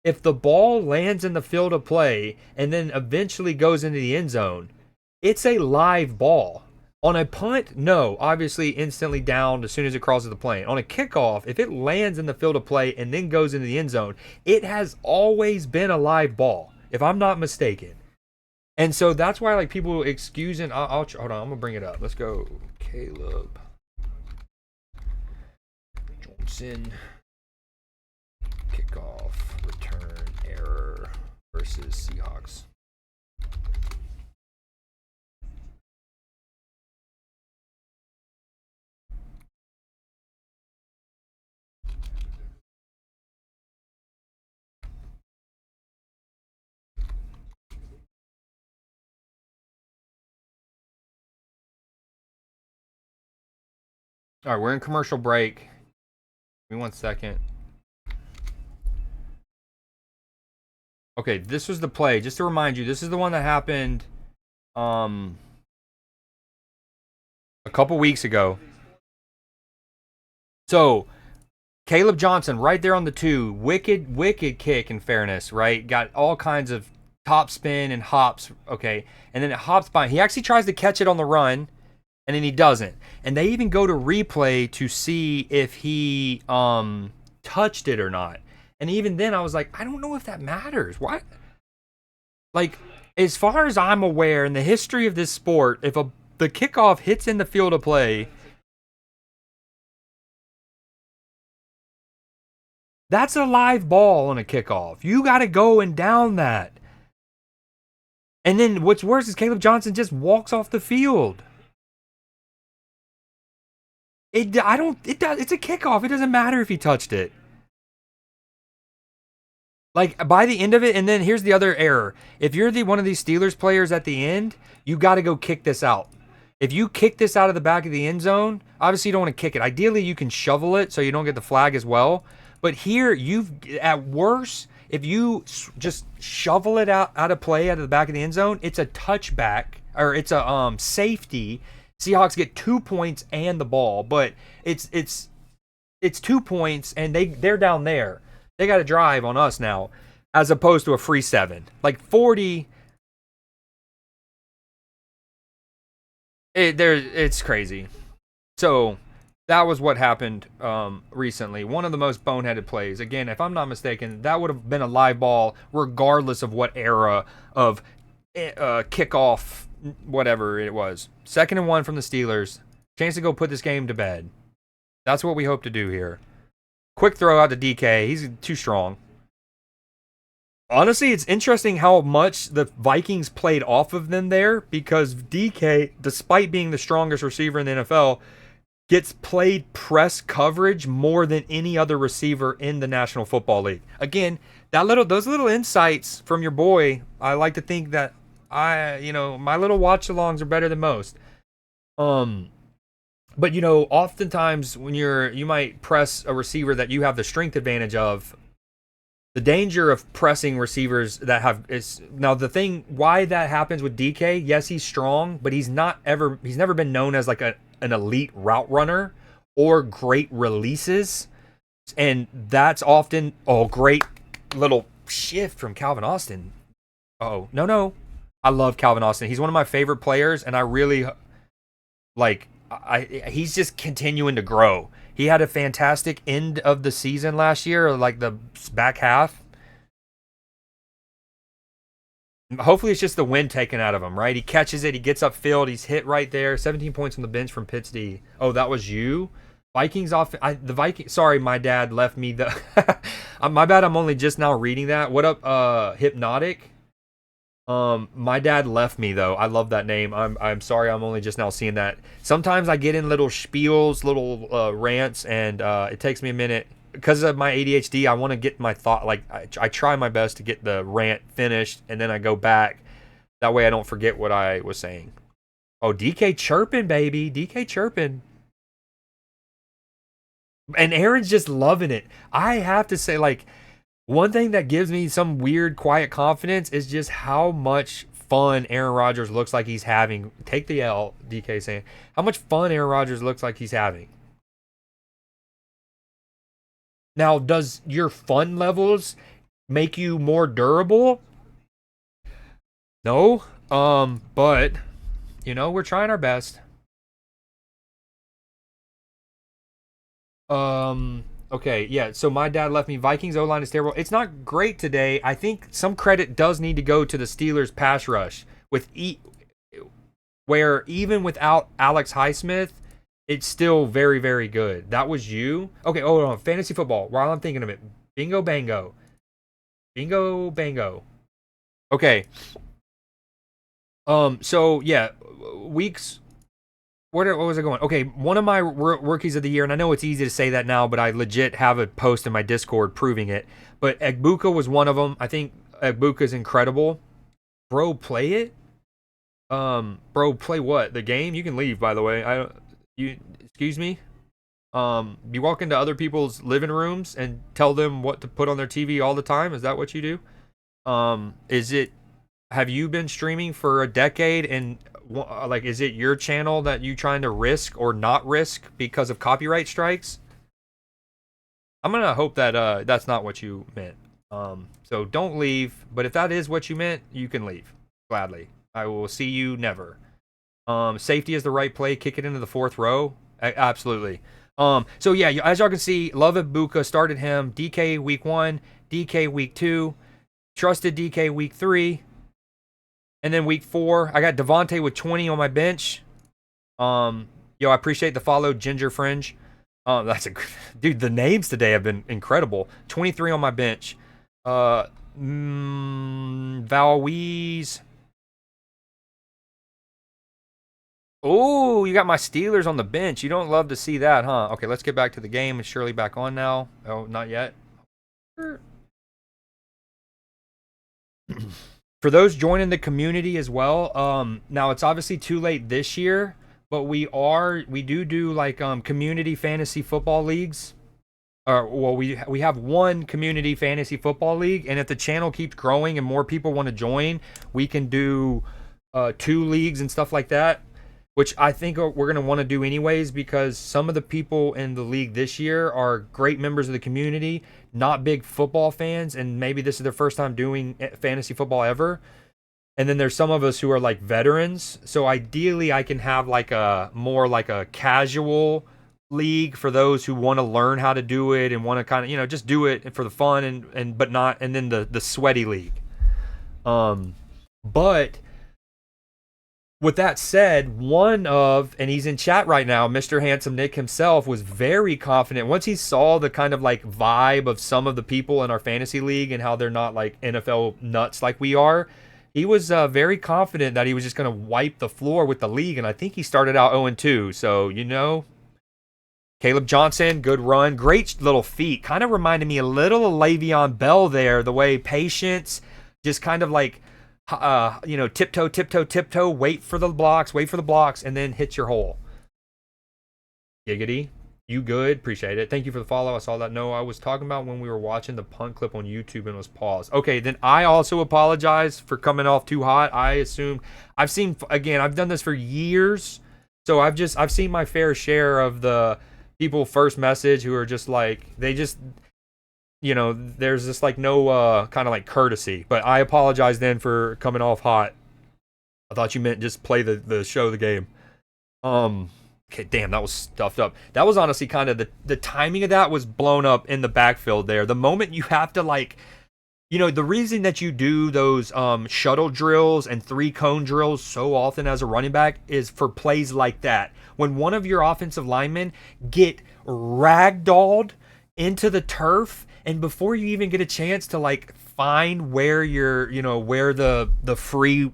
if the ball lands in the field of play and then eventually goes into the end zone, it's a live ball. On a punt, no, obviously instantly down as soon as it crosses the plane. On a kickoff, if it lands in the field of play and then goes into the end zone, it has always been a live ball, if I'm not mistaken. And so that's why, like, people excusing. Hold on, I'm gonna bring it up. Let's go, Caleb Johnson kickoff return error versus Seahawks. All right, we're in commercial break. Give me 1 second. Okay, this was the play. Just to remind you, this is the one that happened a couple weeks ago. So, Caleb Johnson right there on the 2. Wicked kick, in fairness, right? Got all kinds of top spin and hops, okay? And then it hops by. He actually tries to catch it on the run, and then he doesn't. And they even go to replay to see if he touched it or not. And even then, I was like, I don't know if that matters. Why? Like, as far as I'm aware, in the history of this sport, if the kickoff hits in the field of play, that's a live ball on a kickoff. You got to go and down that. And then what's worse is Caleb Johnson just walks off the field. It's a kickoff. It doesn't matter if he touched it. Like, by the end of it, and then here's the other error. If you're one of these Steelers players at the end, you got to go kick this out. If you kick this out of the back of the end zone, obviously you don't want to kick it. Ideally, you can shovel it so you don't get the flag as well. But here, at worst, if you just shovel it out of play out of the back of the end zone, it's a touchback, or it's a safety. Seahawks get 2 points and the ball, but it's 2 points, and they're down there. They got to drive on us now, as opposed to a free 7. Like 40. It's crazy. So that was what happened recently. One of the most boneheaded plays. Again, if I'm not mistaken, that would have been a live ball regardless of what era of kickoff, whatever it was. 2nd and 1 from the Steelers. Chance to go put this game to bed. That's what we hope to do here. Quick throw out to DK. He's too strong. Honestly, it's interesting how much the Vikings played off of them there, because DK, despite being the strongest receiver in the NFL, gets played press coverage more than any other receiver in the National Football League. Again, those little insights from your boy, I like to think that my little watch-alongs are better than most. But oftentimes when you might press a receiver that you have the strength advantage of. The danger of pressing receivers that now the thing why that happens with DK, yes, he's strong, but he's never been known as like an elite route runner or great releases. And that's often great little shift from Calvin Austin. No. I love Calvin Austin. He's one of my favorite players, and I really Like he's just continuing to grow. He had a fantastic end of the season last year, like the back half. Hopefully, it's just the wind taken out of him, right? He catches it, he gets upfield, he's hit right there. 17 points on the bench from Pitts D. Oh, that was you? Vikings off. The Vikings. Sorry, my dad left me the. My bad. I'm only just now reading that. What up, Hypnotic? My dad left me though. I love that name. I'm sorry. I'm only just now seeing that. Sometimes I get in little spiels, little rants, and it takes me a minute because of my ADHD. I want to get my thought. Like I try my best to get the rant finished, and then I go back. That way I don't forget what I was saying. Oh, DK chirping, baby. DK chirping. And Aaron's just loving it. I have to say, like, one thing that gives me some weird, quiet confidence is just how much fun Aaron Rodgers looks like he's having. Take the L, DK saying. How much fun Aaron Rodgers looks like he's having. Now, does your fun levels make you more durable? No. But, we're trying our best. Okay, yeah. So my dad left me. Vikings O line is terrible. It's not great today. I think some credit does need to go to the Steelers pass rush where even without Alex Highsmith, it's still very, very good. That was you. Okay. Oh, no, fantasy football. While I'm thinking of it, bingo, bango, bingo, bango. Okay. So yeah, weeks. What was I going? Okay, one of my rookies of the year, and I know it's easy to say that now, but I legit have a post in my Discord proving it. But Egbuka was one of them. I think Egbuka is incredible. Bro, play it. Bro, play what? The game? You can leave, by the way. Excuse me. You walk into other people's living rooms and tell them what to put on their TV all the time. Is that what you do? Is it? Have you been streaming for a decade and like, is it your channel that you trying to risk or not risk because of copyright strikes? I'm gonna hope that that's not what you meant. So don't leave. But if that is what you meant, you can leave gladly. I will see you never. Safety is the right play. Kick it into the fourth row. Absolutely. So yeah, as y'all can see, Love Ibuka started him. DK week 1, DK week 2, trusted DK week 3. And then week 4, I got Devontae with 20 on my bench. I appreciate the follow, Ginger Fringe. That's a dude. The names today have been incredible. 23 on my bench. Valweez. Oh, you got my Steelers on the bench. You don't love to see that, huh? Okay, let's get back to the game. Is Shirley back on now? Oh, not yet. For those joining the community as well, now it's obviously too late this year, but we do like community fantasy football leagues. Well, we have one community fantasy football league, and if the channel keeps growing and more people want to join, we can do 2 leagues and stuff like that, which I think we're going to want to do anyways, because some of the people in the league this year are great members of the community, not big football fans, and maybe this is their first time doing fantasy football ever. And then there's some of us who are like veterans. So ideally I can have like a more like a casual league for those who want to learn how to do it and want to kind of, just do it for the fun and but not, and then the sweaty league. But with that said, and he's in chat right now, Mr. Handsome Nick himself was very confident once he saw the kind of like vibe of some of the people in our fantasy league and how they're not like NFL nuts like we are. He was very confident that he was just going to wipe the floor with the league, and I think he started out 0-2. So, Caleb Johnson, good run. Great little feet. Kind of reminded me a little of Le'Veon Bell there, the way patience, just kind of like, tiptoe, wait for the blocks, and then hit your hole. Giggity. You good? Appreciate it. Thank you for the follow. I saw that. No, I was talking about when we were watching the punt clip on YouTube and it was paused. Okay, then I also apologize for coming off too hot. I assume I've done this for years, so I've seen my fair share of the people first message who are just like, there's just like no kind of like courtesy. But I apologize then for coming off hot. I thought you meant just play the show, the game. Okay, damn, that was stuffed up. That was honestly kind of the timing of that was blown up in the backfield there. The moment you have to like, the reason that you do those shuttle drills and 3-cone drills so often as a running back is for plays like that. When one of your offensive linemen get ragdolled into the turf, and before you even get a chance to like find where where the free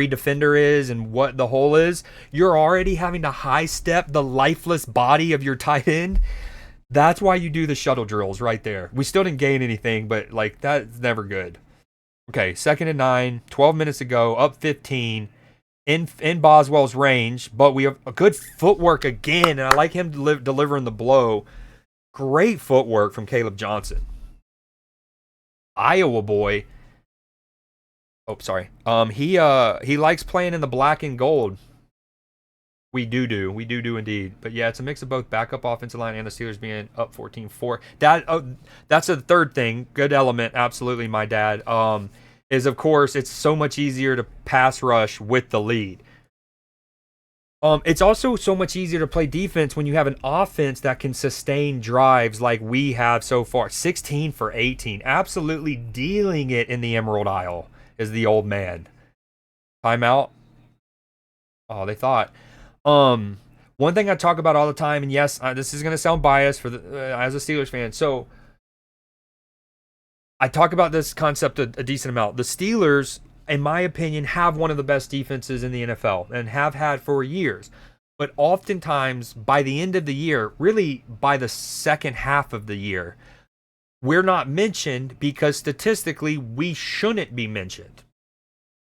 defender is and what the hole is, you're already having to high step the lifeless body of your tight end. That's why you do the shuttle drills right there. We still didn't gain anything, but like that's never good. Okay, 2nd and 9, 12 minutes to go, up 15 in Boswell's range, but we have a good footwork again, and I like him delivering the blow. Great footwork from Caleb Johnson. Iowa boy. Oh, sorry. He likes playing in the black and gold. We do indeed. But yeah, it's a mix of both backup offensive line and the Steelers being up 14-4. That's a third thing. Good element, absolutely, my dad. Is of course it's so much easier to pass rush with the lead. It's also so much easier to play defense when you have an offense that can sustain drives like we have so far. 16 for 18. Absolutely dealing it in the Emerald Isle is the old man. Timeout. Oh, they thought. One thing I talk about all the time, and yes, this is going to sound biased for as a Steelers fan. So I talk about this concept a decent amount. The Steelers, in my opinion, have one of the best defenses in the NFL and have had for years. But oftentimes, by the end of the year, really by the second half of the year, we're not mentioned because statistically we shouldn't be mentioned.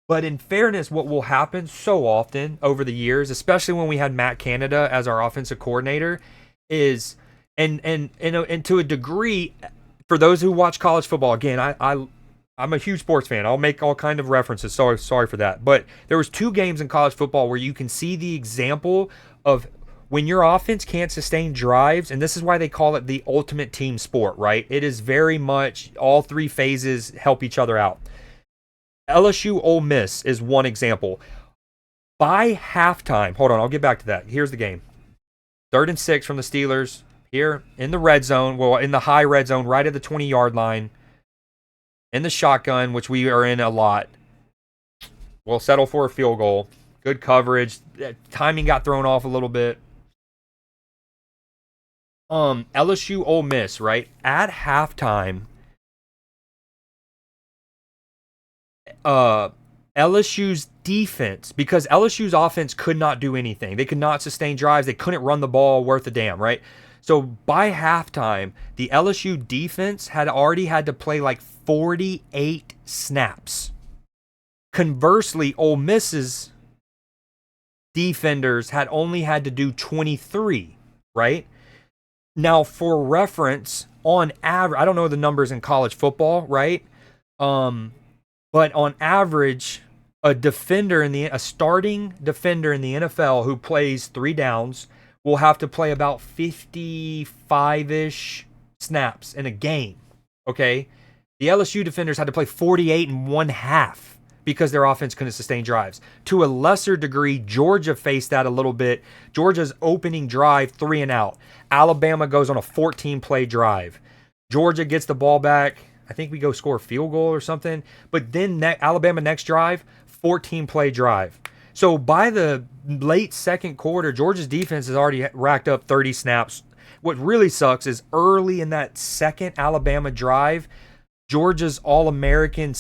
But in fairness, what will happen so often over the years, especially when we had Matt Canada as our offensive coordinator, is and to a degree, for those who watch college football, again, I'm a huge sports fan. I'll make all kind of references. Sorry for that. But there was 2 games in college football where you can see the example of when your offense can't sustain drives, and this is why they call it the ultimate team sport, right? It is very much all 3 phases help each other out. LSU Ole Miss is one example. By halftime, hold on, I'll get back to that. Here's the game. 3rd and 6 from the Steelers here in the red zone, well, in the high red zone, right at the 20-yard line. In the shotgun, which we are in a lot. We'll settle for a field goal. Good coverage. Timing got thrown off a little bit. LSU Ole Miss, right? At halftime, LSU's defense, because LSU's offense could not do anything. They could not sustain drives. They couldn't run the ball worth a damn, right? So by halftime, the LSU defense had already had to play like 48 snaps. Conversely, Ole Miss's defenders had only had to do 23, right? Now, for reference, on average, I don't know the numbers in college football, right? But on average, a starting defender in the NFL who plays 3 downs will have to play about 55-ish snaps in a game, okay? The LSU defenders had to play 48 and 1/2 because their offense couldn't sustain drives. To a lesser degree, Georgia faced that a little bit. Georgia's opening drive, 3 and out. Alabama goes on a 14-play drive. Georgia gets the ball back. I think we go score a field goal or something. But then Alabama next drive, 14-play drive. So by the late second quarter, Georgia's defense has already racked up 30 snaps. What really sucks is early in that second Alabama drive, Georgia's All-American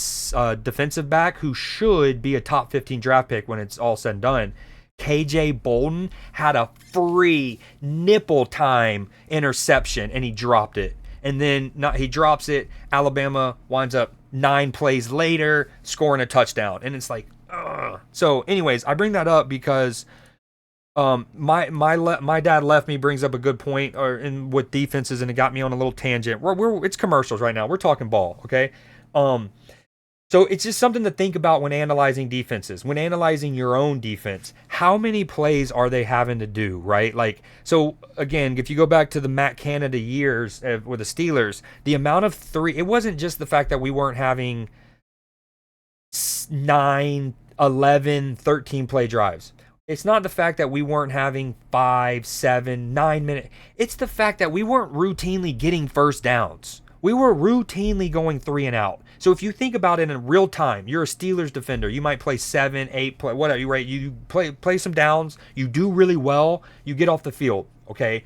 defensive back, who should be a top 15 draft pick when it's all said and done, KJ Bolden, had a free nipple time interception, and he dropped it. And then he drops it. Alabama winds up 9 plays later scoring a touchdown. And it's like, ugh. So anyways, I bring that up because my dad left me brings up a good point with defenses, and it got me on a little tangent. It's commercials right now. We're talking ball, okay? So it's just something to think about when analyzing defenses, when analyzing your own defense. How many plays are they having to do, right? Like, so again, if you go back to the Matt Canada years with the Steelers, the amount of 3, it wasn't just the fact that we weren't having 9, 11, 13 play drives. It's not the fact that we weren't having 5, 7, 9 minute. It's the fact that we weren't routinely getting first downs. We were routinely going 3 and out. So if you think about it in real time, you're a Steelers defender. You might play 7, 8, play whatever. You right. You play some downs. You do really well. You get off the field. Okay.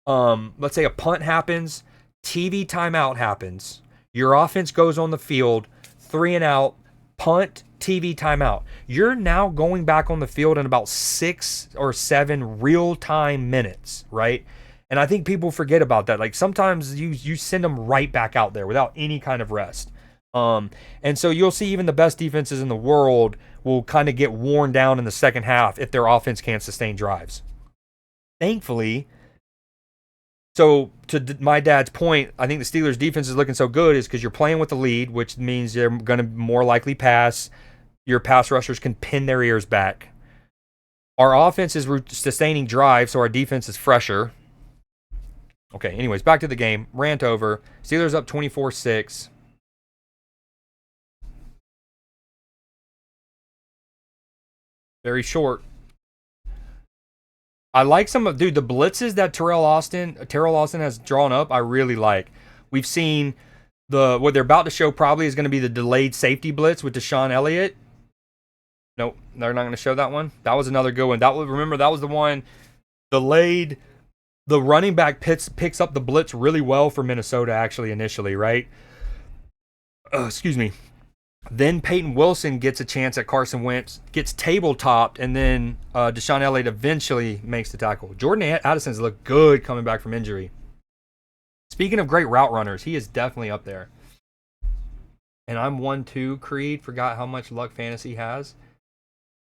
Let's say a punt happens. TV timeout happens. Your offense goes on the field. 3 and out. Punt. TV timeout. You're now going back on the field in about 6 or 7 real-time minutes, right? And I think people forget about that. Like sometimes you send them right back out there without any kind of rest. And so you'll see even the best defenses in the world will kind of get worn down in the second half if their offense can't sustain drives. Thankfully, so to my dad's point, I think the Steelers' defense is looking so good is because you're playing with the lead, which means they're going to more likely pass. Your pass rushers can pin their ears back. Our offense is sustaining drive, so our defense is fresher. Okay, anyways, back to the game. Rant over. Steelers up 24-6. Very short. I like some of, dude, the blitzes that Terrell Austin has drawn up, I really like. We've seen what they're about to show probably is going to be the delayed safety blitz with Deshaun Elliott. Nope, they're not going to show that one. That was another good one. Remember, that was the one delayed. The running back picks up the blitz really well for Minnesota, actually, initially, right? Excuse me. Then Peyton Wilson gets a chance at Carson Wentz, gets table-topped, and then Deshaun Elliott eventually makes the tackle. Jordan Addison's looked good coming back from injury. Speaking of great route runners, he is definitely up there. And I'm 1-2, Creed. Forgot how much luck fantasy has.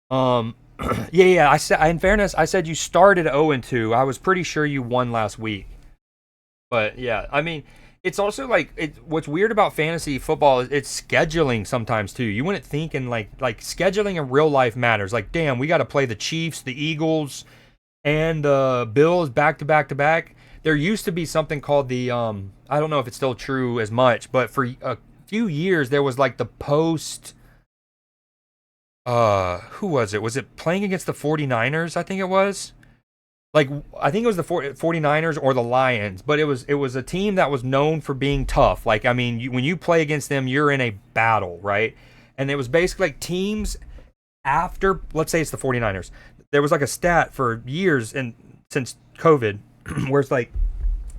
Yeah. I said, in fairness, I said you started 0-2. I was pretty sure you won last week. But yeah, I mean, it's also like what's weird about fantasy football is it's scheduling sometimes too. You wouldn't think in like scheduling in real life matters. Like, damn, we got to play the Chiefs, the Eagles, and the Bills back to back to back. There used to be something called the I don't know if it's still true as much, but for a few years there was like the post. Who was it? Was it playing against the 49ers? I think it was. Like, I think it was the 49ers or the Lions, but it was a team that was known for being tough. Like, I mean, when you play against them, you're in a battle, right? And it was basically like teams after, let's say it's the 49ers. There was like a stat for years and since COVID where it's like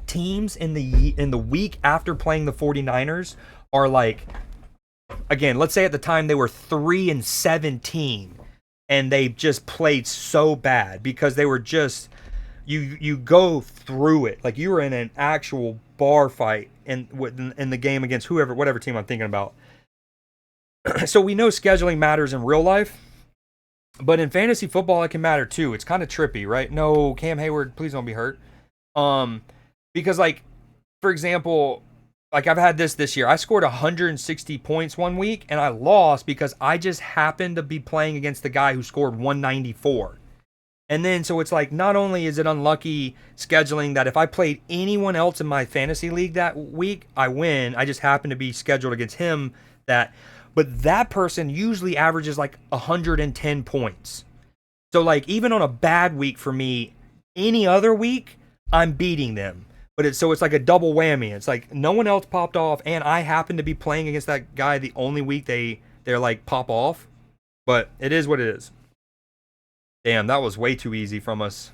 teams in the week after playing the 49ers are like, again, let's say at the time they were 3-17 and they just played so bad because they were just you go through it like you were in an actual bar fight in the game against whatever team I'm thinking about. So we know scheduling matters in real life, but in fantasy football it can matter too. It's kind of trippy, right? No, Cam Hayward, please don't be hurt. Because like, for example, like I've had this year. I scored 160 points one week and I lost because I just happened to be playing against the guy who scored 194. And then so it's like not only is it unlucky scheduling that if I played anyone else in my fantasy league that week, I win. I just happen to be scheduled against him but that person usually averages like 110 points. So like even on a bad week for me, any other week, I'm beating them. But it's like a double whammy. It's like no one else popped off, and I happen to be playing against that guy the only week they're like pop off. But it is what it is. Damn, that was way too easy from us.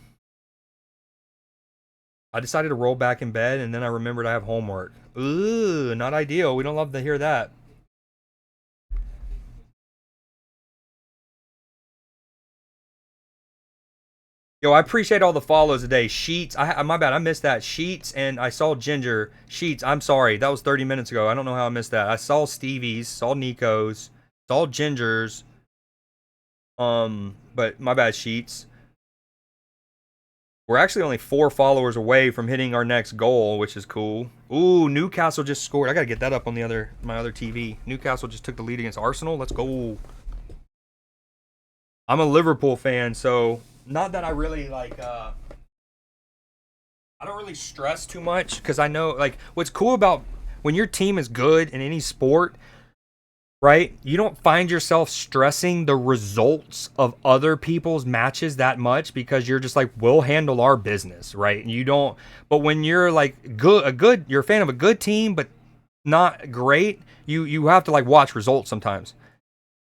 I decided to roll back in bed, and then I remembered I have homework. Ooh, not ideal. We don't love to hear that. Yo, I appreciate all the follows today. Sheets, my bad, I missed that. Sheets, and I saw Ginger. Sheets, I'm sorry, that was 30 minutes ago. I don't know how I missed that. I saw Stevie's, saw Nico's, saw Ginger's. But my bad, Sheets. We're actually only 4 followers away from hitting our next goal, which is cool. Ooh, Newcastle just scored. I gotta get that up on my other TV. Newcastle just took the lead against Arsenal. Let's go. I'm a Liverpool fan, so not that I really like I don't really stress too much because I know like what's cool about when your team is good in any sport, right? You don't find yourself stressing the results of other people's matches that much because you're just like, we'll handle our business, right? You don't. But when you're like you're a fan of a good team, but not great, you have to like watch results sometimes.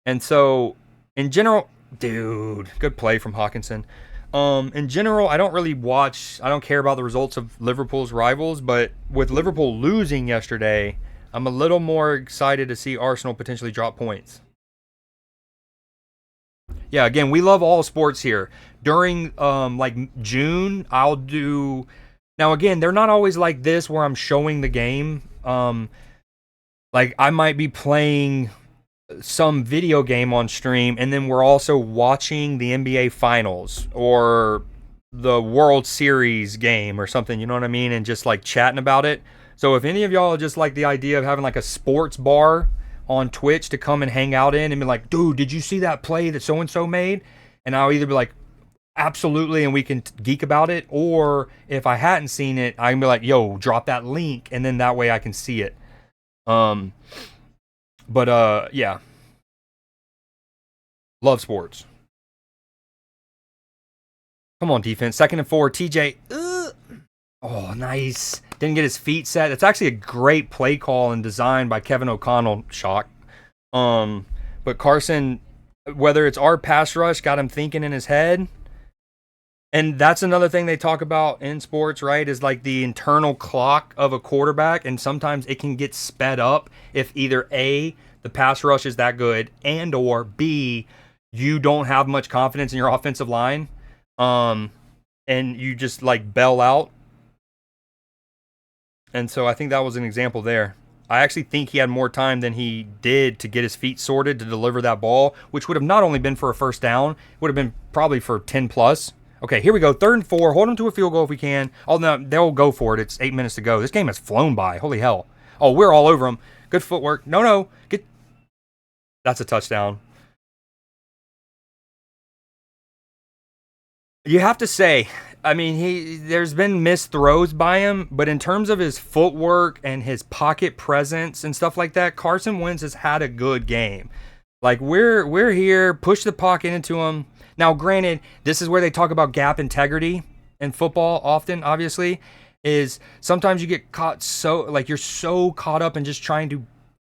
And so, in general, dude, good play from Hawkinson. In general, I don't really watch. I don't care about the results of Liverpool's rivals, but with Liverpool losing yesterday, I'm a little more excited to see Arsenal potentially drop points. Yeah, again, we love all sports here. During like June, I'll do. Now again, they're not always like this where I'm showing the game. Like I might be playing some video game on stream, and then we're also watching the NBA Finals or the World Series game or something, you know what I mean? And just like chatting about it. So if any of y'all just like the idea of having like a sports bar on Twitch to come and hang out in and be like, dude, did you see that play that so-and-so made? And I'll either be like, absolutely, and we can geek about it. Or if I hadn't seen it, I can be like, yo, drop that link. And then that way I can see it. Yeah. Love sports. Come on, defense. 2nd and 4. TJ. Oh, nice. Didn't get his feet set. It's actually a great play call and design by Kevin O'Connell. Shock. But Carson, whether it's our pass rush, got him thinking in his head. And that's another thing they talk about in sports, right? Is like the internal clock of a quarterback. And sometimes it can get sped up if either A, the pass rush is that good, and or B, you don't have much confidence in your offensive line. And you just like bail out. And so I think that was an example there. I actually think he had more time than he did to get his feet sorted to deliver that ball, which would have not only been for a first down, it would have been probably for 10 plus. Okay, here we go. 3rd and 4. Hold them to a field goal if we can. Oh, no, they'll go for it. It's 8 minutes to go. This game has flown by. Holy hell. Oh, we're all over them. Good footwork. No. That's a touchdown. You have to say, I mean, there's been missed throws by him, but in terms of his footwork and his pocket presence and stuff like that, Carson Wentz has had a good game. Like we're here, push the pocket into him. Now, granted, this is where they talk about gap integrity in football often, obviously, is sometimes you get caught so, like you're so caught up in just trying to,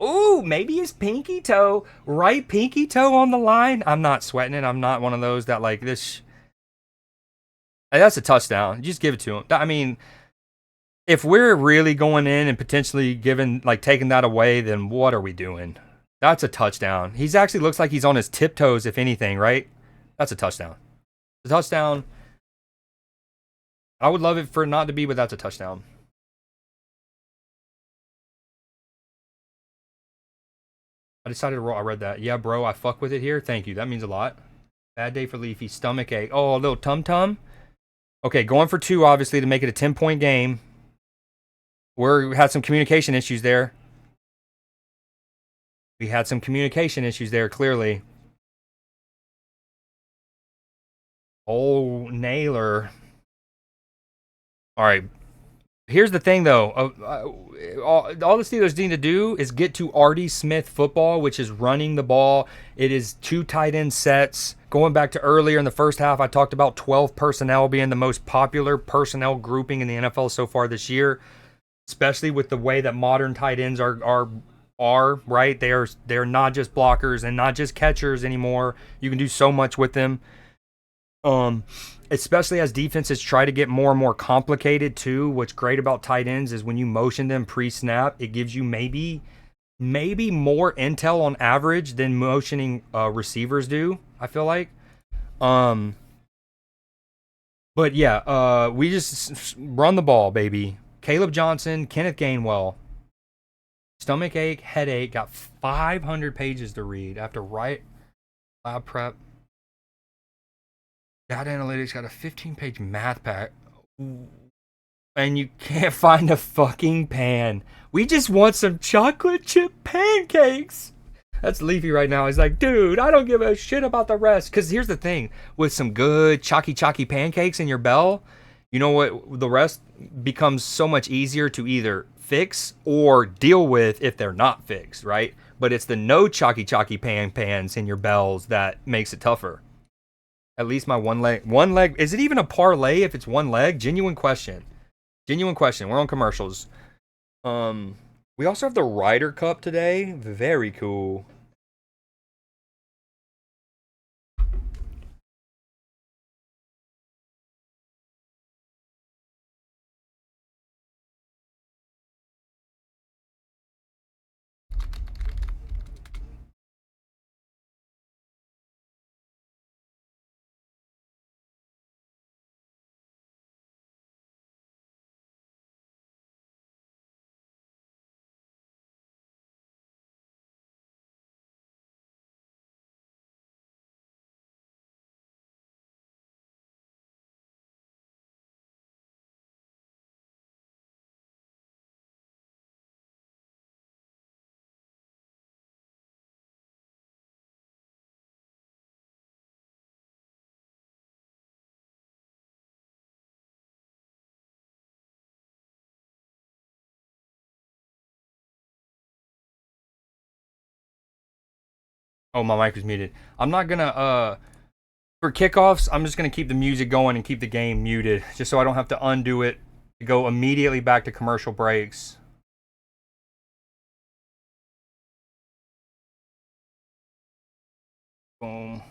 ooh, maybe his pinky toe, right pinky toe on the line. I'm not sweating it. I'm not one of those that like this. That's a touchdown. Just give it to him. I mean, if we're really going in and potentially taking that away, then what are we doing? That's a touchdown. He's actually looks like he's on his tiptoes, if anything, right? That's a touchdown. A touchdown. I would love it for it not to be, but that's a touchdown. I decided to roll. I read that. Yeah, bro, I fuck with it here. Thank you. That means a lot. Bad day for Leafy. Stomach ache. Oh, a little tum-tum. Okay, going for 2, obviously, to make it a 10-point game. We had some communication issues there. Clearly. Oh, nailer. All right. Here's the thing, though. All the Steelers need to do is get to Artie Smith football, which is running the ball. It is 2 tight end sets. Going back to earlier in the first half, I talked about 12 personnel being the most popular personnel grouping in the NFL so far this year, especially with the way that modern tight ends are right. They're not just blockers and not just catchers anymore. You can do so much with them. Especially as defenses try to get more and more complicated too. What's great about tight ends is when you motion them pre-snap, it gives you maybe more intel on average than motioning receivers do, I feel like. But yeah, we just run the ball, baby. Caleb Johnson, Kenneth Gainwell. Stomach ache, headache, got 500 pages to read after lab prep. Data analytics got a 15-page math pack. And you can't find a fucking pan. We just want some chocolate chip pancakes. That's Leafy right now. He's like, dude, I don't give a shit about the rest. Because here's the thing. With some good chalky pancakes in your bell, you know what? The rest becomes so much easier to either fix or deal with if they're not fixed, right? but it's the no chalky pans in your bells that makes it tougher. At least my one leg. Is it even a parlay if it's one leg? Genuine question. We're on commercials. We also have the Ryder Cup today. Very cool. Oh, my mic was muted. I'm not gonna for kickoffs, I'm just gonna keep the music going and keep the game muted, just so I don't have to undo it to go immediately back to commercial breaks. Boom.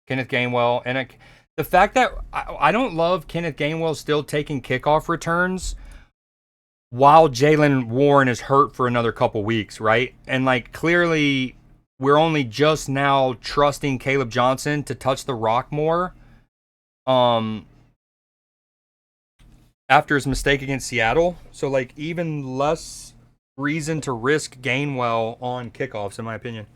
Kenneth Gainwell, and the fact that I don't love Kenneth Gainwell still taking kickoff returns while Jaylen Warren is hurt for another couple weeks, right? And like clearly we're only just now trusting Caleb Johnson to touch the rock more. After his mistake against Seattle. So like even less reason to risk Gainwell on kickoffs, in my opinion.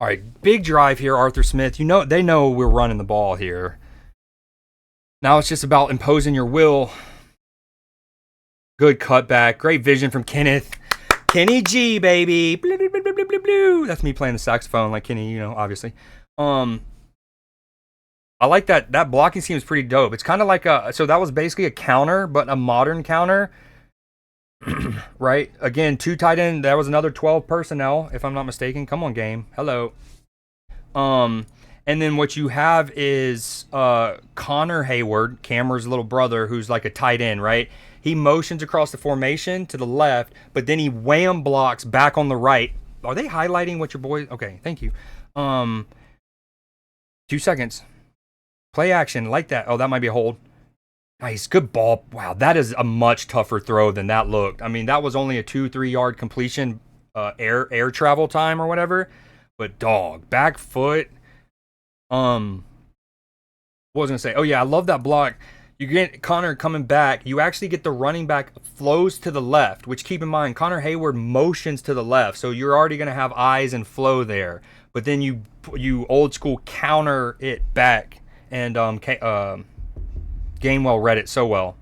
All right, big drive here, Arthur Smith. They know we're running the ball here. Now it's just about imposing your will. Good cutback. Great vision from Kenneth. Kenny G, baby. That's me playing the saxophone like Kenny, obviously. I like that. That blocking scheme is pretty dope. It's kind of like so that was basically a counter, but a modern counter. Right? Again, 2 tight end. That was another 12 personnel, if I'm not mistaken. Come on, game. Hello. And then what you have is Connor Hayward, Cameron's little brother, who's like a tight end, right? He motions across the formation to the left, but then he wham blocks back on the right. Are they highlighting what your boys? Okay, thank you. 2 seconds. Play action like that. Oh, that might be a hold. Nice, good ball. Wow, that is a much tougher throw than that looked. I mean, that was only a 2-3 yard completion, air travel time or whatever. But dog, back foot. What was I gonna say? Oh yeah, I love that block. You get Connor coming back. You actually get the running back flows to the left, which keep in mind, Connor Hayward motions to the left, so you're already gonna have eyes and flow there. But then you old school counter it back, and Gainwell read it so well.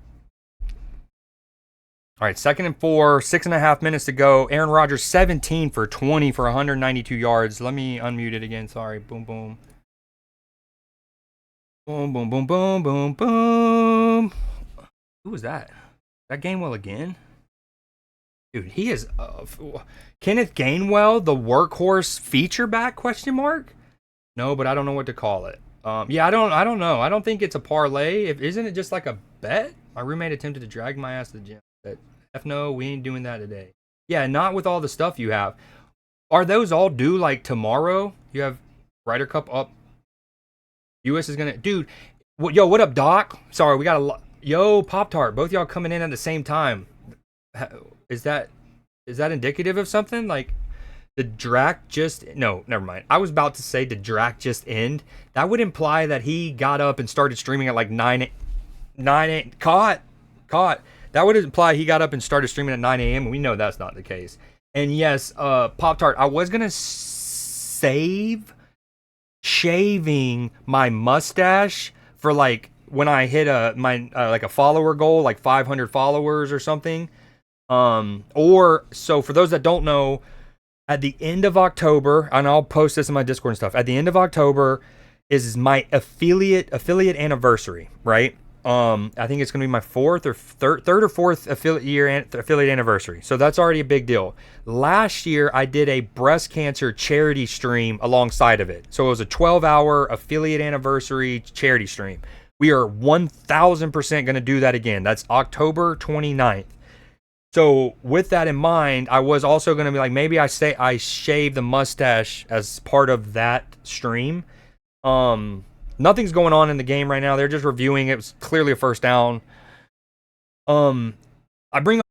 All right, 2nd and 4, 6.5 minutes to go. Aaron Rodgers 17 for 20 for 192 yards. Let me unmute it again. Sorry. Boom, boom. Boom, boom, boom, boom, boom, boom. Who was that? That Gainwell again? Dude, he is Kenneth Gainwell, the workhorse feature back? Question mark? No, but I don't know what to call it. Yeah, I don't know. I don't think it's a parlay. Isn't it just like a bet? My roommate attempted to drag my ass to the gym. But no, we ain't doing that today. Yeah, not with all the stuff you have. Are those all due like tomorrow? You have Ryder Cup up. US is gonna, dude. Yo, what up, Doc? Sorry, we got a yo Pop Tart. Both y'all coming in at the same time. Is that indicative of something? Like, did Drac just... No, never mind. I was about to say, did Drac just end? That would imply that he got up and started streaming at like 9 Caught. That would imply he got up and started streaming at 9 a.m. and we know that's not the case. And yes, Pop-Tart, I was going to save shaving my mustache for like when I hit like a follower goal, like 500 followers or something. Or, so for those that don't know, at the end of October, and I'll post this in my Discord and stuff, at the end of October is my affiliate anniversary, right? I think it's going to be my third or fourth affiliate anniversary. So that's already a big deal. Last year, I did a breast cancer charity stream alongside of it. So it was a 12-hour affiliate anniversary charity stream. We are 1,000% going to do that again. That's October 29th. So with that in mind, I was also going to be like, maybe I shave the mustache as part of that stream. Nothing's going on in the game right now. They're just reviewing. It was clearly a first down. I bring